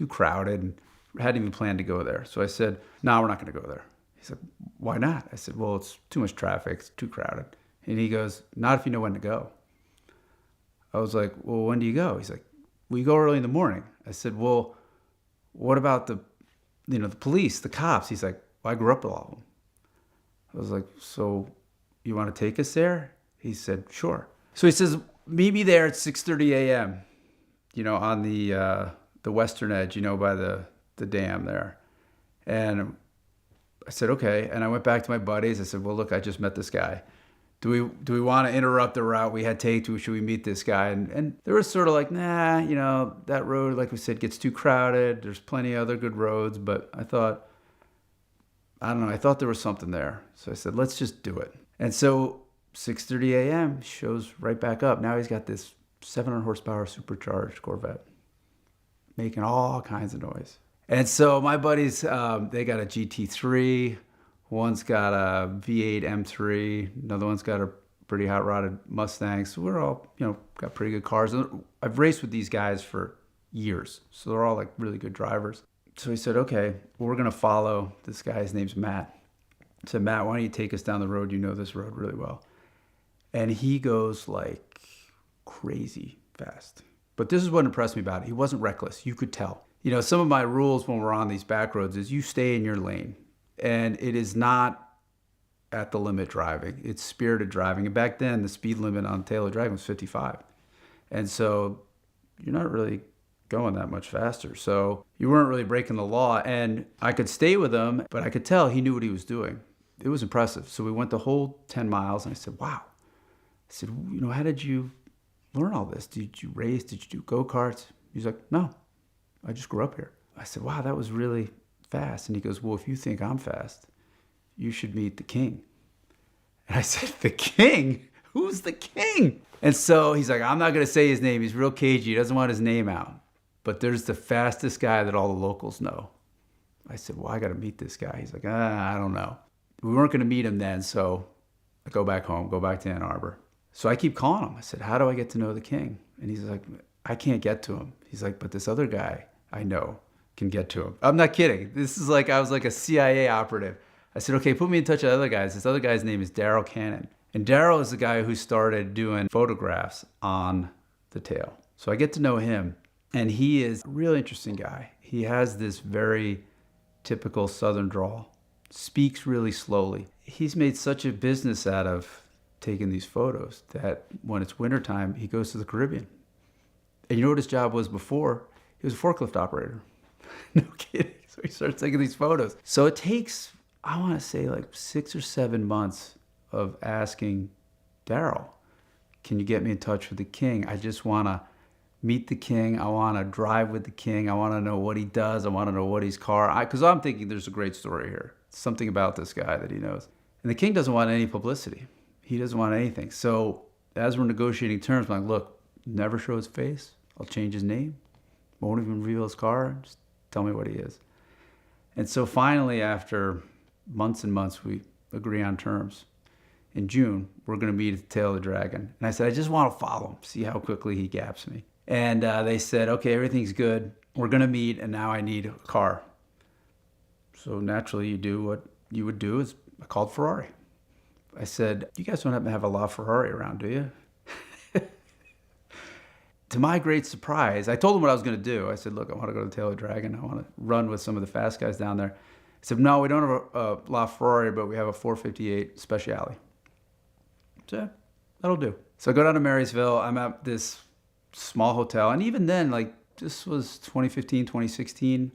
crowded, and hadn't even planned to go there. So I said, "No, we're not going to go there." He said, "Why not?" I said, "Well, it's too much traffic, it's too crowded." And he goes, "Not if you know when to go." I was like, "Well, when do you go?" He's like, "We go early in the morning." I said, "Well, what about the police, the cops?" He's like, "Well, I grew up with all of them." I was like, "So you want to take us there?" He said, "Sure." So he says, "Meet me there at 6:30 a.m. on the western edge, by the dam there. And I said, okay. And I went back to my buddies. I said, well, look, I just met this guy. Do we want to interrupt the route we had taken? Should we meet this guy? And there was sort of like, nah, that road, like we said, gets too crowded. There's plenty of other good roads. But I thought there was something there. So I said, let's just do it. And so 6:30 a.m. shows right back up. Now he's got this 700 horsepower supercharged Corvette making all kinds of noise. And so my buddies, they got a GT3. One's got a V8 M3. Another one's got a pretty hot rodded Mustang. So we're all, got pretty good cars. And I've raced with these guys for years. So they're all like really good drivers. So he said, okay, we're going to follow this guy. His name's Matt. I said, Matt, why don't you take us down the road? You know this road really well. And he goes like crazy fast. But this is what impressed me about it. He wasn't reckless. You could tell. Some of my rules when we're on these back roads is you stay in your lane. And it is not at the limit driving. It's spirited driving. And back then, the speed limit on Taylor Dragon was 55. And so you're not really going that much faster. So you weren't really breaking the law. And I could stay with him, but I could tell he knew what he was doing. It was impressive. So we went the whole 10 miles, and I said, wow. I said, how did you learn all this? Did you race? Did you do go-karts? He's like, no, I just grew up here. I said, wow, that was really fast. And he goes, well, if you think I'm fast, you should meet the king. And I said, the king? Who's the king? And so he's like, I'm not going to say his name. He's real cagey. He doesn't want his name out. But there's the fastest guy that all the locals know. I said, well, I got to meet this guy. He's like, I don't know. We weren't going to meet him then. So I go back home, go back to Ann Arbor. So I keep calling him. I said, how do I get to know the king? And he's like, I can't get to him. He's like, but this other guy I know can get to him. I'm not kidding. This is like, I was like a CIA operative. I said, okay, put me in touch with other guys. This other guy's name is Daryl Cannon. And Daryl is the guy who started doing photographs on the tail. So I get to know him. And he is a real interesting guy. He has this very typical Southern drawl, speaks really slowly. He's made such a business out of taking these photos that when it's wintertime, he goes to the Caribbean. And you know what his job was before? He was a forklift operator. No kidding. So he starts taking these photos. So it takes, I want to say like 6 or 7 months of asking Daryl, can you get me in touch with the king? I just want to meet the king. I want to drive with the king. I want to know what he does. I want to know what his car, because I'm thinking there's a great story here. Something about this guy that he knows. And the king doesn't want any publicity. He doesn't want anything. So as we're negotiating terms, I'm like, look, never show his face. I'll change his name. Won't even reveal his car. Just tell me what he is. And so finally, after months and months, we agree on terms. In June, we're going to meet at the tail of the dragon. And I said, I just want to follow him, see how quickly he gaps me. And they said, okay, everything's good. We're going to meet, and now I need a car. So naturally, you do what you would do is I called Ferrari. I said, you guys don't happen to have a LaFerrari around, do you? To my great surprise, I told them what I was going to do. I said, look, I want to go to the Tail of the Dragon. I want to run with some of the fast guys down there. I said, no, we don't have a LaFerrari, but we have a 458 Speciale. So that'll do. So I go down to Marysville. I'm at this small hotel. And even then, like, this was 2015, 2016.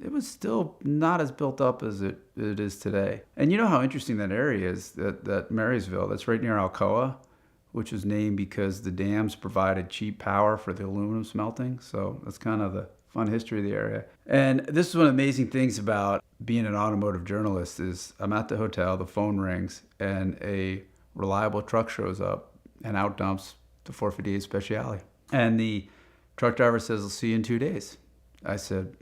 It was still not as built up as it is today. And you know how interesting that area is, that Marysville, that's right near Alcoa, which was named because the dams provided cheap power for the aluminum smelting. So that's kind of the fun history of the area. And this is one of the amazing things about being an automotive journalist is I'm at the hotel, the phone rings, and a reliable truck shows up and outdumps the 458 Speciale. And the truck driver says, I'll see you in 2 days. I said,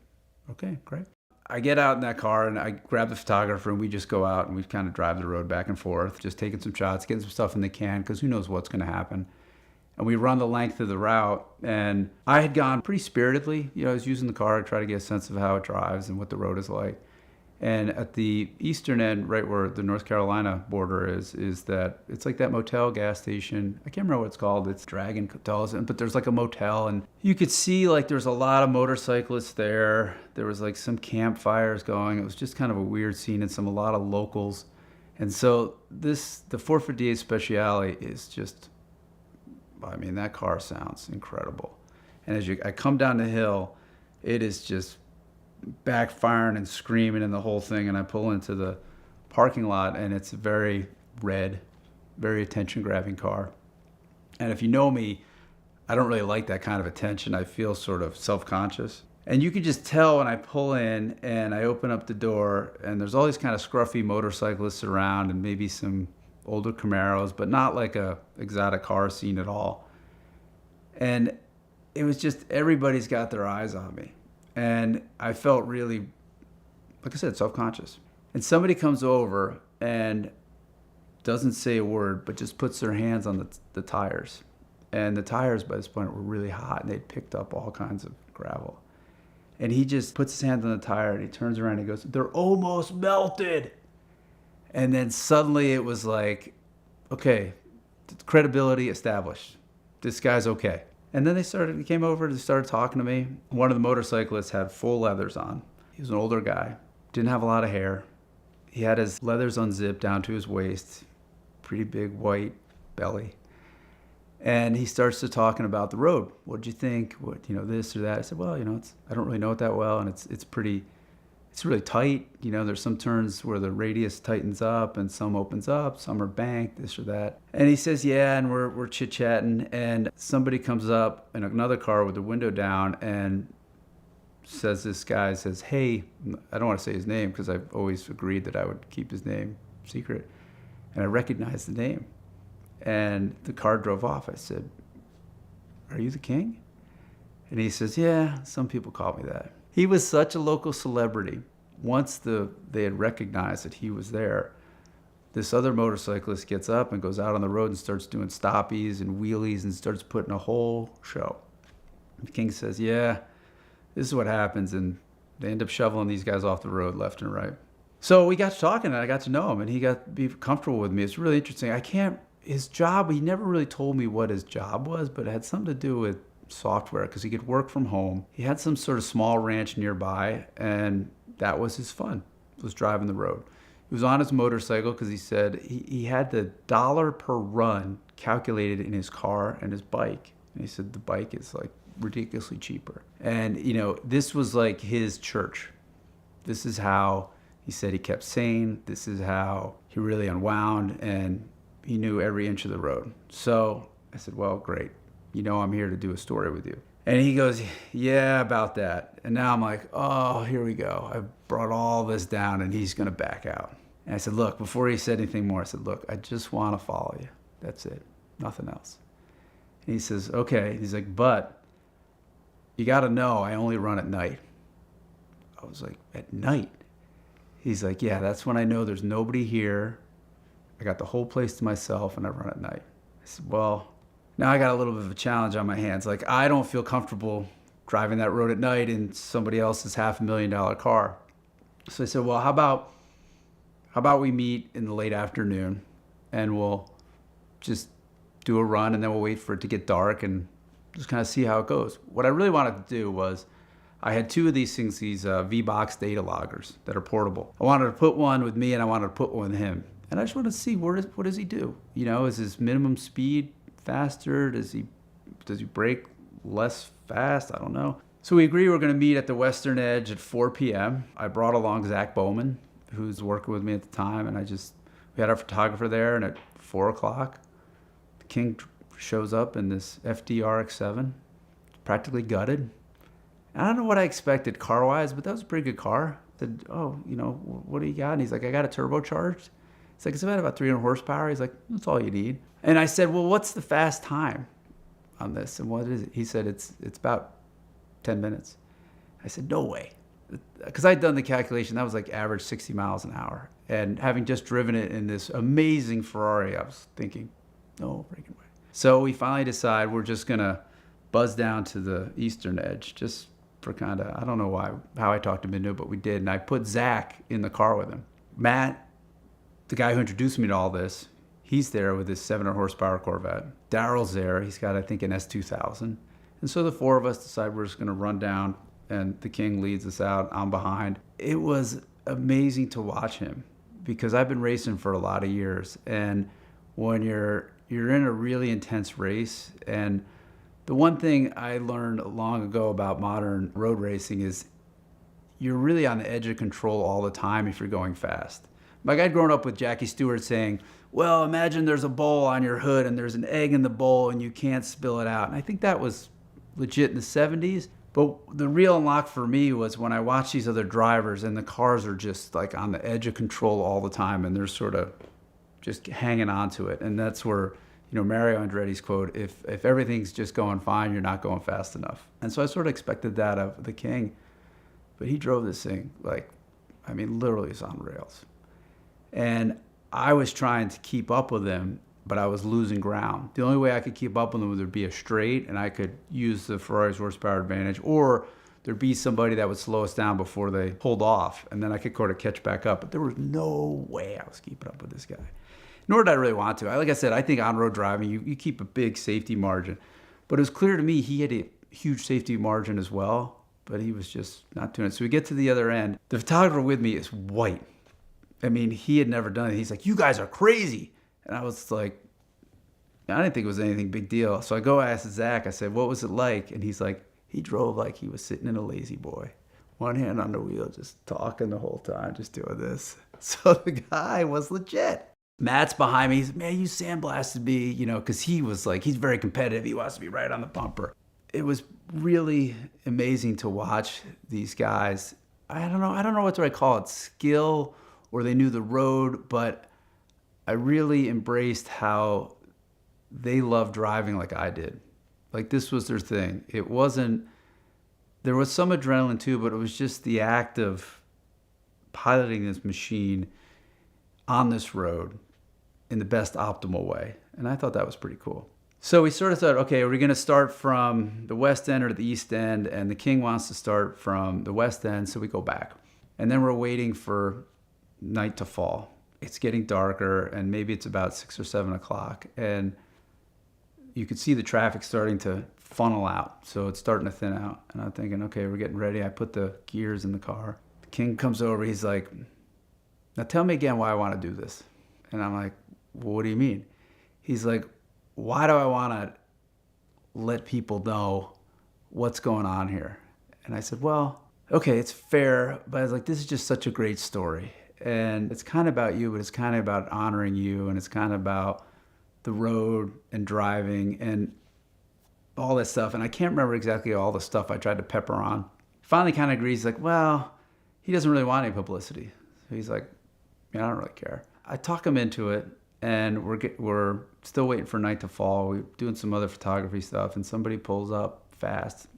okay, great. I get out in that car and I grab the photographer and we just go out and we kind of drive the road back and forth, just taking some shots, getting some stuff in the can because who knows what's going to happen. And we run the length of the route and I had gone pretty spiritedly. You know, I was using the car to try to get a sense of how it drives and what the road is like. And at the eastern end, right where the North Carolina border is that it's like that motel gas station. I can't remember what it's called. It's Dragon Hotels, but there's like a motel, and you could see like there's a lot of motorcyclists there. There was like some campfires going. It was just kind of a weird scene, and a lot of locals. And so the 458 Speciale is just, I mean, that car sounds incredible. And I come down the hill, it is just backfiring and screaming and the whole thing. And I pull into the parking lot, and it's a very red, very attention-grabbing car. And if you know me, I don't really like that kind of attention. I feel sort of self-conscious. And you could just tell when I pull in and I open up the door, and there's all these kind of scruffy motorcyclists around and maybe some older Camaros, but not like a exotic car scene at all. And it was just, everybody's got their eyes on me. And I felt really, like I said, self-conscious. And somebody comes over and doesn't say a word, but just puts their hands on the tires. And the tires by this point were really hot, and they'd picked up all kinds of gravel. And he just puts his hand on the tire, and he turns around and he goes, "They're almost melted." And then suddenly it was like, okay, credibility established. This guy's okay. And then he came over, they started talking to me. One of the motorcyclists had full leathers on. He was an older guy, didn't have a lot of hair. He had his leathers unzipped down to his waist, pretty big white belly. And he starts to talking about the road. What'd you think? What, this or that? I said, well, I don't really know it that well, and it's really tight. There's some turns where the radius tightens up and some opens up, some are banked, this or that. And he says, yeah, and we're chit-chatting, and somebody comes up in another car with the window down and this guy says, hey, I don't want to say his name because I've always agreed that I would keep his name secret. And I recognized the name. And the car drove off. I said, are you the king? And he says, yeah, some people call me that. He was such a local celebrity. Once they had recognized that he was there, this other motorcyclist gets up and goes out on the road and starts doing stoppies and wheelies and starts putting a whole show. The king says, yeah, this is what happens. And they end up shoveling these guys off the road left and right. So we got to talking, and I got to know him, and he got to be comfortable with me. It's really interesting. His job, he never really told me what his job was, but it had something to do with software because he could work from home. He had some sort of small ranch nearby, and that was his fun, was driving the road. He was on his motorcycle because he said he had the dollar per run calculated in his car and his bike. And he said the bike is like ridiculously cheaper. And, this was like his church. This is how he said he kept sane. This is how he really unwound, and he knew every inch of the road. So I said, well, great. I'm here to do a story with you. And he goes, yeah, about that. And now I'm like, oh, here we go. I brought all this down, and he's going to back out. And I said, look, before he said anything more, I said, look, I just want to follow you. That's it. Nothing else. And he says, okay. He's like, but you got to know I only run at night. I was like, at night? He's like, yeah, that's when I know there's nobody here. I got the whole place to myself, and I run at night. I said, well, now I got a little bit of a challenge on my hands. Like, I don't feel comfortable driving that road at night in somebody else's $500,000 car. So I said, well, how about we meet in the late afternoon, and we'll just do a run, and then we'll wait for it to get dark and just kind of see how it goes. What I really wanted to do was, I had two of these things, these V-Box data loggers that are portable. I wanted to put one with me, and I wanted to put one with him. And I just wanted to see what does he do? Is his minimum speed faster? Does he brake less fast? I don't know. So we agreed we're going to meet at the Western Edge at 4 p.m. I brought along Zach Bowman, who's working with me at the time, and we had our photographer there, and at 4 o'clock, the King shows up in this FD-RX-7, practically gutted. I don't know what I expected car-wise, but that was a pretty good car. I said, oh, what do you got? And he's like, I got it turbocharged. It's like, it's about 300 horsepower. He's like, that's all you need. And I said, well, what's the fast time on this? And what is it? He said, it's about 10 minutes. I said, no way. Because I'd done the calculation. That was like average 60 miles an hour. And having just driven it in this amazing Ferrari, I was thinking, no freaking way. So we finally decide we're just going to buzz down to the Eastern Edge just for kind of, I don't know how I talked him into it, but we did. And I put Zach in the car with him. Matt, the guy who introduced me to all this, he's there with his 700 horsepower Corvette. Daryl's there. He's got, I think, an S2000. And so the four of us decide we're just going to run down, and the King leads us out. I'm behind. It was amazing to watch him because I've been racing for a lot of years. And when you're in a really intense race, and The one thing I learned long ago about modern road racing is you're really on the edge of control all the time if you're going fast. Like I'd grown up with Jackie Stewart saying, well, imagine there's a bowl on your hood and there's an egg in the bowl and you can't spill it out. And I think that was legit in the 70s. But the real unlock for me was when I watched these other drivers and the cars are just like on the edge of control all the time and they're sort of just hanging on to it. And that's where, Mario Andretti's quote, if everything's just going fine, you're not going fast enough. And so I sort of expected that of the King. But he drove this thing literally it's on rails. And I was trying to keep up with him, but I was losing ground. The only way I could keep up with him was there'd be a straight and I could use the Ferrari's horsepower advantage, or there'd be somebody that would slow us down before they pulled off, and then I could sort of catch back up. But there was no way I was keeping up with this guy. Nor did I really want to. Like I said, I think on-road driving, you keep a big safety margin. But it was clear to me he had a huge safety margin as well, but he was just not doing it. So we get to the other end. The photographer with me is white. I mean, he had never done it. He's like, you guys are crazy. And I was like, I didn't think it was anything big deal. So I go ask Zach, I said, what was it like? And he's like, he drove like he was sitting in a lazy boy. One hand on the wheel, just talking the whole time, just doing this. So the guy was legit. Matt's behind me. He's, man, you sandblasted me, because he was like, he's very competitive. He wants to be right on the bumper. It was really amazing to watch these guys. I don't know what do I call it, skill, or they knew the road, but I really embraced how they loved driving like I did. Like this was their thing. There was some adrenaline too, but it was just the act of piloting this machine on this road in the best optimal way. And I thought that was pretty cool. So we sort of thought, okay, are we going to start from the west end or the east end? And the King wants to start from the west end, so we go back. And then we're waiting for night to fall. It's getting darker, and maybe it's about 6 or 7 o'clock. And you could see the traffic starting to funnel out. So it's starting to thin out. And I'm thinking, okay, we're getting ready. I put the gears in the car. The King comes over. He's like, now tell me again why I want to do this. And I'm like, well, what do you mean? He's like, why do I want to let people know what's going on here? And I said, well, okay, it's fair. But I was like, this is just such a great story. And it's kind of about you, but it's kind of about honoring you. And it's kind of about the road and driving and all that stuff. And I can't remember exactly all the stuff I tried to pepper on. Finally kind of agrees. He's like, well, he doesn't really want any publicity. So he's like, yeah, I don't really care. I talk him into it, and we're still waiting for night to fall. We're doing some other photography stuff, and somebody pulls up fast,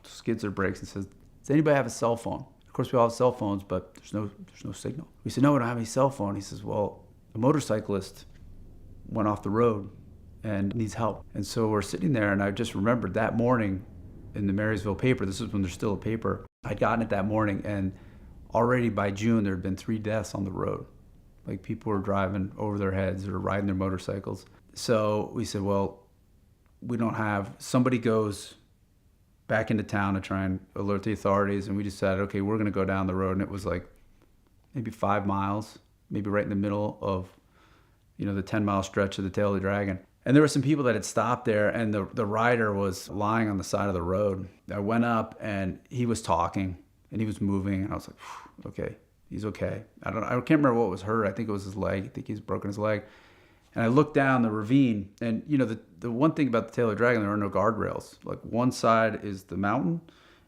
skids their brakes, and says, does anybody have a cell phone? Of course, we all have cell phones, but there's no signal. We said, no, we don't have any cell phone. He says, well, a motorcyclist went off the road and needs help. And so we're sitting there, and I just remembered that morning in the Marysville paper, this is when there's still a paper, I'd gotten it that morning, and already by June, there had been 3 deaths on the road. Like people were driving over their heads or riding their motorcycles. So we said, well, somebody goes back into town to try and alert the authorities. And we decided, okay, we're going to go down the road. And it was like maybe 5 miles, maybe right in the middle of, the 10-mile stretch of the Tail of the Dragon. And there were some people that had stopped there, and the rider was lying on the side of the road. I went up, and he was talking, and he was moving, and I was like, okay, he's okay. I can't remember what was hurt. I think it was his leg. I think he's broken his leg. And I looked down the ravine, and the one thing about the Tail of the Dragon, there are no guardrails. Like one side is the mountain,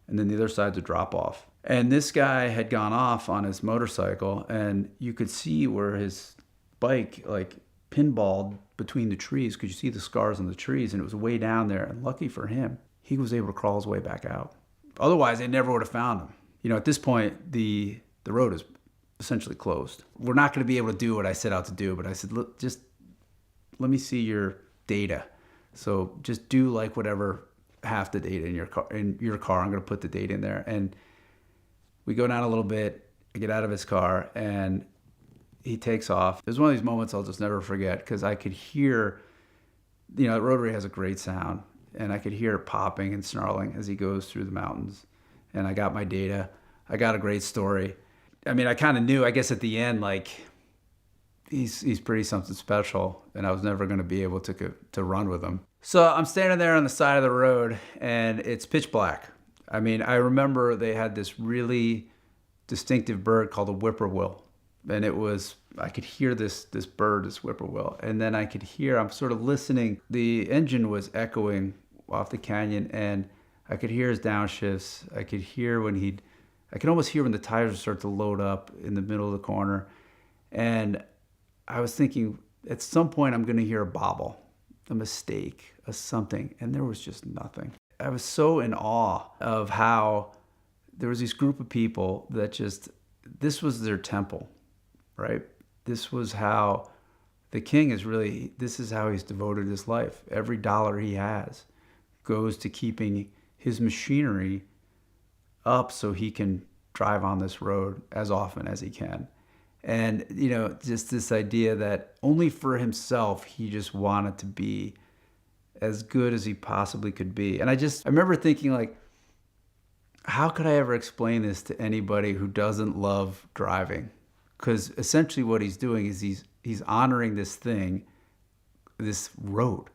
and then the other side's a drop off. And this guy had gone off on his motorcycle, and you could see where his bike like pinballed between the trees, because you see the scars on the trees, and it was way down there. And lucky for him, he was able to crawl his way back out. Otherwise, they never would have found him. At this point, the road is essentially closed. We're not going to be able to do what I set out to do, but I said, look, just let me see your data. So just do like whatever half the data in your car. I'm going to put the data in there. And we go down a little bit. I get out of his car, and he takes off. It was one of these moments I'll just never forget, because I could hear, the rotary has a great sound, and I could hear it popping and snarling as he goes through the mountains. And I got my data. I got a great story. I mean, I kind of knew, I guess at the end, like, he's pretty something special, and I was never going to be able to run with him. So I'm standing there on the side of the road and it's pitch black. I mean, I remember they had this really distinctive bird called a whippoorwill. And it was, I could hear this bird, this whippoorwill. And then I could hear, I'm sort of listening. The engine was echoing off the canyon and I could hear his downshifts. I could hear I could almost hear when the tires would start to load up in the middle of the corner. And I was thinking, at some point I'm going to hear a bobble, a mistake, a something. And there was just nothing. I was so in awe of how there was this group of people that just, this was their temple, right? This was how the king is really, this is how he's devoted his life. Every dollar he has goes to keeping his machinery up so he can drive on this road as often as he can. And, you know, just this idea that only for himself, he just wanted to be as good as he possibly could be. And I remember thinking, like, how could I ever explain this to anybody who doesn't love driving? Because essentially what he's doing is he's honoring this thing, this road.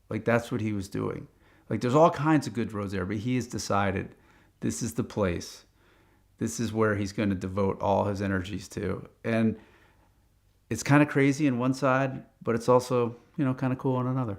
Like, that's what he was doing. Like, there's all kinds of good roads there, but he has decided this is the place. This is where he's going to devote all his energies to. And it's kind of crazy on one side, but it's also, you know, kind of cool on another.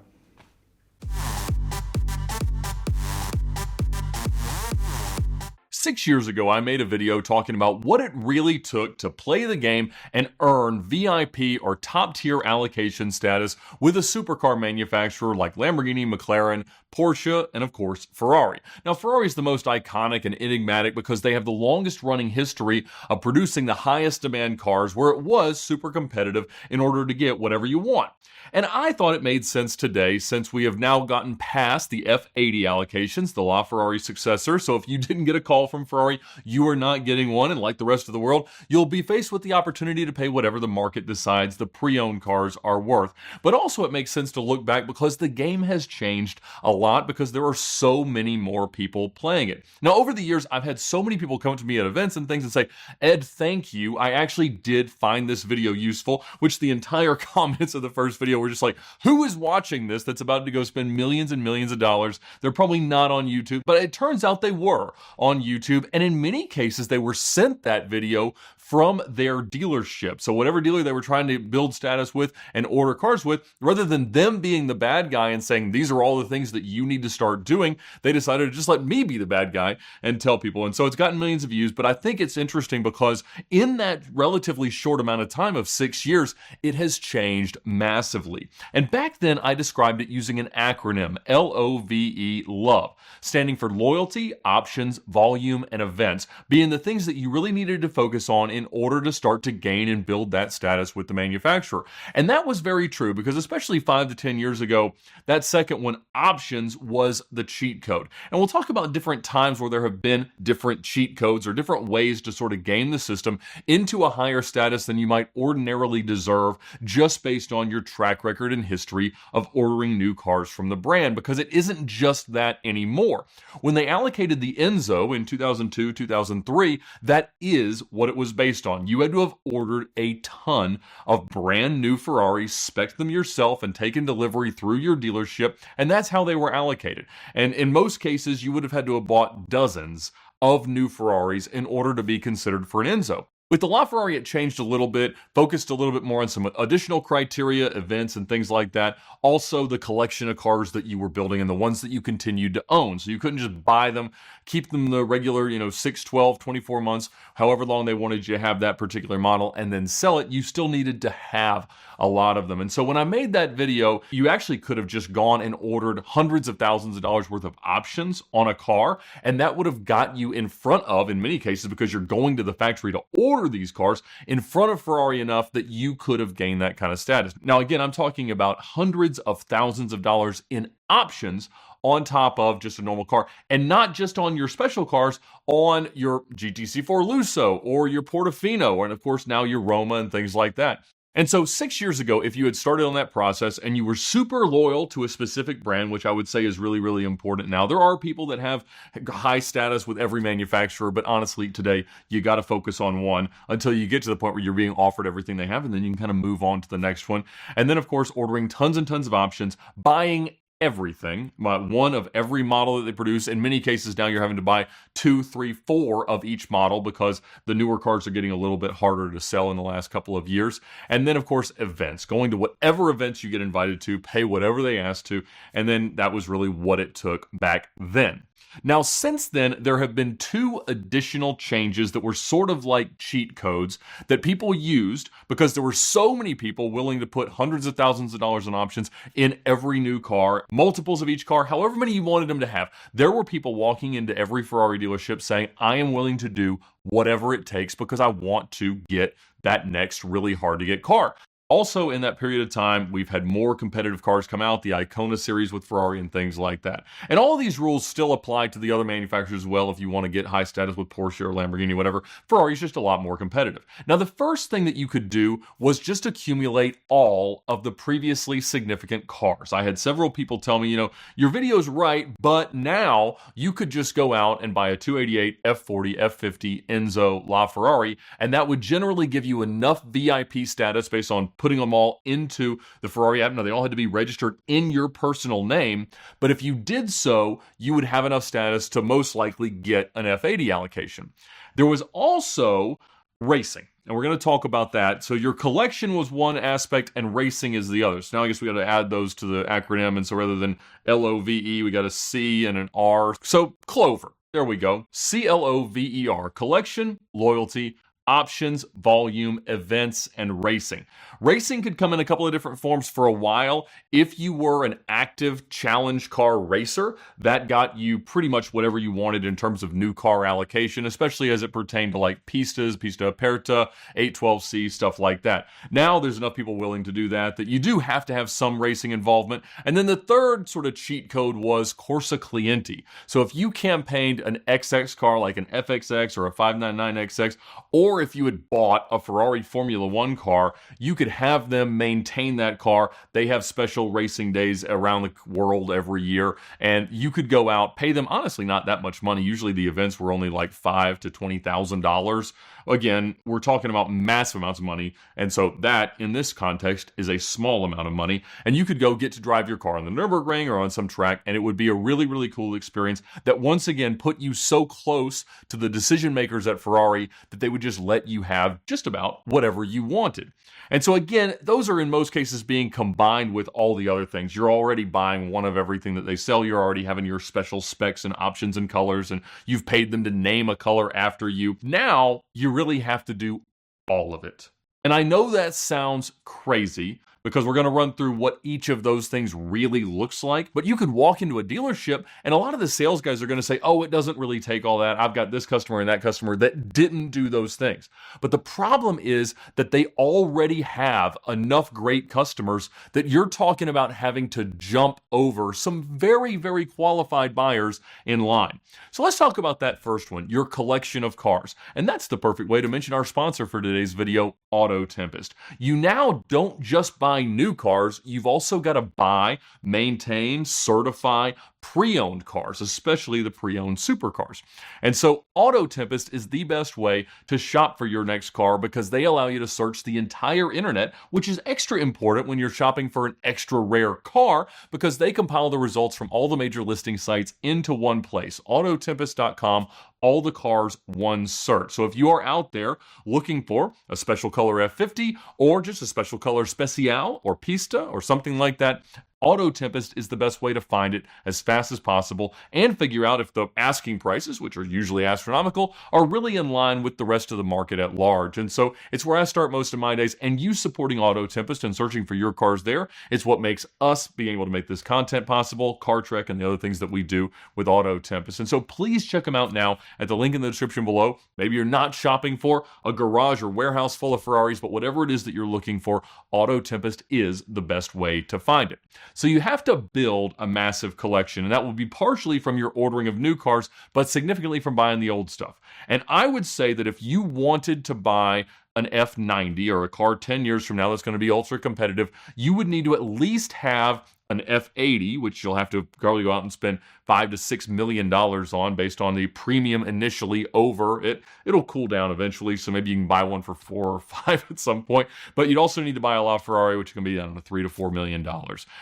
6 years ago, I made a video talking about what it really took to play the game and earn VIP or top tier allocation status with a supercar manufacturer like Lamborghini, McLaren, Porsche, and of course, Ferrari. Now, Ferrari is the most iconic and enigmatic because they have the longest running history of producing the highest demand cars where it was super competitive in order to get whatever you want. And I thought it made sense today since we have now gotten past the F80 allocations, the LaFerrari successor. So if you didn't get a call from Ferrari, you are not getting one. And like the rest of the world, you'll be faced with the opportunity to pay whatever the market decides the pre-owned cars are worth. But also it makes sense to look back because the game has changed a lot because there are so many more people playing it. Now, over the years, I've had so many people come to me at events and things and say, Ed, thank you. I actually did find this video useful, which the entire comments of the first video were just like, who is watching this that's about to go spend millions and millions of dollars? They're probably not on YouTube, but it turns out they were on YouTube. And in many cases, they were sent that video from their dealership. So whatever dealer they were trying to build status with and order cars with, rather than them being the bad guy and saying, these are all the things that you need to start doing, they decided to just let me be the bad guy and tell people. And so it's gotten millions of views, but I think it's interesting because in that relatively short amount of time of 6 years, it has changed massively. And back then I described it using an acronym, LOVE, love, standing for loyalty, options, volume, and events, being the things that you really needed to focus on in order to start to gain and build that status with the manufacturer. And that was very true because especially 5 to 10 years ago, that second one, options, was the cheat code. And we'll talk about different times where there have been different cheat codes or different ways to sort of game the system into a higher status than you might ordinarily deserve just based on your track record and history of ordering new cars from the brand, because it isn't just that anymore. When they allocated the Enzo in 2002, 2003, that is what it was based on. You had to have ordered a ton of brand new Ferraris, spec'd them yourself, and taken delivery through your dealership, and that's how they were allocated. And in most cases, you would have had to have bought dozens of new Ferraris in order to be considered for an Enzo. With the LaFerrari, it changed a little bit, focused a little bit more on some additional criteria, events, and things like that. Also, the collection of cars that you were building and the ones that you continued to own. So you couldn't just buy them, keep them the regular, 6, 12, 24 months, however long they wanted you to have that particular model, and then sell it. You still needed to have a lot of them. And so when I made that video, you actually could have just gone and ordered hundreds of thousands of dollars worth of options on a car, and that would have got you in front of, in many cases, because you're going to the factory to order these cars, in front of Ferrari enough that you could have gained that kind of status. Now, again, I'm talking about hundreds of thousands of dollars in options on top of just a normal car, and not just on your special cars, on your GTC4 Lusso or your Portofino, and of course now your Roma and things like that. And so 6 years ago, if you had started on that process and you were super loyal to a specific brand, which I would say is really, really important now, there are people that have high status with every manufacturer, but honestly, today, you got to focus on one until you get to the point where you're being offered everything they have, and then you can kind of move on to the next one. And then, of course, ordering tons and tons of options, buying everything, one of every model that they produce. In many cases now you're having to buy 2, 3, 4 of each model because the newer cars are getting a little bit harder to sell in the last couple of years. And then of course events, going to whatever events you get invited to, pay whatever they ask to, and then that was really what it took back then. Now, since then, there have been 2 additional changes that were sort of like cheat codes that people used because there were so many people willing to put hundreds of thousands of dollars in options in every new car, multiples of each car, however many you wanted them to have. There were people walking into every Ferrari dealership saying, I am willing to do whatever it takes because I want to get that next really hard to get car. Also, in that period of time, we've had more competitive cars come out, the Icona series with Ferrari and things like that. And all of these rules still apply to the other manufacturers as well if you want to get high status with Porsche or Lamborghini, whatever. Ferrari's just a lot more competitive. Now, the first thing that you could do was just accumulate all of the previously significant cars. I had several people tell me, your video's right, but now you could just go out and buy a 288, F40, F50, Enzo, LaFerrari, and that would generally give you enough VIP status based on putting them all into the Ferrari app. Now, they all had to be registered in your personal name, but if you did so, you would have enough status to most likely get an F80 allocation. There was also racing, and we're going to talk about that. So your collection was one aspect and racing is the other. So now I guess we got to add those to the acronym, and so rather than LOVE, we got a C and an R. So Clover, there we go. CLOVER, collection, loyalty, options, volume, events, and racing. Racing could come in a couple of different forms for a while. If you were an active challenge car racer, that got you pretty much whatever you wanted in terms of new car allocation, especially as it pertained to like pistas, pista aperta, 812C, stuff like that. Now there's enough people willing to do that you do have to have some racing involvement. And then the third sort of cheat code was Corsa Clienti. So if you campaigned an XX car like an FXX or a 599XX, or if you had bought a Ferrari Formula One car, you could have them maintain that car. They have special racing days around the world every year, and you could go out, pay them honestly not that much money. Usually the events were only like $5,000 to $20,000. Again, we're talking about massive amounts of money, and so that, in this context, is a small amount of money, and you could go get to drive your car on the Nürburgring or on some track, and it would be a really, really cool experience that once again put you so close to the decision makers at Ferrari that they would just let you have just about whatever you wanted. And so again, those are in most cases being combined with all the other things. You're already buying one of everything that they sell. You're already having your special specs and options and colors, and you've paid them to name a color after you. Now you really have to do all of it. And I know that sounds crazy, because we're going to run through what each of those things really looks like. But you could walk into a dealership and a lot of the sales guys are going to say, oh, it doesn't really take all that. I've got this customer and that customer that didn't do those things. But the problem is that they already have enough great customers that you're talking about having to jump over some very, very qualified buyers in line. So let's talk about that first one, your collection of cars. And that's the perfect way to mention our sponsor for today's video, Auto Tempest. You now don't just buy new cars, you've also got to buy, maintain, certify pre-owned cars, especially the pre-owned supercars. And so Auto Tempest is the best way to shop for your next car because they allow you to search the entire internet, which is extra important when you're shopping for an extra rare car because they compile the results from all the major listing sites into one place, autotempest.com, all the cars, one search. So if you are out there looking for a special color F50 or just a special color Special or Pista or something like that, Auto Tempest is the best way to find it as fast as possible and figure out if the asking prices, which are usually astronomical, are really in line with the rest of the market at large. And so it's where I start most of my days, and you supporting Auto Tempest and searching for your cars there, it's what makes us being able to make this content possible, Car Trek and the other things that we do with Auto Tempest. And so please check them out now at the link in the description below. Maybe you're not shopping for a garage or warehouse full of Ferraris, but whatever it is that you're looking for, Auto Tempest is the best way to find it. So you have to build a massive collection, and that will be partially from your ordering of new cars, but significantly from buying the old stuff. And I would say that if you wanted to buy an F90 or a car 10 years from now that's going to be ultra competitive, you would need to at least have an F80, which you'll have to probably go out and spend $5 to $6 million on based on the premium initially over it. It'll cool down eventually, so maybe you can buy one for 4 or 5 at some point. But you'd also need to buy a LaFerrari, which can be, I don't know, $3 to $4 million.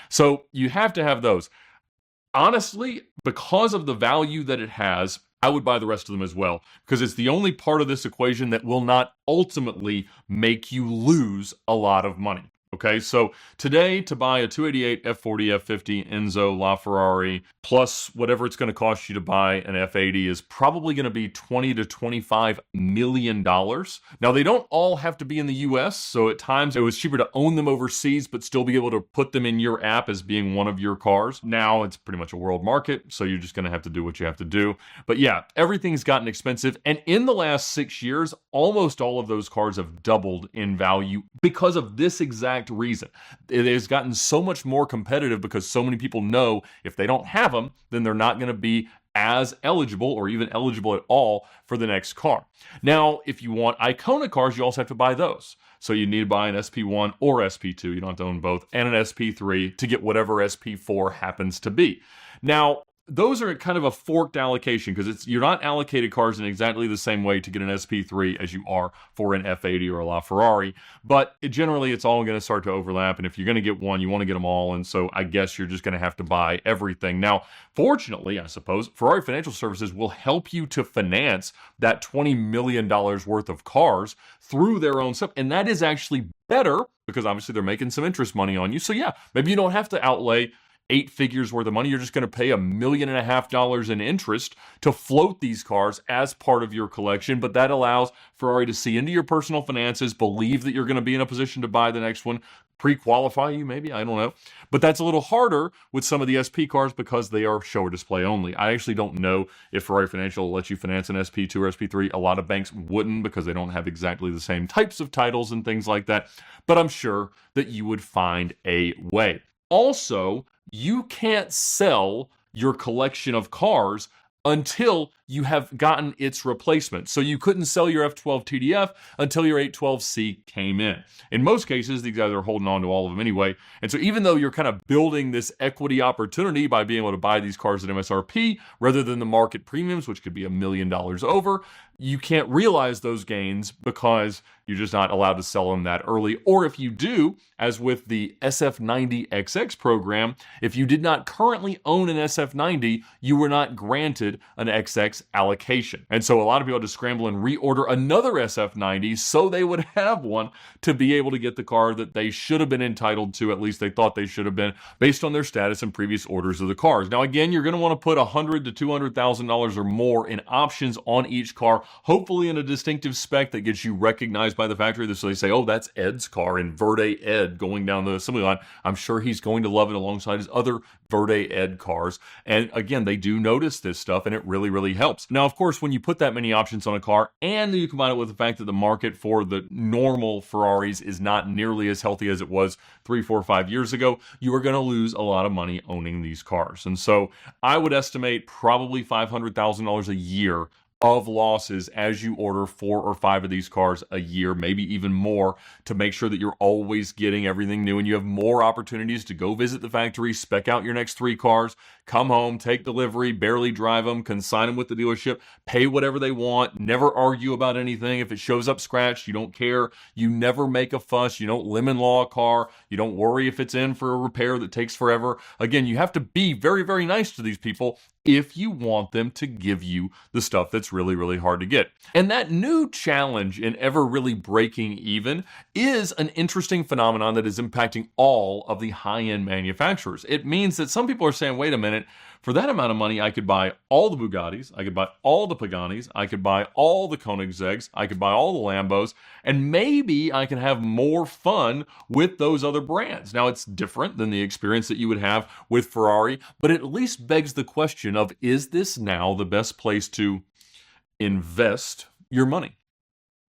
So you have to have those. honestly, because of the value that it has, I would buy the rest of them as well, because it's the only part of this equation that will not ultimately make you lose a lot of money. Okay, so today to buy a 288 F40 F50 Enzo LaFerrari plus whatever it's going to cost you to buy an F80 is probably going to be $20 to $25 million. Now, they don't all have to be in the US, so at times it was cheaper to own them overseas but still be able to put them in your app as being one of your cars. Now it's pretty much a world market, so you're just going to have to do what you have to do. But yeah, everything's gotten expensive, and in the last 6 years, almost all of those cars have doubled in value because of this exact reason. It has gotten so much more competitive because so many people know if they don't have them, then they're not going to be as eligible or even eligible at all for the next car. Now, if you want Icona cars, you also have to buy those. So you need to buy an SP1 or SP2. You don't have to own both, and an SP3 to get whatever SP4 happens to be. Now, those are kind of a forked allocation because you're not allocated cars in exactly the same way to get an SP3 as you are for an F80 or a LaFerrari, but generally it's all going to start to overlap, and if you're going to get one, you want to get them all, and so I guess you're just going to have to buy everything. Now, fortunately, I suppose, Ferrari Financial Services will help you to finance that $20 million worth of cars through their own stuff, and that is actually better because obviously they're making some interest money on you, so yeah, maybe you don't have to outlay 8 figures worth of money. You're just going to pay $1.5 million in interest to float these cars as part of your collection. But that allows Ferrari to see into your personal finances, believe that you're going to be in a position to buy the next one, pre-qualify you maybe, I don't know. But that's a little harder with some of the SP cars because they are show or display only. I actually don't know if Ferrari Financial will let you finance an SP2 or SP3. A lot of banks wouldn't because they don't have exactly the same types of titles and things like that. But I'm sure that you would find a way. Also, you can't sell your collection of cars until you have gotten its replacement. So you couldn't sell your F12 TDF until your 812C came in. In most cases, these guys are holding on to all of them anyway. And so even though you're kind of building this equity opportunity by being able to buy these cars at MSRP rather than the market premiums, which could be $1 million over, you can't realize those gains because you're just not allowed to sell them that early. Or if you do, as with the SF90XX program, if you did not currently own an SF90, you were not granted an XX allocation. And so a lot of people had to scramble and reorder another SF90 so they would have one to be able to get the car that they should have been entitled to, at least they thought they should have been, based on their status and previous orders of the cars. Now again, you're going to want to put $100,000 to $200,000 or more in options on each car, hopefully in a distinctive spec that gets you recognized by the factory. So they say, oh, that's Ed's car in Verde Ed going down the assembly line. I'm sure he's going to love it alongside his other Verde Ed cars. And again, they do notice this stuff and it really, really helps. Now, of course, when you put that many options on a car and you combine it with the fact that the market for the normal Ferraris is not nearly as healthy as it was 3, 4, 5 years ago, you are going to lose a lot of money owning these cars. And so I would estimate probably $500,000 a year of losses as you order 4 or 5 of these cars a year, maybe even more, to make sure that you're always getting everything new and you have more opportunities to go visit the factory, spec out your next 3 cars, come home, take delivery, barely drive them, consign them with the dealership, pay whatever they want, never argue about anything. If it shows up scratched, you don't care. You never make a fuss. You don't lemon law a car. You don't worry if it's in for a repair that takes forever. Again, you have to be very, very nice to these people if you want them to give you the stuff that's really, really hard to get. And that new challenge in ever really breaking even is an interesting phenomenon that is impacting all of the high-end manufacturers. It means that some people are saying, wait a minute, for that amount of money, I could buy all the Bugattis, I could buy all the Paganis, I could buy all the Koenigsegg's, I could buy all the Lambos, and maybe I can have more fun with those other brands. Now, it's different than the experience that you would have with Ferrari, but it at least begs the question of, is this now the best place to invest your money?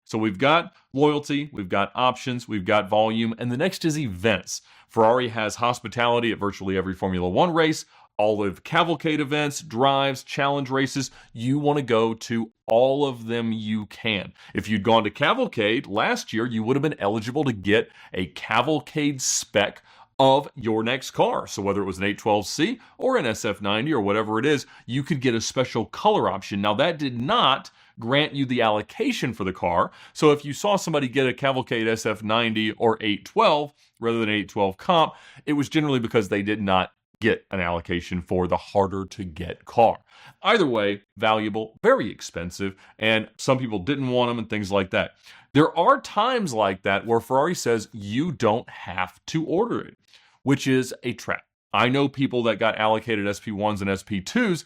So we've got loyalty, we've got options, we've got volume, and the next is events. Ferrari has hospitality at virtually every Formula One race, all of cavalcade events, drives, challenge races. You want to go to all of them you can. If you'd gone to cavalcade last year, you would have been eligible to get a cavalcade spec of your next car. So whether it was an 812C or an SF90 or whatever it is, you could get a special color option. Now that did not grant you the allocation for the car. So if you saw somebody get a cavalcade SF90 or 812 rather than 812 comp, it was generally because they did not get an allocation for the harder to get car. Either way, valuable, very expensive, and some people didn't want them and things like that. There are times like that where Ferrari says you don't have to order it, which is a trap. I know people that got allocated SP1s and SP2s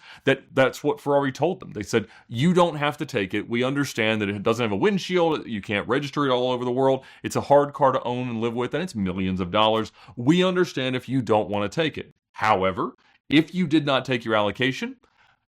that's what Ferrari told them. They said, you don't have to take it. We understand that it doesn't have a windshield. You can't register it all over the world. It's a hard car to own and live with, and it's millions of dollars. We understand if you don't want to take it. However, if you did not take your allocation,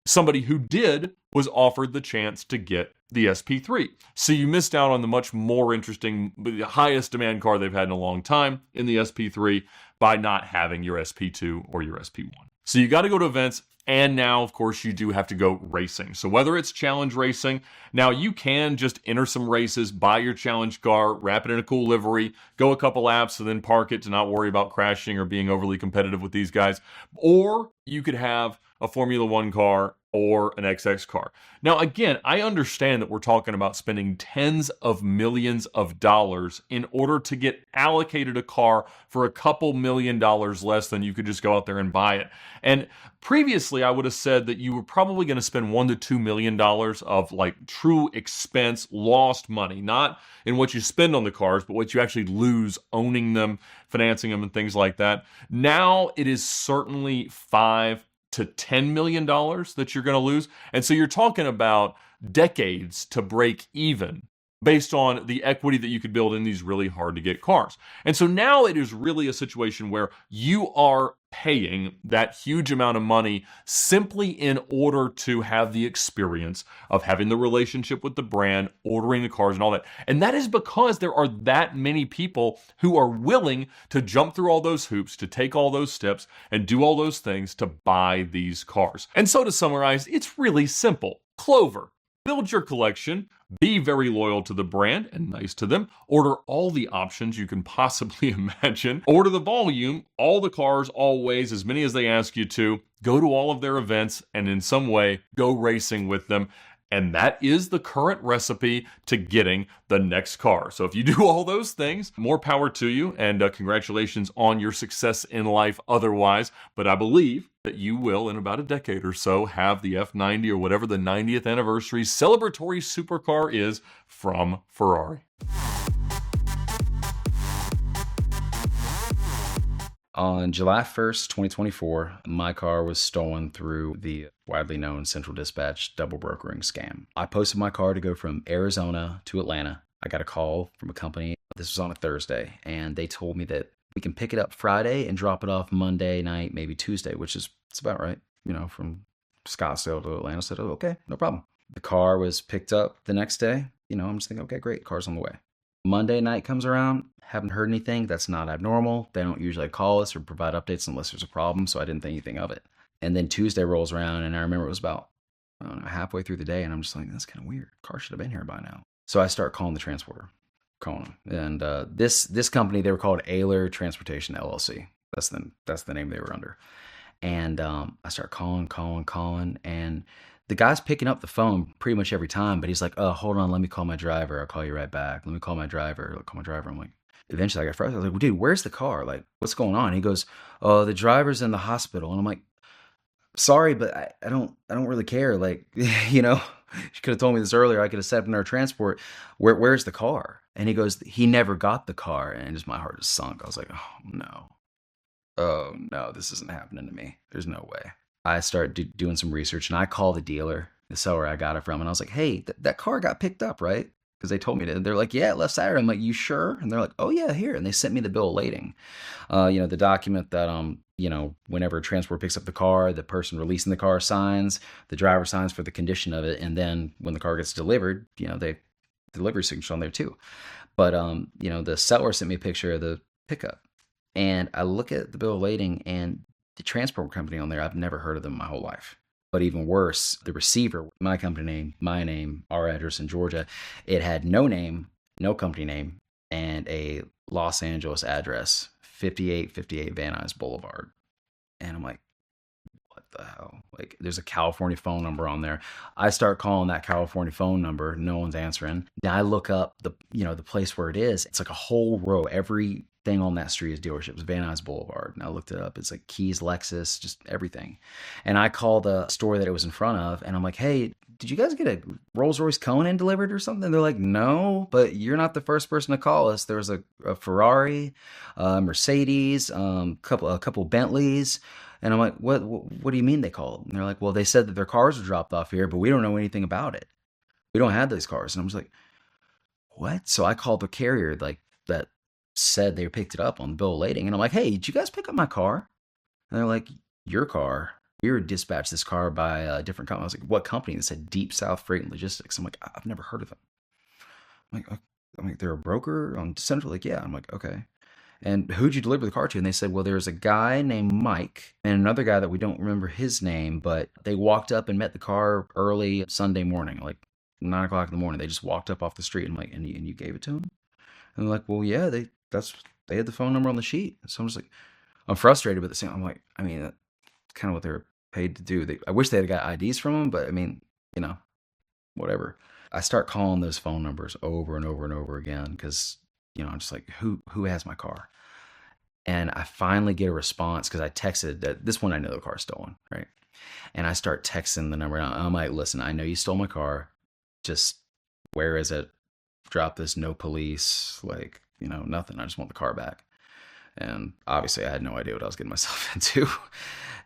somebody who did was offered the chance to get the SP3. So you missed out on the much more interesting, the highest demand car they've had in a long time in the SP3 by not having your SP2 or your SP1. So you got to go to events, and now, of course, you do have to go racing. So whether it's challenge racing, now you can just enter some races, buy your challenge car, wrap it in a cool livery, go a couple laps, and then park it to not worry about crashing or being overly competitive with these guys. Or you could have a Formula One car or an XX car. Now, again, I understand that we're talking about spending tens of millions of dollars in order to get allocated a car for a couple $1 million less than you could just go out there and buy it. And previously, I would have said that you were probably going to spend $1 to $2 million of like true expense, lost money, not in what you spend on the cars, but what you actually lose owning them, financing them, and things like that. Now it is certainly $5 to $10 million that you're going to lose. And so you're talking about decades to break even based on the equity that you could build in these really hard to get cars. And so now it is really a situation where you are paying that huge amount of money simply in order to have the experience of having the relationship with the brand, ordering the cars and all that. And that is because there are that many people who are willing to jump through all those hoops, to take all those steps and do all those things to buy these cars. And so to summarize, it's really simple. Clover. Build your collection, be very loyal to the brand and nice to them, order all the options you can possibly imagine, order the volume, all the cars, always, as many as they ask you to, go to all of their events, and in some way, go racing with them. And that is the current recipe to getting the next car. So if you do all those things, more power to you, and congratulations on your success in life otherwise. But I believe that you will, in about a decade or so, have the F90 or whatever the 90th anniversary celebratory supercar is from Ferrari. On July 1st, 2024, my car was stolen through the widely known Central Dispatch double brokering scam. I posted my car to go from Arizona to Atlanta. I got a call from a company. This was on a Thursday, and they told me that we can pick it up Friday and drop it off Monday night, maybe Tuesday, which is it's about right, from Scottsdale to Atlanta. I said, oh, okay, no problem. The car was picked up the next day. I'm just thinking, okay, great, car's on the way. Monday night comes around, haven't heard anything. That's not abnormal. They don't usually call us or provide updates unless there's a problem, so I didn't think anything of it. And then Tuesday rolls around, and I remember it was about, halfway through the day, and I'm just like, that's kind of weird. Car should have been here by now. So I start calling the transporter, and this company, they were called Ayler Transportation LLC. That's the name they were under. And I start calling, and the guy's picking up the phone pretty much every time, but he's like, oh, hold on, let me call my driver. I'll call you right back. Let me call my driver. I'll call my driver. I'm like, eventually I got frustrated. I was like, well, dude, where's the car? Like, what's going on? He goes, oh, the driver's in the hospital. And I'm like, sorry, but I don't really care. Like, you could have told me this earlier. I could have set up another transport. Where's the car? And he goes, he never got the car. And just my heart just sunk. I was like, oh no, this isn't happening to me. There's no way. I started doing some research, and I called the dealer, the seller I got it from, and I was like, hey, that car got picked up, right? Because they told me to. They're like, yeah, last Saturday. I'm like, you sure? And they're like, oh yeah, here. And they sent me the bill of lading, the document that whenever a transport picks up the car, the person releasing the car signs, the driver signs for the condition of it, and then when the car gets delivered, they delivery signature on there too. But the seller sent me a picture of the pickup, and I look at the bill of lading, and the transport company on there, I've never heard of them my whole life. But even worse, the receiver, my company name, my name, our address in Georgia, it had no name, no company name, and a Los Angeles address, 5858 Van Nuys Boulevard. And I'm like, what the hell? Like, there's a California phone number on there. I start calling that California phone number. No one's answering. Then I look up the place where it is. It's like a whole row. Every thing on that street is dealerships, Van Nuys Boulevard. And I looked it up. It's like Keys, Lexus, just everything. And I called the store that it was in front of, and I'm like, hey, did you guys get a Rolls-Royce Conan delivered or something? They're like, no, but you're not the first person to call us. There was a Ferrari, Mercedes, a couple Bentleys. And I'm like, what do you mean they called? And they're like, well, they said that their cars were dropped off here, but we don't know anything about it. We don't have those cars. And I was like, what? So I called the carrier like that said they picked it up on the bill of lading. And I'm like, hey, did you guys pick up my car? And they're like, your car? We were dispatched this car by a different company. I was like, what company? They said Deep South Freight and Logistics. I'm like, I've never heard of them. I'm like, they're a broker on Central? Like, yeah. I'm like, okay. And who'd you deliver the car to? And they said, well, there's a guy named Mike and another guy that we don't remember his name, but they walked up and met the car early Sunday morning, like 9 o'clock in the morning. They just walked up off the street. And I'm like, and you gave it to them? And they're like, well, yeah, they had the phone number on the sheet. So I'm just like, I'm frustrated with the same. I'm like, I mean, that's kind of what they're paid to do. I wish they had got IDs from them, but I mean, whatever. I start calling those phone numbers over and over and over again because, I'm just like, who has my car? And I finally get a response because I texted that this one I know the car's stolen, right? And I start texting the number. And I'm like, listen, I know you stole my car. Just where is it? Drop this, no police, like, nothing. I just want the car back. And obviously I had no idea what I was getting myself into.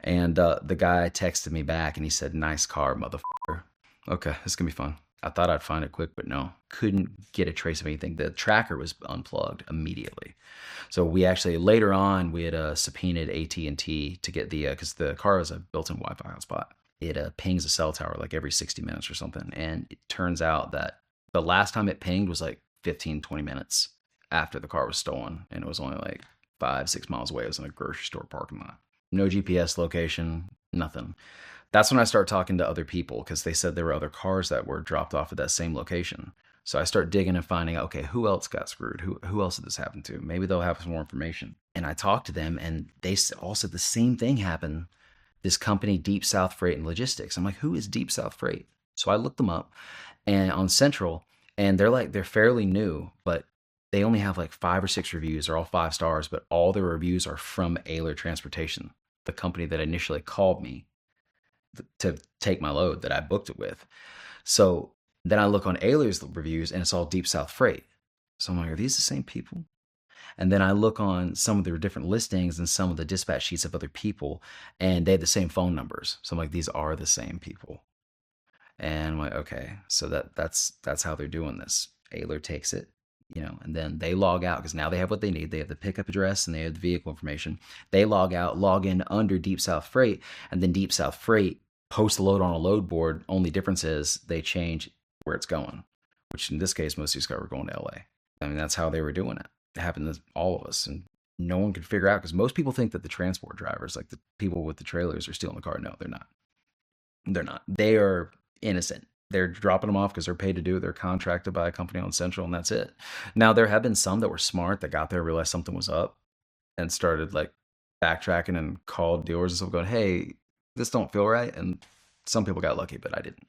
And the guy texted me back and he said, nice car, motherfucker. Okay, this is going to be fun. I thought I'd find it quick, but no. Couldn't get a trace of anything. The tracker was unplugged immediately. So we actually, later on, we had subpoenaed AT&T to get because the car has a built-in Wi-Fi hotspot. It pings a cell tower like every 60 minutes or something. And it turns out that the last time it pinged was like 15, 20 minutes after the car was stolen. And it was only like 5-6 miles away. It was in a grocery store parking lot. No GPS location, nothing. That's when I start talking to other people because they said there were other cars that were dropped off at that same location. So I start digging and finding out, okay, who else got screwed? Who else did this happen to? Maybe they'll have some more information. And I talked to them and they all said the same thing happened. This company, Deep South Freight and Logistics. I'm like, who is Deep South Freight? So I looked them up and on Central, and they're fairly new, but they only have like 5 or 6 reviews. They're all 5 stars, but all their reviews are from Ayler Transportation, the company that initially called me to take my load that I booked it with. So then I look on Ayler's reviews and it's all Deep South Freight. So I'm like, are these the same people? And then I look on some of their different listings and some of the dispatch sheets of other people, and they had the same phone numbers. So I'm like, these are the same people. And I'm like, okay, so that's how they're doing this. Ayler takes it, and then they log out because now they have what they need. They have the pickup address and they have the vehicle information. They log out, log in under Deep South Freight, and then Deep South Freight posts the load on a load board. Only difference is they change where it's going, which in this case, most of these guys were going to LA. I mean, that's how they were doing it. It happened to all of us, and no one could figure out because most people think that the transport drivers, like the people with the trailers, are stealing the car. No, they're not. They're not. They are innocent. They're dropping them off because they're paid to do it. They're contracted by a company on Central, and that's it. Now, there have been some that were smart that got there, realized something was up, and started like backtracking and called dealers and stuff going, hey, this don't feel right. And some people got lucky, but I didn't.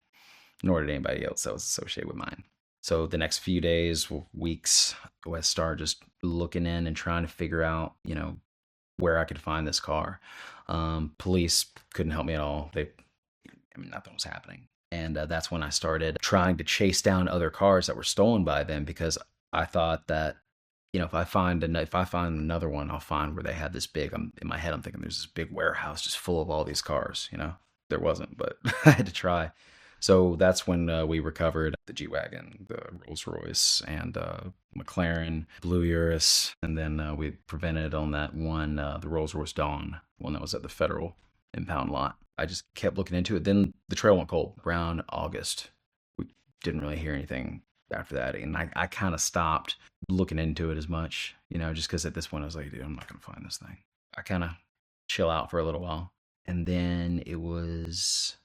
Nor did anybody else that was associated with mine. So the next few days, weeks, I started just looking in and trying to figure out, where I could find this car. Police couldn't help me at all. Nothing was happening. And that's when I started trying to chase down other cars that were stolen by them because I thought that, if I find another one, I'll find where they had this big. In my head, I'm thinking there's this big warehouse just full of all these cars. There wasn't, but I had to try. So that's when we recovered the G-Wagon, the Rolls-Royce, and McLaren Blue Urus. And then we prevented on that one, the Rolls-Royce Dawn, one that was at the Federal impound lot. I just kept looking into it. Then the trail went cold around August. We didn't really hear anything after that. And I kind of stopped looking into it as much, just because at this point I was like, dude, I'm not going to find this thing. I kind of chill out for a little while. And then it's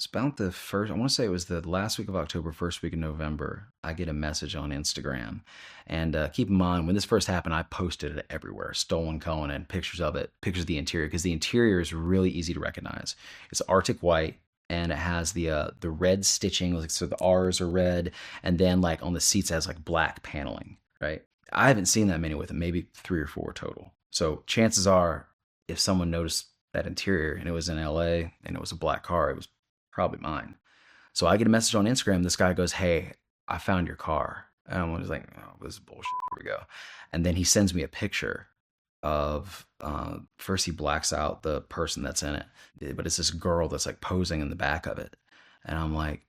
about the first, I want to say it was the last week of October, first week of November, I get a message on Instagram. And keep in mind, when this first happened, I posted it everywhere, stolen Conan, pictures of it, pictures of the interior, because the interior is really easy to recognize. It's Arctic white, and it has the red stitching, like, so the R's are red, and then like on the seats it has like black paneling, right? I haven't seen that many with them, maybe 3 or 4 total. So chances are, if someone noticed that interior and it was in LA and it was a black car, it was probably mine. So I get a message on Instagram. This guy goes, "Hey, I found your car." And I was like, "Oh, this is bullshit. Here we go." And then he sends me a picture of, first he blacks out the person that's in it, but it's this girl that's like posing in the back of it. And I'm like,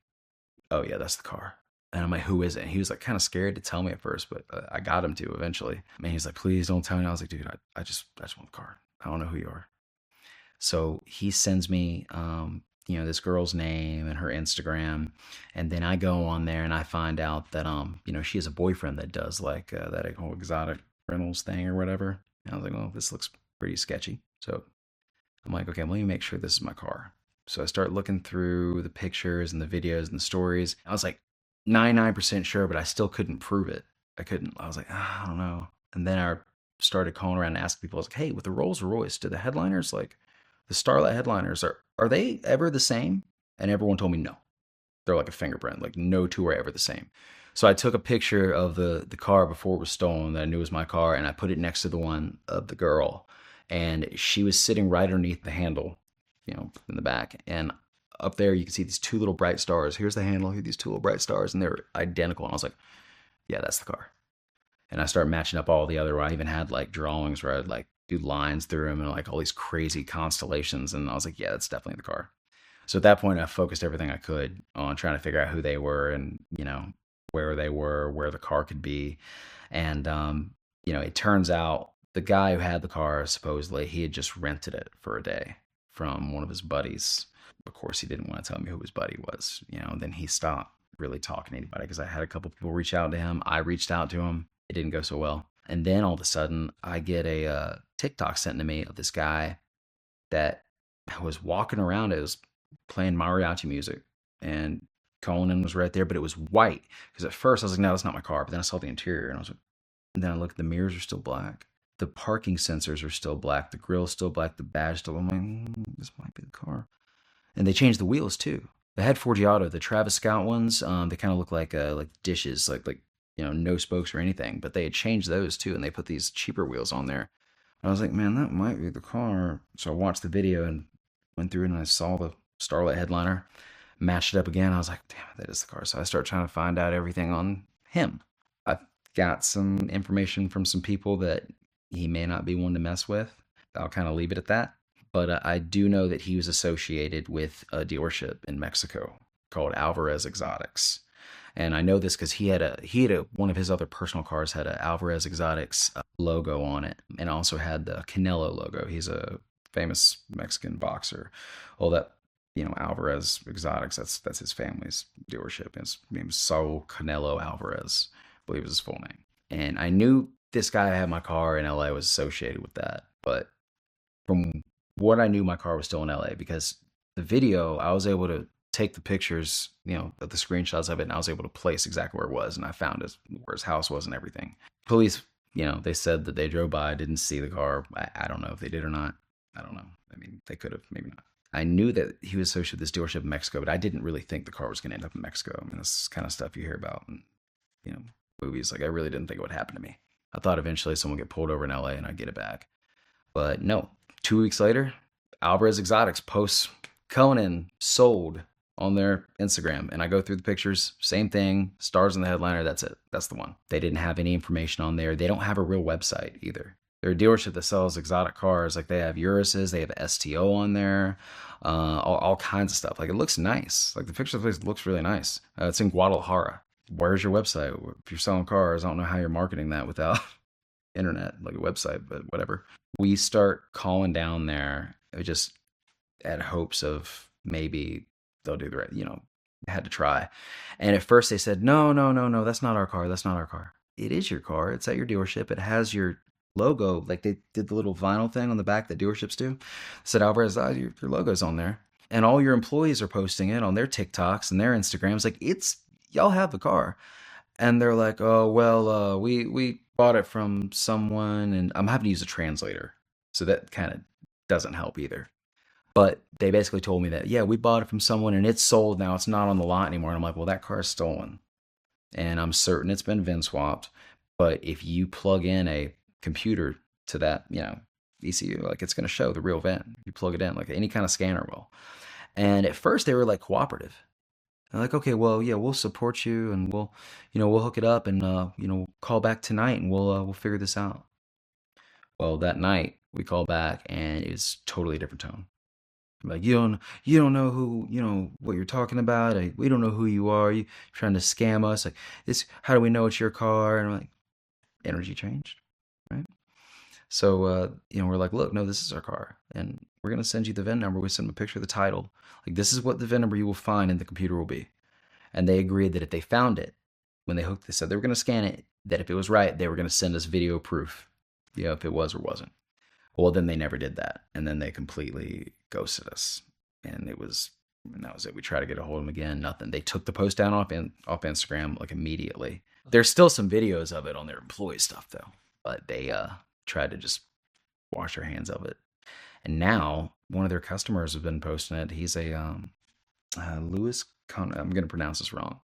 "Oh yeah, that's the car." And I'm like, "Who is it?" And he was like kind of scared to tell me at first, but I got him to eventually. And he's like, "Please don't tell me." I was like, "Dude, I just want the car. I don't know who you are." So he sends me, this girl's name and her Instagram. And then I go on there and I find out that, she has a boyfriend that does like that whole exotic rentals thing or whatever. And I was like, "Well, this looks pretty sketchy." So I'm like, "Okay, let me make sure this is my car." So I start looking through the pictures and the videos and the stories. I was like 99% sure, but I still couldn't prove it. I was like, I don't know. And then I started calling around and asking people, I was like, "Hey, with the Rolls-Royce, do the headliners, like the Starlight headliners, are they ever the same?" And everyone told me no. They're like a fingerprint, like no two are ever the same. So I took a picture of the car before it was stolen that I knew was my car, and I put it next to the one of the girl. And she was sitting right underneath the handle, in the back. And up there, you can see these 2 little bright stars. Here's the handle, here are these 2 little bright stars, and they're identical. And I was like, yeah, that's the car. And I started matching up all the other, I even had like drawings where I'd like do lines through them and like all these crazy constellations. And I was like, yeah, that's definitely the car. So at that point, I focused everything I could on trying to figure out who they were and, where they were, where the car could be. And, it turns out the guy who had the car, supposedly, he had just rented it for a day from one of his buddies. Of course, he didn't want to tell me who his buddy was, then he stopped really talking to anybody because I had a couple people reach out to him. I reached out to him. It didn't go so well. And then all of a sudden, I get a TikTok sent to me of this guy that was walking around. It was playing mariachi music, and Conan was right there, but it was white. Because at first I was like, no, that's not my car. But then I saw the interior, and I was like, and then I looked, the mirrors are still black. The parking sensors are still black. The grill's still black. The badge still. I'm like, this might be the car. And they changed the wheels too. The head Forgiato, the Travis Scout ones, they kind of look like dishes, like no spokes or anything. But they had changed those too, and they put these cheaper wheels on there. And I was like, man, that might be the car. So I watched the video and went through it, and I saw the Starlight headliner, matched it up again. I was like, damn it, that is the car. So I started trying to find out everything on him. I got some information from some people that he may not be one to mess with. I'll kind of leave it at that. But I do know that he was associated with a dealership in Mexico called Alvarez Exotics. And I know this because he had one of his other personal cars had a Alvarez Exotics logo on it, and also had the Canelo logo. He's a famous Mexican boxer. All that, Alvarez Exotics, that's his family's dealership. His name is Saul Canelo Alvarez, I believe is his full name. And I knew this guy who had my car in LA was associated with that. But from what I knew, my car was still in LA, because the video, I was able to take the pictures, of the screenshots of it, and I was able to place exactly where it was, and I found where his house was and everything. Police, they said that they drove by, didn't see the car. I don't know if they did or not. I don't know. I mean, they could have, maybe not. I knew that he was associated with this dealership in Mexico, but I didn't really think the car was going to end up in Mexico. I mean, this is kind of stuff you hear about in, movies. Like, I really didn't think it would happen to me. I thought eventually someone would get pulled over in LA and I'd get it back. But no, 2 weeks later, Alvarez Exotics posts Conan sold on their Instagram, and I go through the pictures, same thing, stars in the headliner, that's it. That's the one. They didn't have any information on there. They don't have a real website either. They're a dealership that sells exotic cars. Like, they have Uruses, they have STO on there, all kinds of stuff. Like, it looks nice. Like, the picture of the place looks really nice. It's in Guadalajara. Where's your website? If you're selling cars, I don't know how you're marketing that without internet, like a website, but whatever. We start calling down there, just at hopes of maybe they'll do the right, had to try. And at first they said, no, that's not our car. That's not our car. It is your car. It's at your dealership. It has your logo. Like, they did the little vinyl thing on the back that dealerships do. It said, Alvarez, your logo's on there. And all your employees are posting it on their TikToks and their Instagrams. Like, y'all have the car. And they're like, oh, well, we bought it from someone, and I'm having to use a translator. So that kind of doesn't help either. But they basically told me that, yeah, we bought it from someone and it's sold now. It's not on the lot anymore. And I'm like, well, that car is stolen. And I'm certain it's been VIN swapped. But if you plug in a computer to that, ECU, like it's going to show the real VIN. You plug it in, like any kind of scanner will. And at first they were like cooperative. They're like, okay, well, yeah, we'll support you, and we'll hook it up, and call back tonight, and we'll figure this out. Well, that night we called back, and it was totally different tone. Like, you don't know who, what you're talking about. We don't know who you are. You trying to scam us? Like, how do we know it's your car? And I'm like, energy changed, right? So, we're like, look, no, this is our car, and we're going to send you the VIN number. We send them a picture of the title. Like, this is what the VIN number you will find in the computer will be. And they agreed that if they found it, when they said they were going to scan it, that if it was right, they were going to send us video proof, if it was or wasn't. Well, then they never did that. And then they completely ghosted us. And that was it. We tried to get a hold of them again, nothing. They took the post down off Instagram, like, immediately. There's still some videos of it on their employee stuff, though. But they tried to just wash their hands of it. And now one of their customers has been posting it. He's a Luis. I'm going to pronounce this wrong,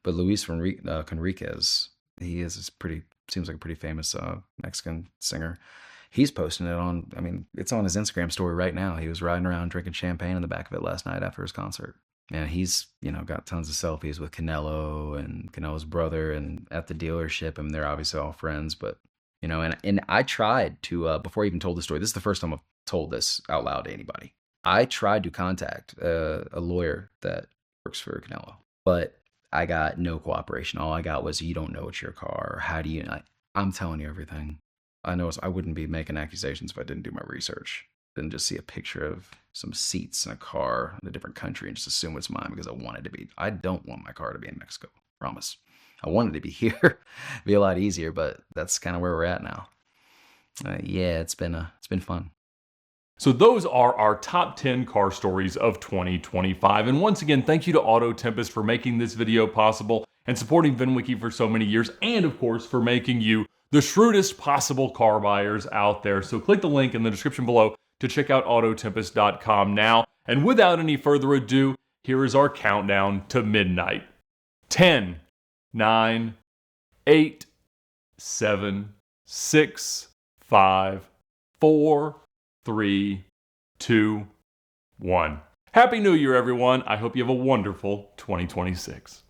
but Luis Conriquez. He seems like a pretty famous Mexican singer. He's posting it on. I mean, it's on his Instagram story right now. He was riding around drinking champagne in the back of it last night after his concert. And he's got tons of selfies with Canelo and Canelo's brother, and at the dealership. And they're obviously all friends, but. And I tried to, before I even told the story, this is the first time I've told this out loud to anybody. I tried to contact a lawyer that works for Canelo, but I got no cooperation. All I got was, you don't know it's your car. How do you? I'm telling you everything. I know I wouldn't be making accusations if I didn't do my research. Didn't just see a picture of some seats in a car in a different country and just assume it's mine because I want it to be. I don't want my car to be in Mexico. Promise. I wanted to be here. It'd be a lot easier, but that's kind of where we're at now. Yeah, it's been fun. So those are our top 10 car stories of 2025. And once again, thank you to Auto Tempest for making this video possible and supporting VINwiki for so many years, and of course for making you the shrewdest possible car buyers out there. So click the link in the description below to check out autotempest.com now. And without any further ado, here is our countdown to midnight. 10, 9, 8, 7, 6, 5, 4, 3, 2, 1. Happy New Year, everyone. I hope you have a wonderful 2026.